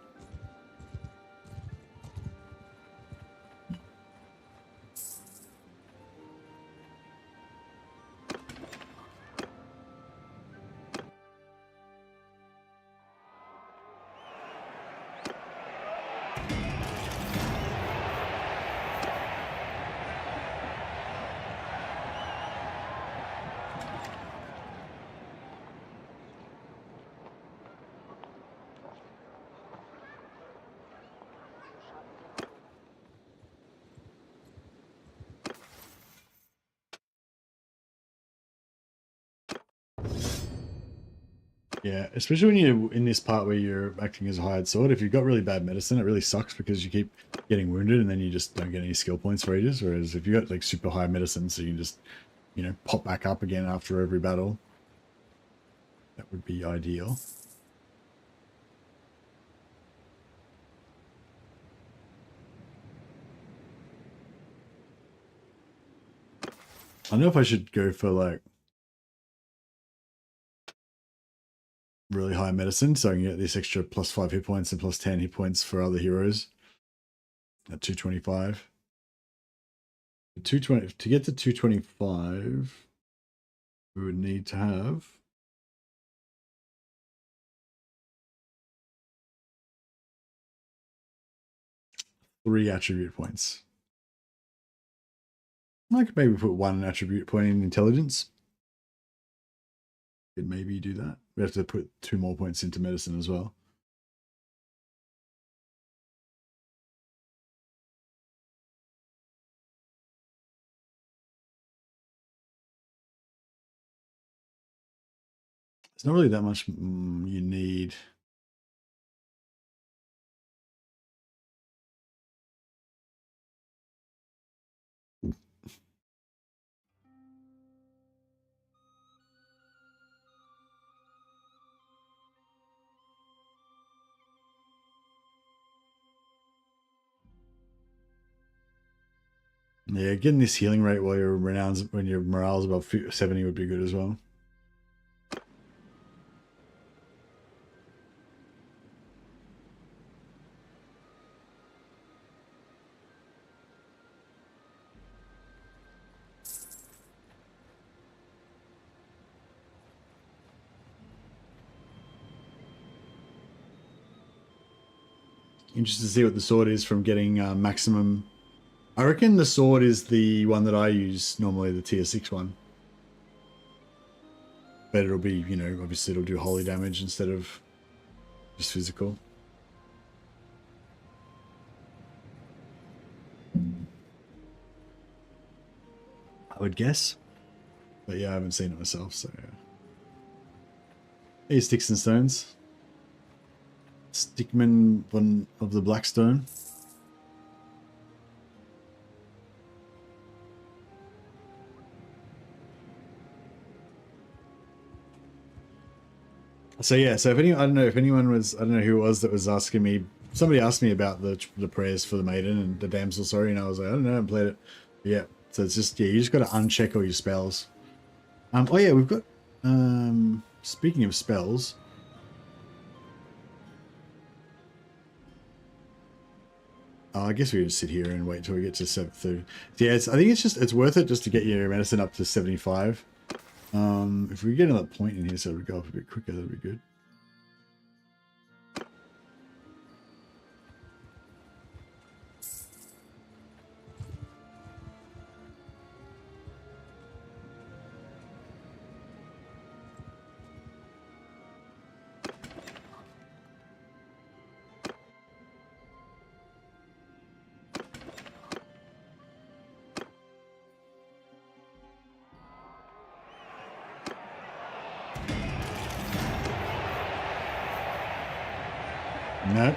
Yeah, especially when you're in this part where you're acting as a hired sword. If you've got really bad medicine, it really sucks because you keep getting wounded and then you just don't get any skill points for ages. Whereas if you got like super high medicine, so you can just, you know, pop back up again after every battle, that would be ideal. I don't know if I should go for like really high medicine so I can get this extra plus 5 hit points and plus 10 hit points for other heroes at 225. 220 to get to 225 we would need to have three attribute points. I could maybe put one attribute point in intelligence. Could maybe do that. We have to put 2 more points into medicine as well. It's not really that much you need. Yeah, getting this healing rate while your when your morale's above 70 would be good as well. Interested to see what the sword is from getting maximum. I reckon the sword is the one that I use normally, the tier 6 one. But it'll be, you know, obviously it'll do holy damage instead of just physical. I would guess. But yeah, I haven't seen it myself, so yeah. Here's Sticks and Stones. Stickman, one of the Blackstone. So yeah, so if anyone, I don't know if anyone was, I don't know who it was that was asking me, somebody asked me about the prayers for the maiden and the damsel, sorry, and I was like, I don't know, I haven't played it. But yeah, so it's just, yeah, you just got to uncheck all your spells. Oh yeah, we've got, speaking of spells, I guess we can sit here and wait until we get to 7:30. Yeah, I think it's worth it just to get your medicine up to 75. If we get another point in here so we go up a bit quicker, that'd be good. No.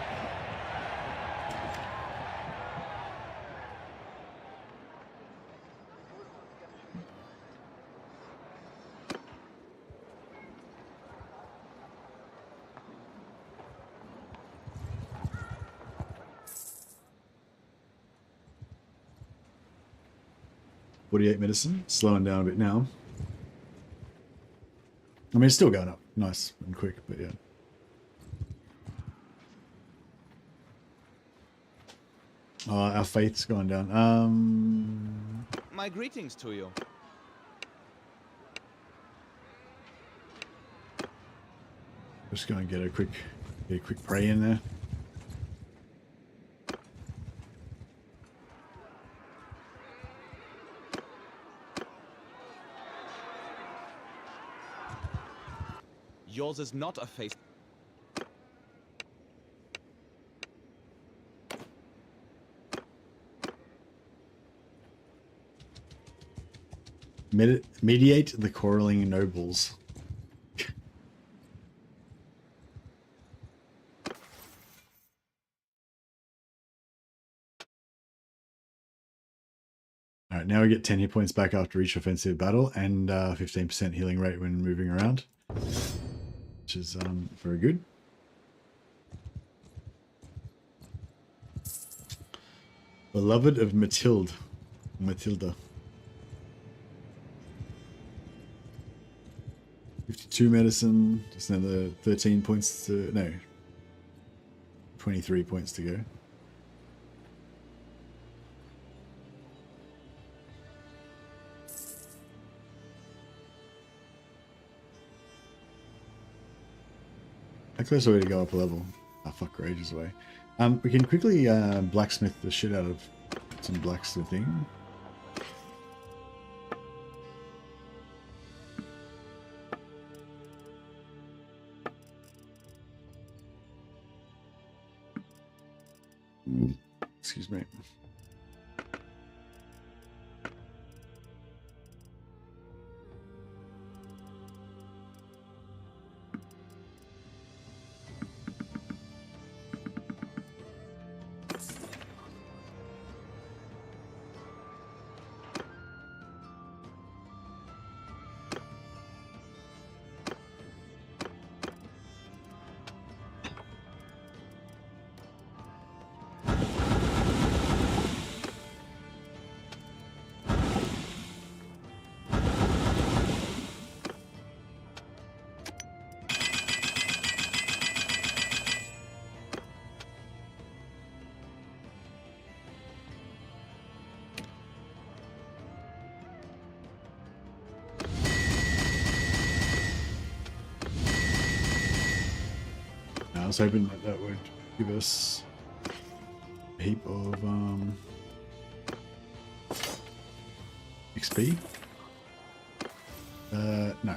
.48 medicine, slowing down a bit now. I mean, it's still going up nice and quick, but yeah. Our faith's going down. My greetings to you. Just go and get a quick pray in there. Yours is not a face. Mediate the quarreling nobles. Alright, now we get 10 hit points back after each offensive battle and 15% healing rate when moving around, which is very good. Beloved of Matilda. 52 medicine, just another 13 points to, no, 23 points to go. How close are we to go up a level? Oh fuck, we're ages away. We can quickly blacksmith the shit out of some blacksmithing. Excuse me. I was hoping that that would give us a heap of XP. No.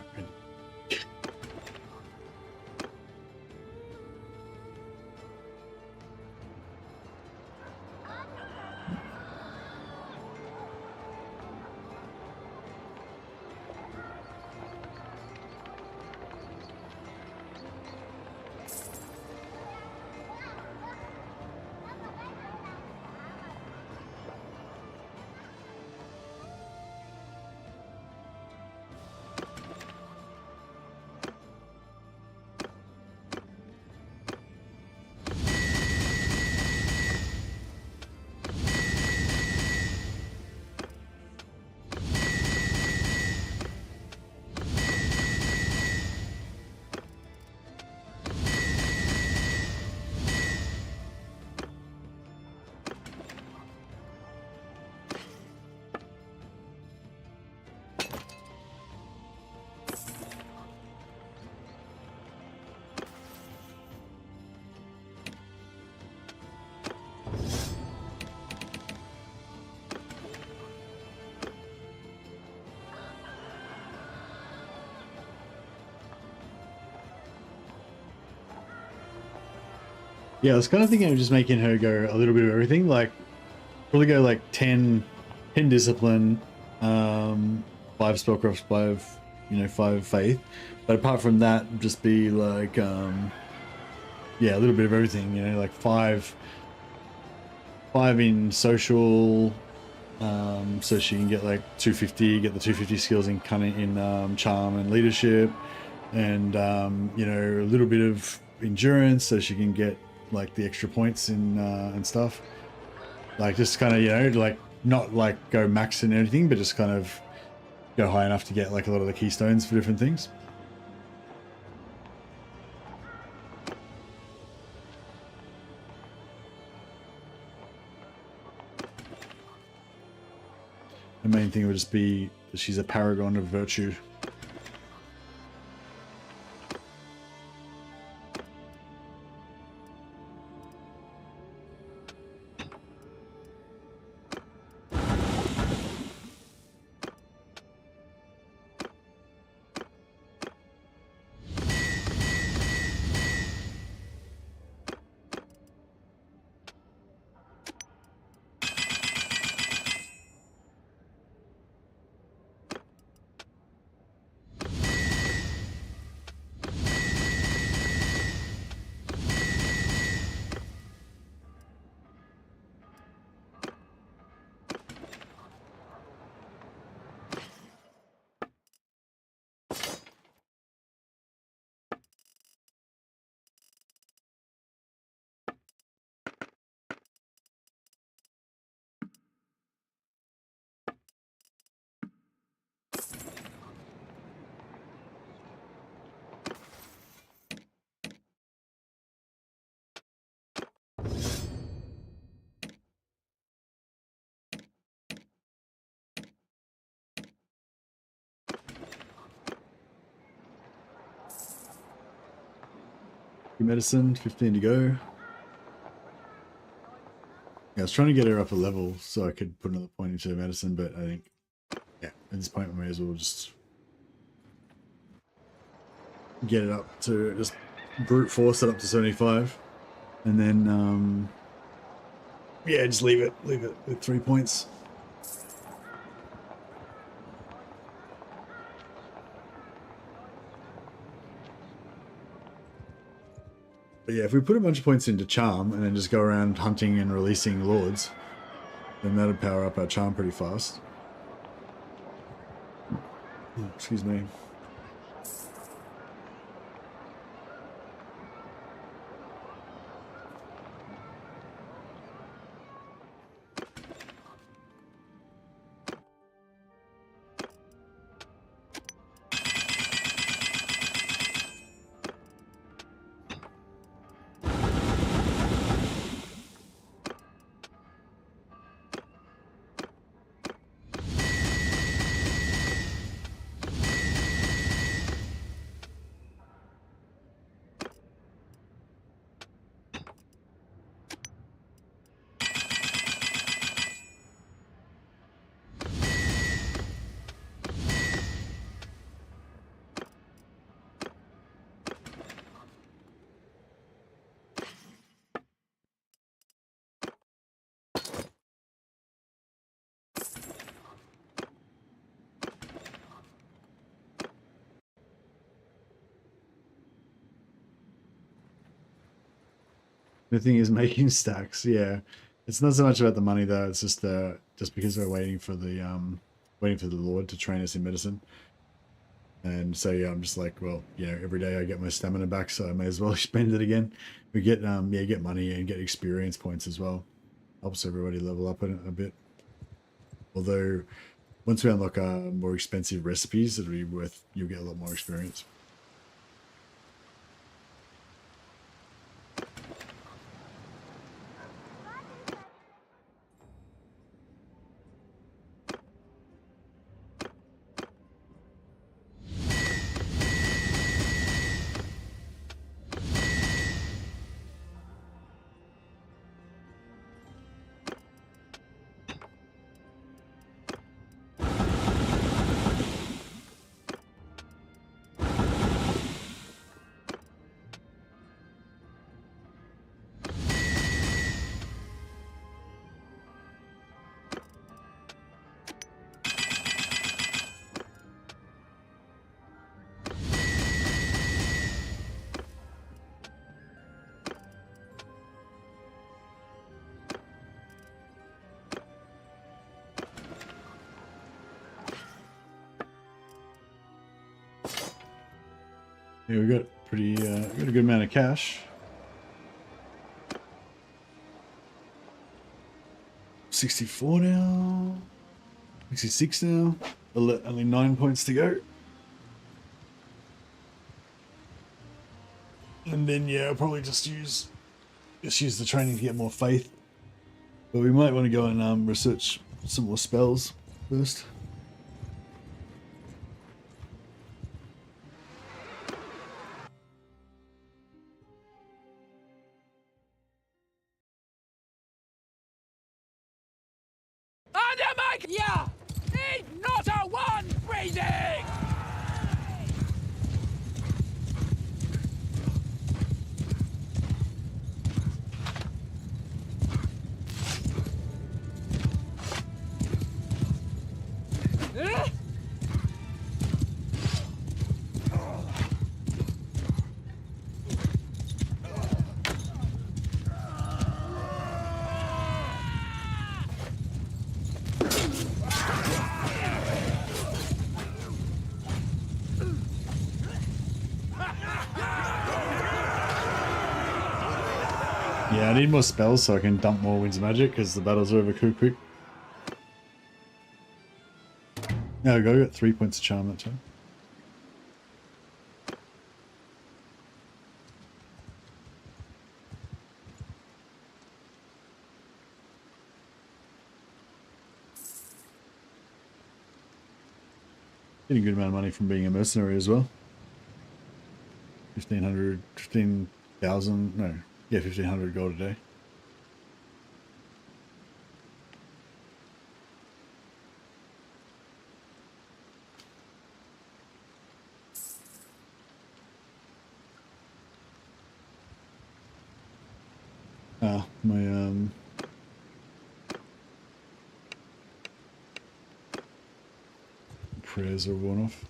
Yeah, I was kind of thinking of just making her go a little bit of everything. Like, probably go like 10 discipline, 5 spellcraft, 5, 5 faith. But apart from that, just be like, yeah, a little bit of everything, like 5 in social, so she can get like 250, get the 250 skills in cunning, in charm and leadership, and a little bit of endurance, so she can get like the extra points in and stuff. Like just kind of like not like go max and everything, but just kind of go high enough to get like a lot of the keystones for different things. The main thing would just be that she's a paragon of virtue. Medicine, 15 to go. Yeah, I was trying to get her up a level so I could put another point into medicine, but I think, yeah, at this point we may as well just get it up to just brute force it up to 75, and then yeah, just leave it with 3 points. But yeah, if we put a bunch of points into charm and then just go around hunting and releasing lords, then that'd power up our charm pretty fast. Excuse me. The thing is making stacks, yeah. It's not so much about the money though, it's just because we're waiting for the Lord to train us in medicine. And so yeah, I'm just like, well, every day I get my stamina back, so I may as well spend it again. We get get money and get experience points as well. Helps everybody level up a bit. Although once we unlock more expensive recipes, you'll get a lot more experience. Yeah, we got pretty got a good amount of cash. 64 now. 66 now. Only 9 points to go. And then yeah, I'll probably just use the training to get more faith. But we might want to go and research some more spells first. Under my... Yeah! Ain't not a one breathing! Yeah, I need more spells so I can dump more Winds of Magic because the battles are over too quick. There we go, we got 3 points of charm that time. Getting a good amount of money from being a mercenary as well. 15,000, no. Yeah, 1,500 gold a day. Ah, my prayers are worn off.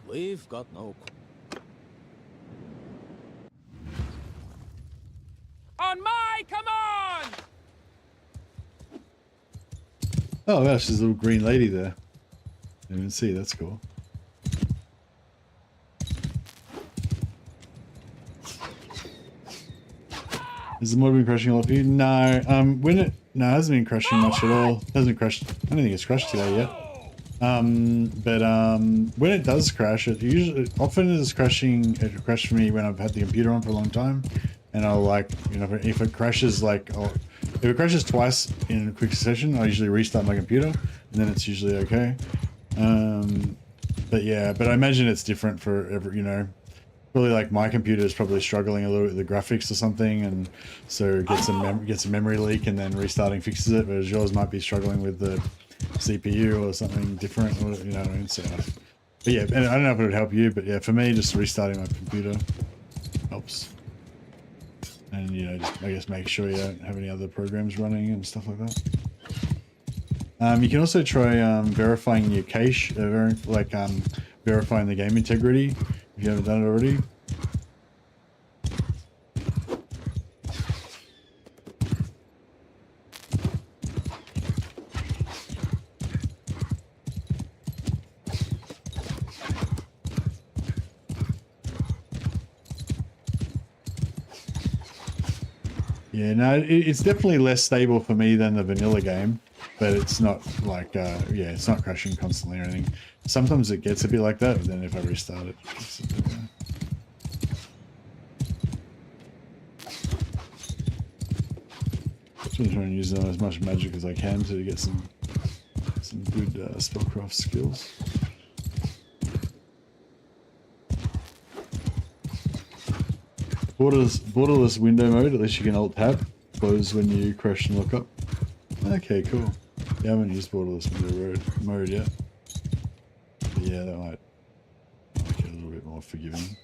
We've got no... On my command! Oh, gosh, there's a little green lady there. I didn't see, that's cool. Has the mod been crashing a lot for you? No, it hasn't been crashing much at all. It hasn't crashed. I don't think it's crashed today yet. But when it does crash, it often is crashing. It crashed for me when I've had the computer on for a long time, and I'll if it crashes if it crashes twice in a quick succession, I usually restart my computer, and then it's usually okay. But yeah, I imagine it's different for probably like my computer is probably struggling a little with the graphics or something, and so it gets a memory leak, and then restarting fixes it. Whereas yours might be struggling with the CPU or something different, or you know what I mean. So, but yeah, and I don't know if it would help you, but yeah, for me, just restarting my computer helps. And just, I guess make sure you don't have any other programs running and stuff like that. You can also try verifying your cache, verifying the game integrity if you haven't done it already. Yeah, no, it's definitely less stable for me than the vanilla game, but it's not like, it's not crashing constantly or anything. Sometimes it gets a bit like that, but then if I restart it, it's a bit, I'm trying to use as much magic as I can to get some good spellcraft skills. Borderless window mode, at least you can alt-tab, close when you crash and look up. Okay, cool. Yeah, I haven't used borderless window mode yet. But yeah, that might make it a little bit more forgiving.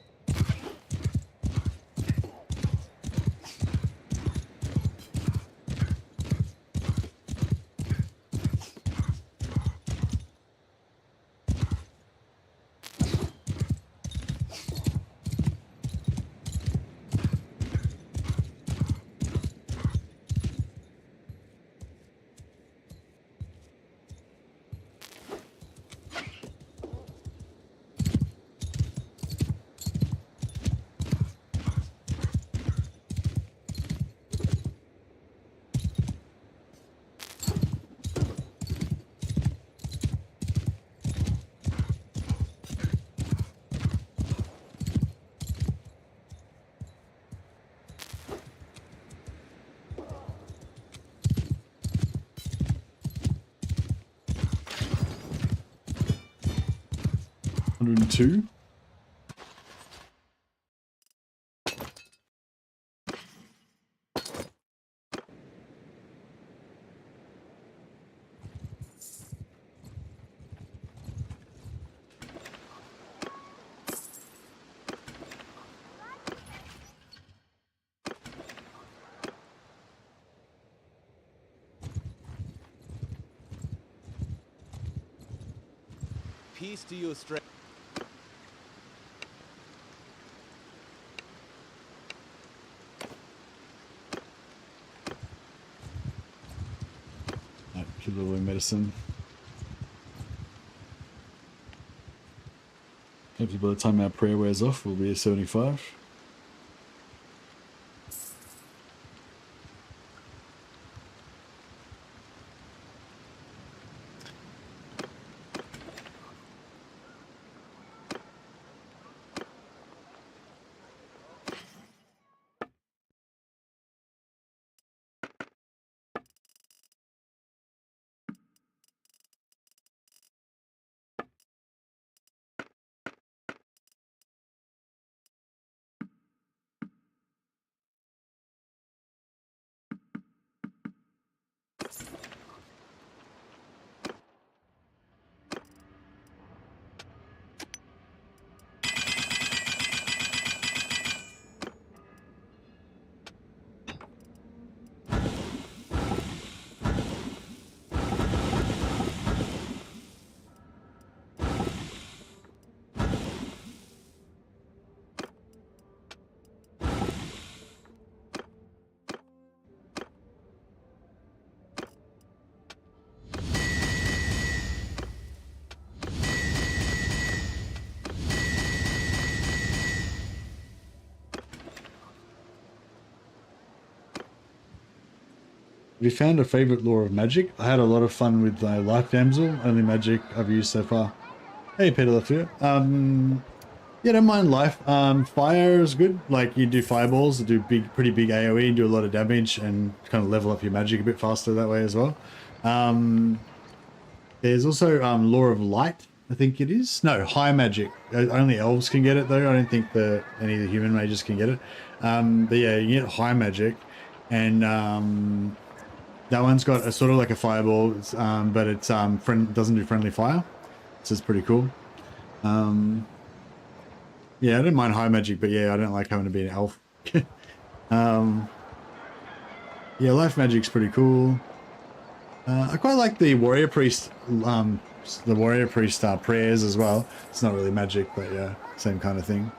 102. Peace to you, stranger. Keep a little medicine. Hopefully by the time our prayer wears off, we'll be at 75. Have you found a favorite lore of magic? I had a lot of fun with Life Damsel, only magic I've used so far. Hey, Peter left here. Yeah, don't mind life. Fire is good. Like, you do fireballs that do pretty big AoE, do a lot of damage, and kind of level up your magic a bit faster that way as well. There's also lore of light, I think it is. No, high magic. Only elves can get it though. I don't think any of the human mages can get it. But yeah, you get high magic, and that one's got a sort of like a fireball, but it's doesn't do friendly fire, so it's pretty cool. Yeah, I don't mind high magic, but yeah, I don't like having to be an elf. Yeah, life magic's pretty cool. I quite like the warrior priest, prayers as well. It's not really magic, but yeah, same kind of thing.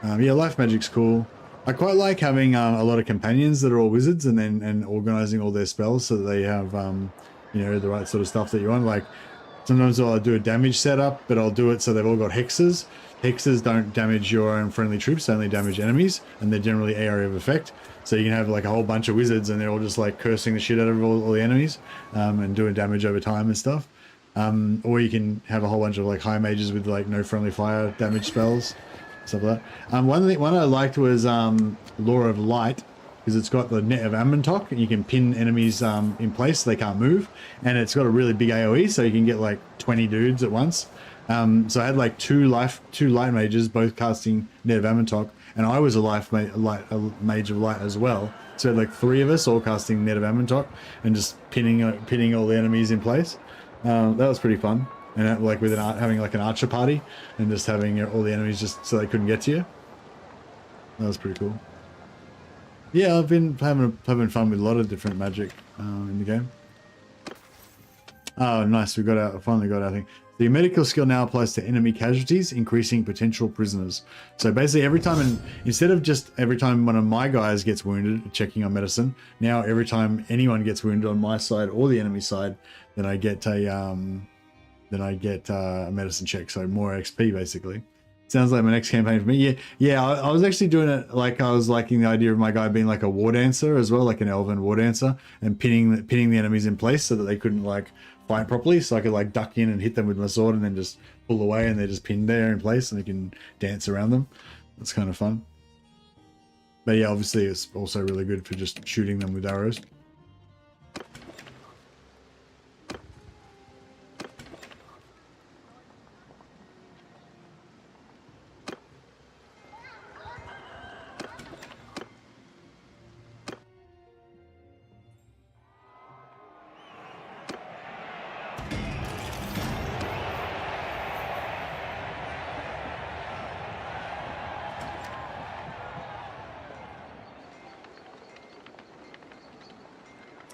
Yeah, life magic's cool. I quite like having a lot of companions that are all wizards, and organizing all their spells so that they have you know, the right sort of stuff that you want. Like, sometimes I'll do a damage setup, but I'll do it so they've all got hexes. Hexes don't damage your own friendly troops, they only damage enemies, and they're generally area of effect. So you can have like a whole bunch of wizards and they're all just like cursing the shit out of all the enemies, and doing damage over time and stuff. Or you can have a whole bunch of like high mages with like no friendly fire damage spells, stuff like that. One I liked was Lore of Light, because it's got the net of Amontok, and you can pin enemies in place so they can't move, and it's got a really big AoE, so you can get like 20 dudes at once. So I had like two light mages, both casting net of Amontok, and I was a mage of light as well. So like 3 of us all casting net of Amontok and just pinning all the enemies in place. That was pretty fun, and like with having like an archer party and just having all the enemies just so they couldn't get to you. That was pretty cool. Yeah, I've been having fun with a lot of different magic in the game. Oh, nice! Finally got our thing. The medical skill now applies to enemy casualties, increasing potential prisoners. So basically, instead of just every time one of my guys gets wounded, checking on medicine, now every time anyone gets wounded on my side or the enemy side, then I get a medicine check. So more XP basically. Sounds like my next campaign for me. Yeah. I was actually doing it like I was liking the idea of my guy being like a war dancer as well, like an elven war dancer, and pinning the enemies in place so that they couldn't like fight properly. So I could like duck in and hit them with my sword and then just pull away, and they're just pinned there in place, and they can dance around them. That's kind of fun. But yeah, obviously it's also really good for just shooting them with arrows.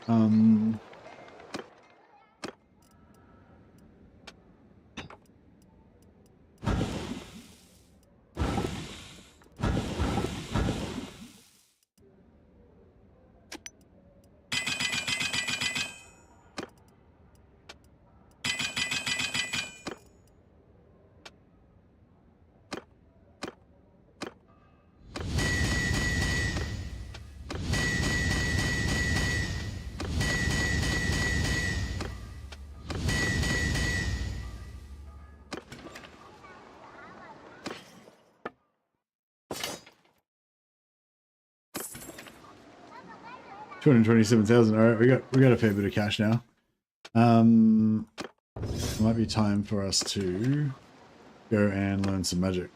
Um, $227,000. All right, we got a fair bit of cash now. It might be time for us to go and learn some magic.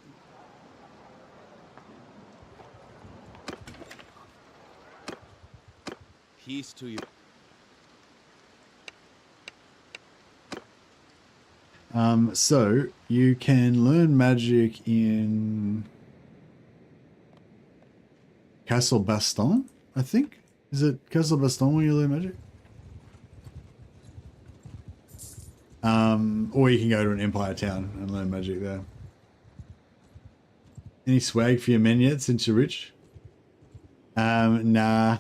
Peace to you. So you can learn magic in Castle Baston, I think. Is it Castle Baston where you learn magic? Or you can go to an Empire town and learn magic there. Any swag for your men yet since you're rich? Nah.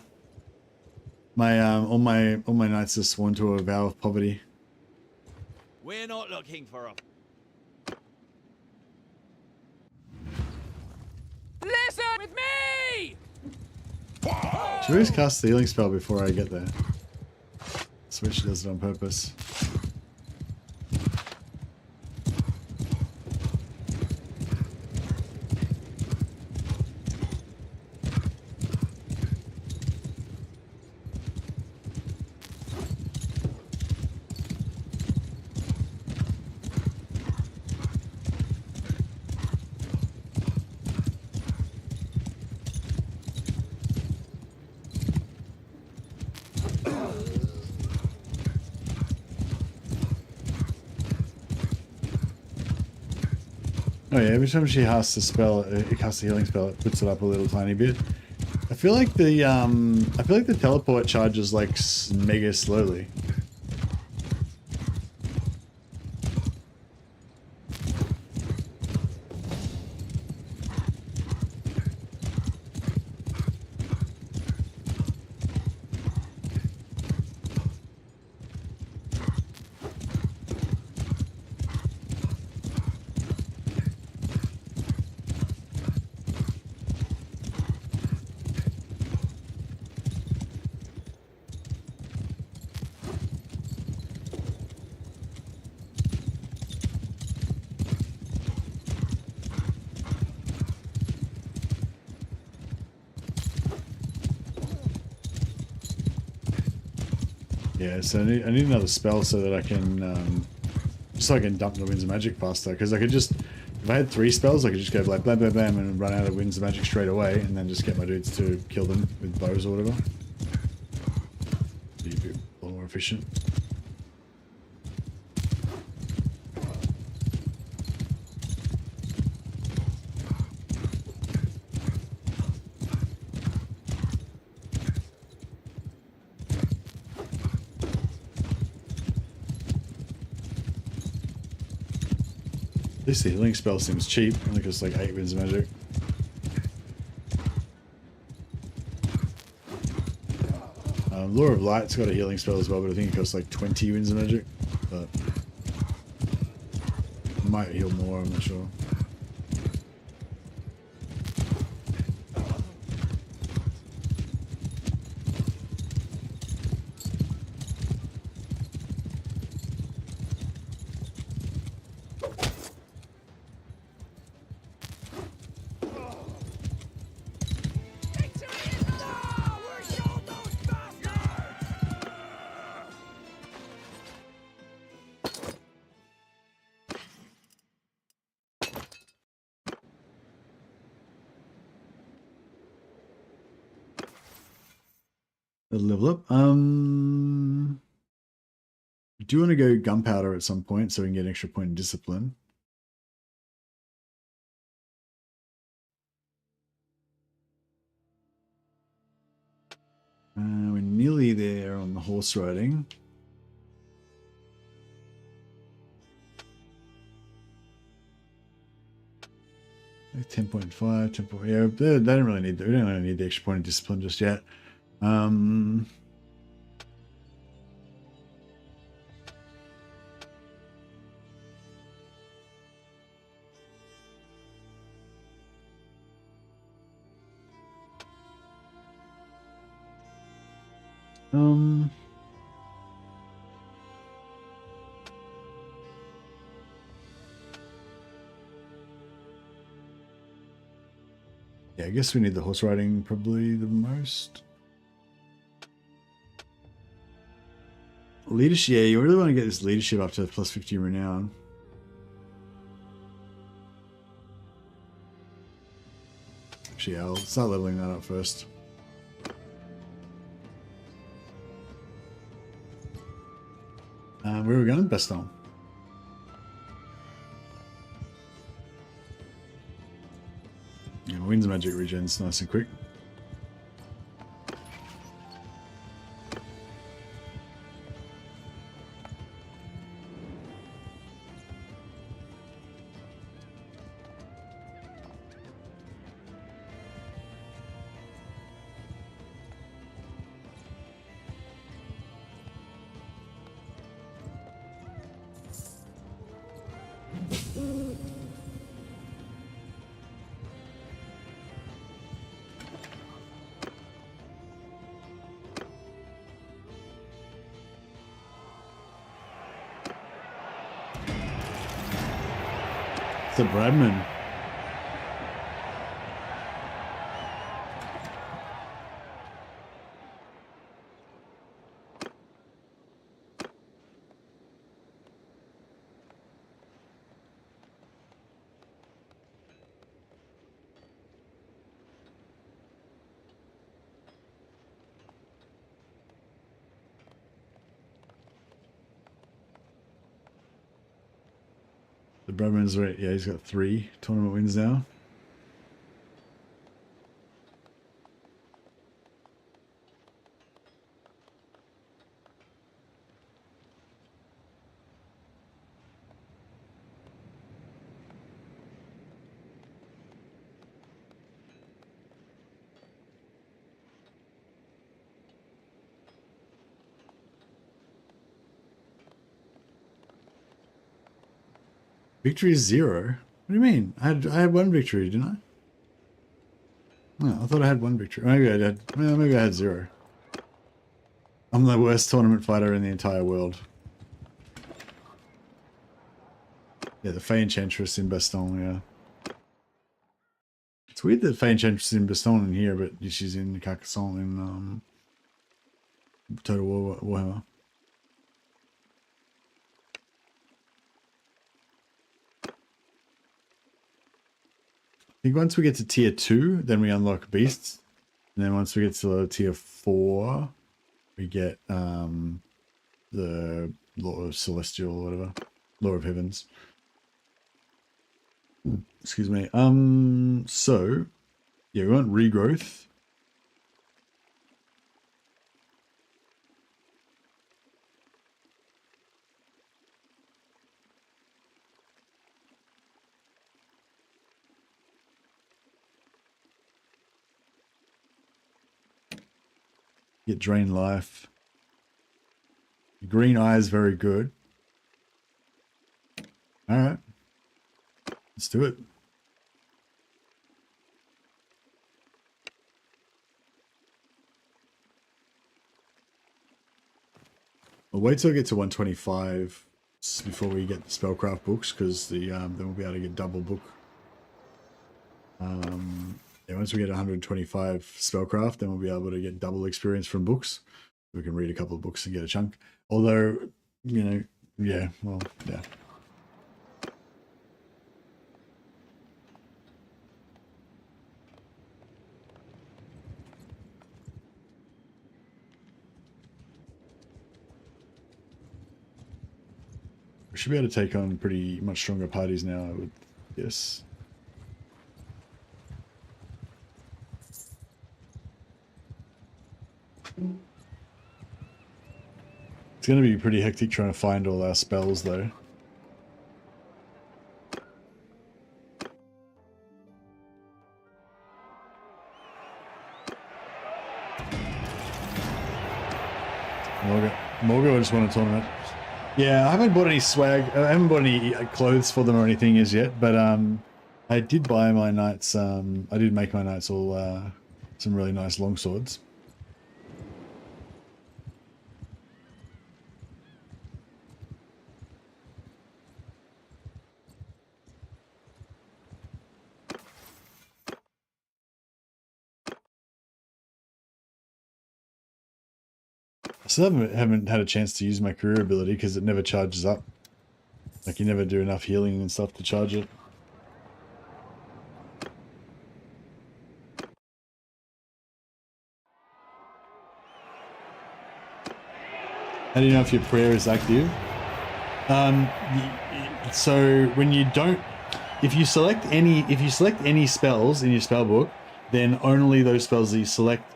My all my knights are sworn to a vow of poverty. We're not looking for a... Listen with me! She always casts the healing spell before I get there. Switch does it on purpose. Oh yeah, every time she has to spell it casts a healing spell, it puts it up a little tiny bit. I feel like the teleport charges like mega slowly. Yeah, so I need another spell so that I can, just so I can dump the Winds of Magic faster. Because I could just, if I had 3 spells, I could just go like blam, blam, blam, and run out of Winds of Magic straight away, and then just get my dudes to kill them with bows or whatever. Be a bit more efficient. At least the healing spell seems cheap, only costs like 8 Winds of Magic. Lure of Light's got a healing spell as well, but I think it costs like 20 Winds of Magic. But it might heal more, I'm not sure. Level up. Do you want to go gunpowder at some point so we can get an extra point in discipline? We're nearly there on the horse riding. Like 10.5, 10. Yeah, they don't really need. We don't really need the extra point of discipline just yet. Yeah, I guess we need the horse riding probably the most. Leadership, yeah, you really want to get this leadership up to plus 50 renown. Actually, I'll start leveling that up first. Where are we going? Baston. Yeah, Wind's magic regens nice and quick. The Bradman. The Bradman's right. Yeah, he's got 3 tournament wins now. Victory is 0. What do you mean? I had 1 victory, didn't I? No, I thought I had 1 victory. Maybe I did. Well, maybe I had 0. I'm the worst tournament fighter in the entire world. Yeah, the Fey Enchantress in Baston, yeah. It's weird that Fey Enchantress in Baston in here, but she's in Carcassonne in Total Warhammer. I think once we get to tier 2, then we unlock beasts. And then once we get to tier 4, we get the Law of Celestial or whatever. Law of Heavens. Excuse me. So yeah, we want regrowth. Get drain life. Green eye is very good. All right, let's do it. We'll wait till I get to 125 before we get the spellcraft books, because the then we'll be able to get double book. Yeah, once we get 125 spellcraft, then we'll be able to get double experience from books. We can read a couple of books and get a chunk. Although, you know, yeah, well, yeah. We should be able to take on pretty much stronger parties now, I would guess. It's going to be pretty hectic trying to find all our spells, though. Morgo just won a tournament. Yeah, I haven't bought any swag. I haven't bought any clothes for them or anything as yet, but I did buy my knights. I did make my knights all some really nice longswords. I still haven't had a chance to use my career ability because it never charges up. Like, you never do enough healing and stuff to charge it. How do you know if your prayer is active? So when you don't, if you select any spells in your spell book, then only those spells that you select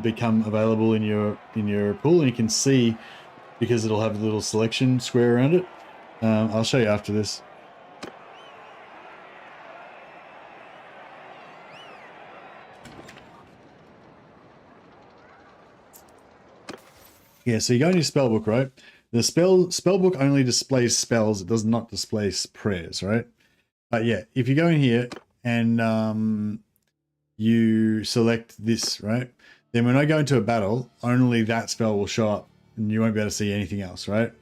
become available in your pool, and you can see because it'll have a little selection square around it. I'll show you after this. Yeah, so you go in your spell book, right? The spell book only displays spells; it does not display prayers, right? But yeah, if you go in here and you select this, right? Then when I go into a battle, only that spell will show up and you won't be able to see anything else, right?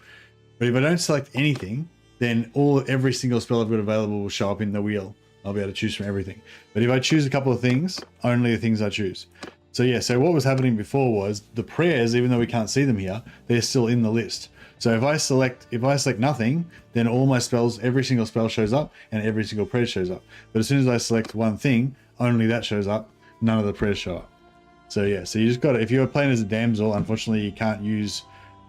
But if I don't select anything, then every single spell I've got available will show up in the wheel. I'll be able to choose from everything. But if I choose a couple of things, only the things I choose. So yeah, so what was happening before was the prayers, even though we can't see them here, they're still in the list. So if I select nothing, then all my spells, every single spell shows up and every single prayer shows up. But as soon as I select one thing, only that shows up, none of the prayers show up. So yeah, so you just got to, if you're playing as a damsel, unfortunately you can't use,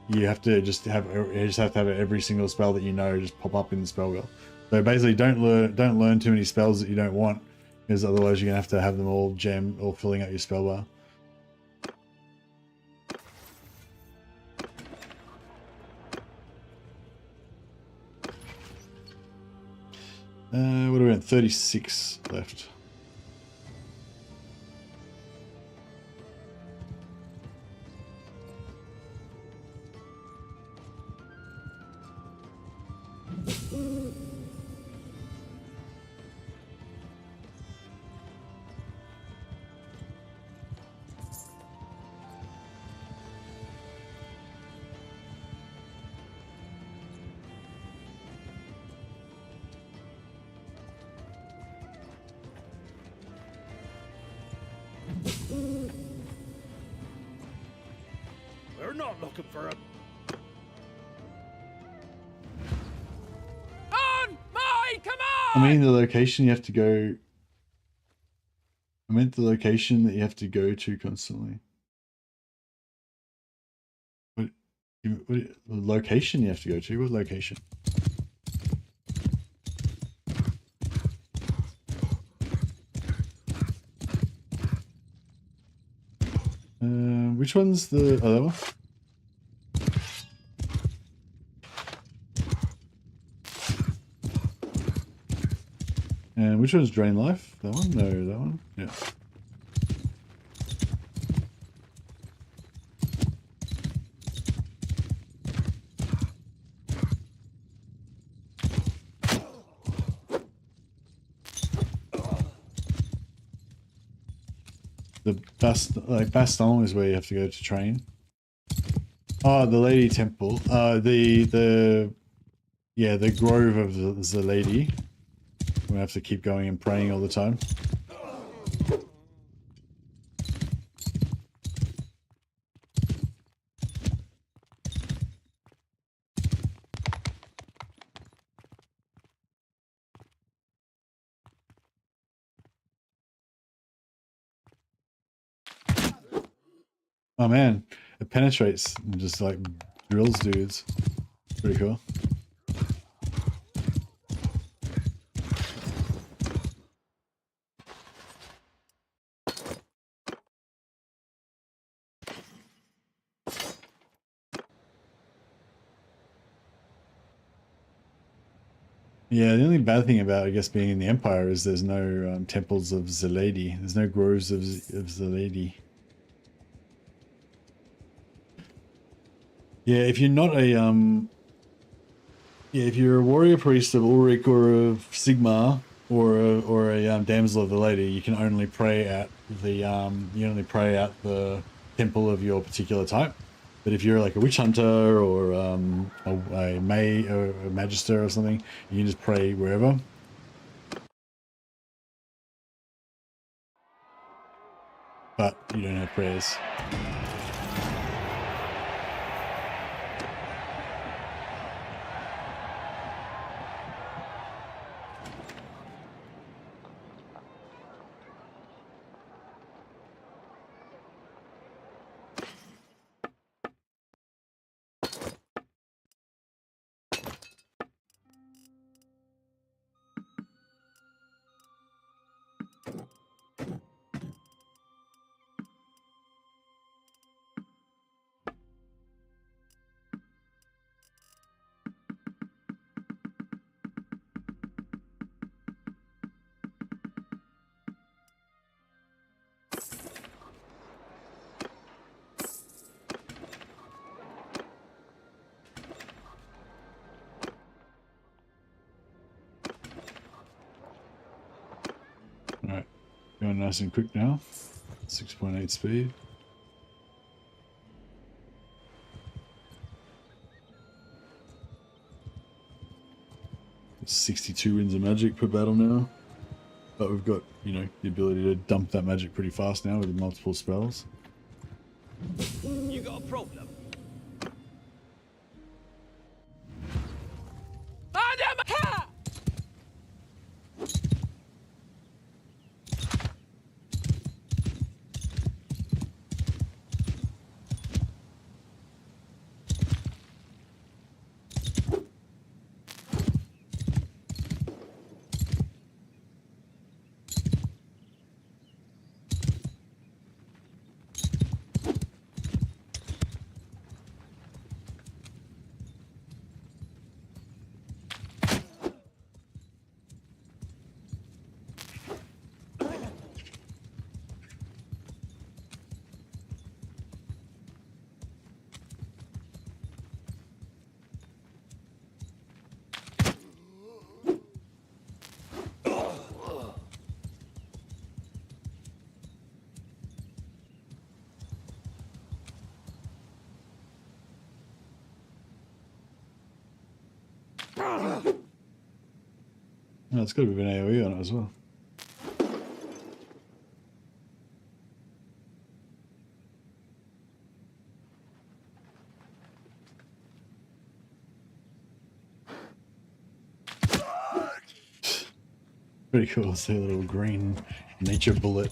you have to just have every single spell that you know just pop up in the spell wheel. So basically don't learn too many spells that you don't want, because otherwise you're going to have them all filling out your spell bar. What are we at? 36 left. We're not looking for a... On my command! I mean the location you have to go. I meant the location that you have to go to constantly. What the location you have to go to? What location? Which one's the other one? And which one's Drain Life? That one? No, that one? Yeah. The Baston is where you have to go to train. Oh, the Lady Temple. The Grove of the Lady. We have to keep going and praying all the time. Oh man, it penetrates and just like drills dudes. Pretty cool. Yeah, the only bad thing about, I guess, being in the Empire is there's no temples of the Lady. There's no groves of the Lady. Yeah, if you're not a yeah, if you're a warrior priest of Ulrich or of Sigmar or a damsel of the Lady, you can only pray at the temple of your particular type. But if you're like a witch hunter or a may or a magister or something, you can just pray wherever. But you don't have prayers. Alright, going nice and quick now. 6.8 speed. It's 62 winds of magic per battle now. But we've got, you know, the ability to dump that magic pretty fast now with multiple spells. You got a problem? Oh, it's got a bit of an AoE on it as well. Pretty cool. See a little green nature bullet.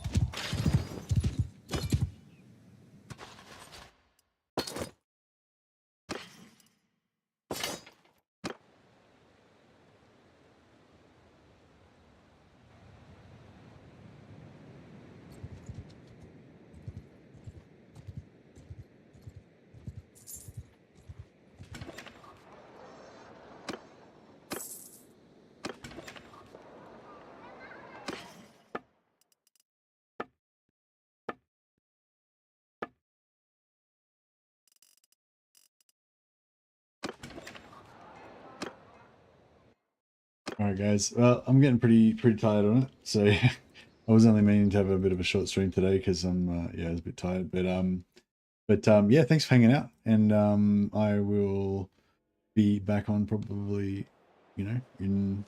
Alright guys, well, I'm getting pretty tired on it, so I was only meaning to have a bit of a short stream today because I'm yeah, I was a bit tired, but yeah, thanks for hanging out, and I will be back on probably, you know, in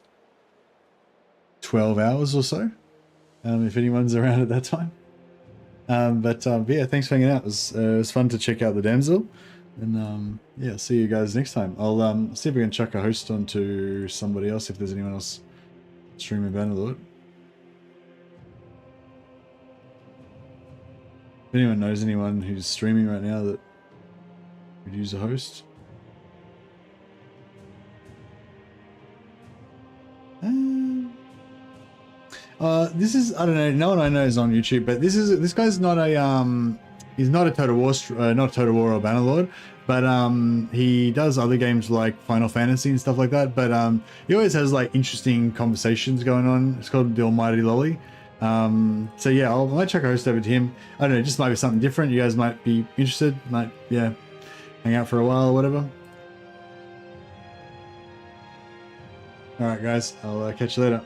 12 hours or so, if anyone's around at that time. But yeah, thanks for hanging out. It was fun to check out the Damsel. And yeah, see you guys next time. I'll see if we can chuck a host onto somebody else if there's anyone else streaming Bannerlord. If anyone knows anyone who's streaming right now that could use a host. This is, I don't know, no one I know is on YouTube, but this guy's not a He's not a Total War, not Total War or Bannerlord, but he does other games like Final Fantasy and stuff like that. But he always has like interesting conversations going on. It's called The Almighty Lolly. So yeah, I might check a host over to him. I don't know, just might be something different. You guys might be interested. Might hang out for a while or whatever. All right, guys, I'll catch you later.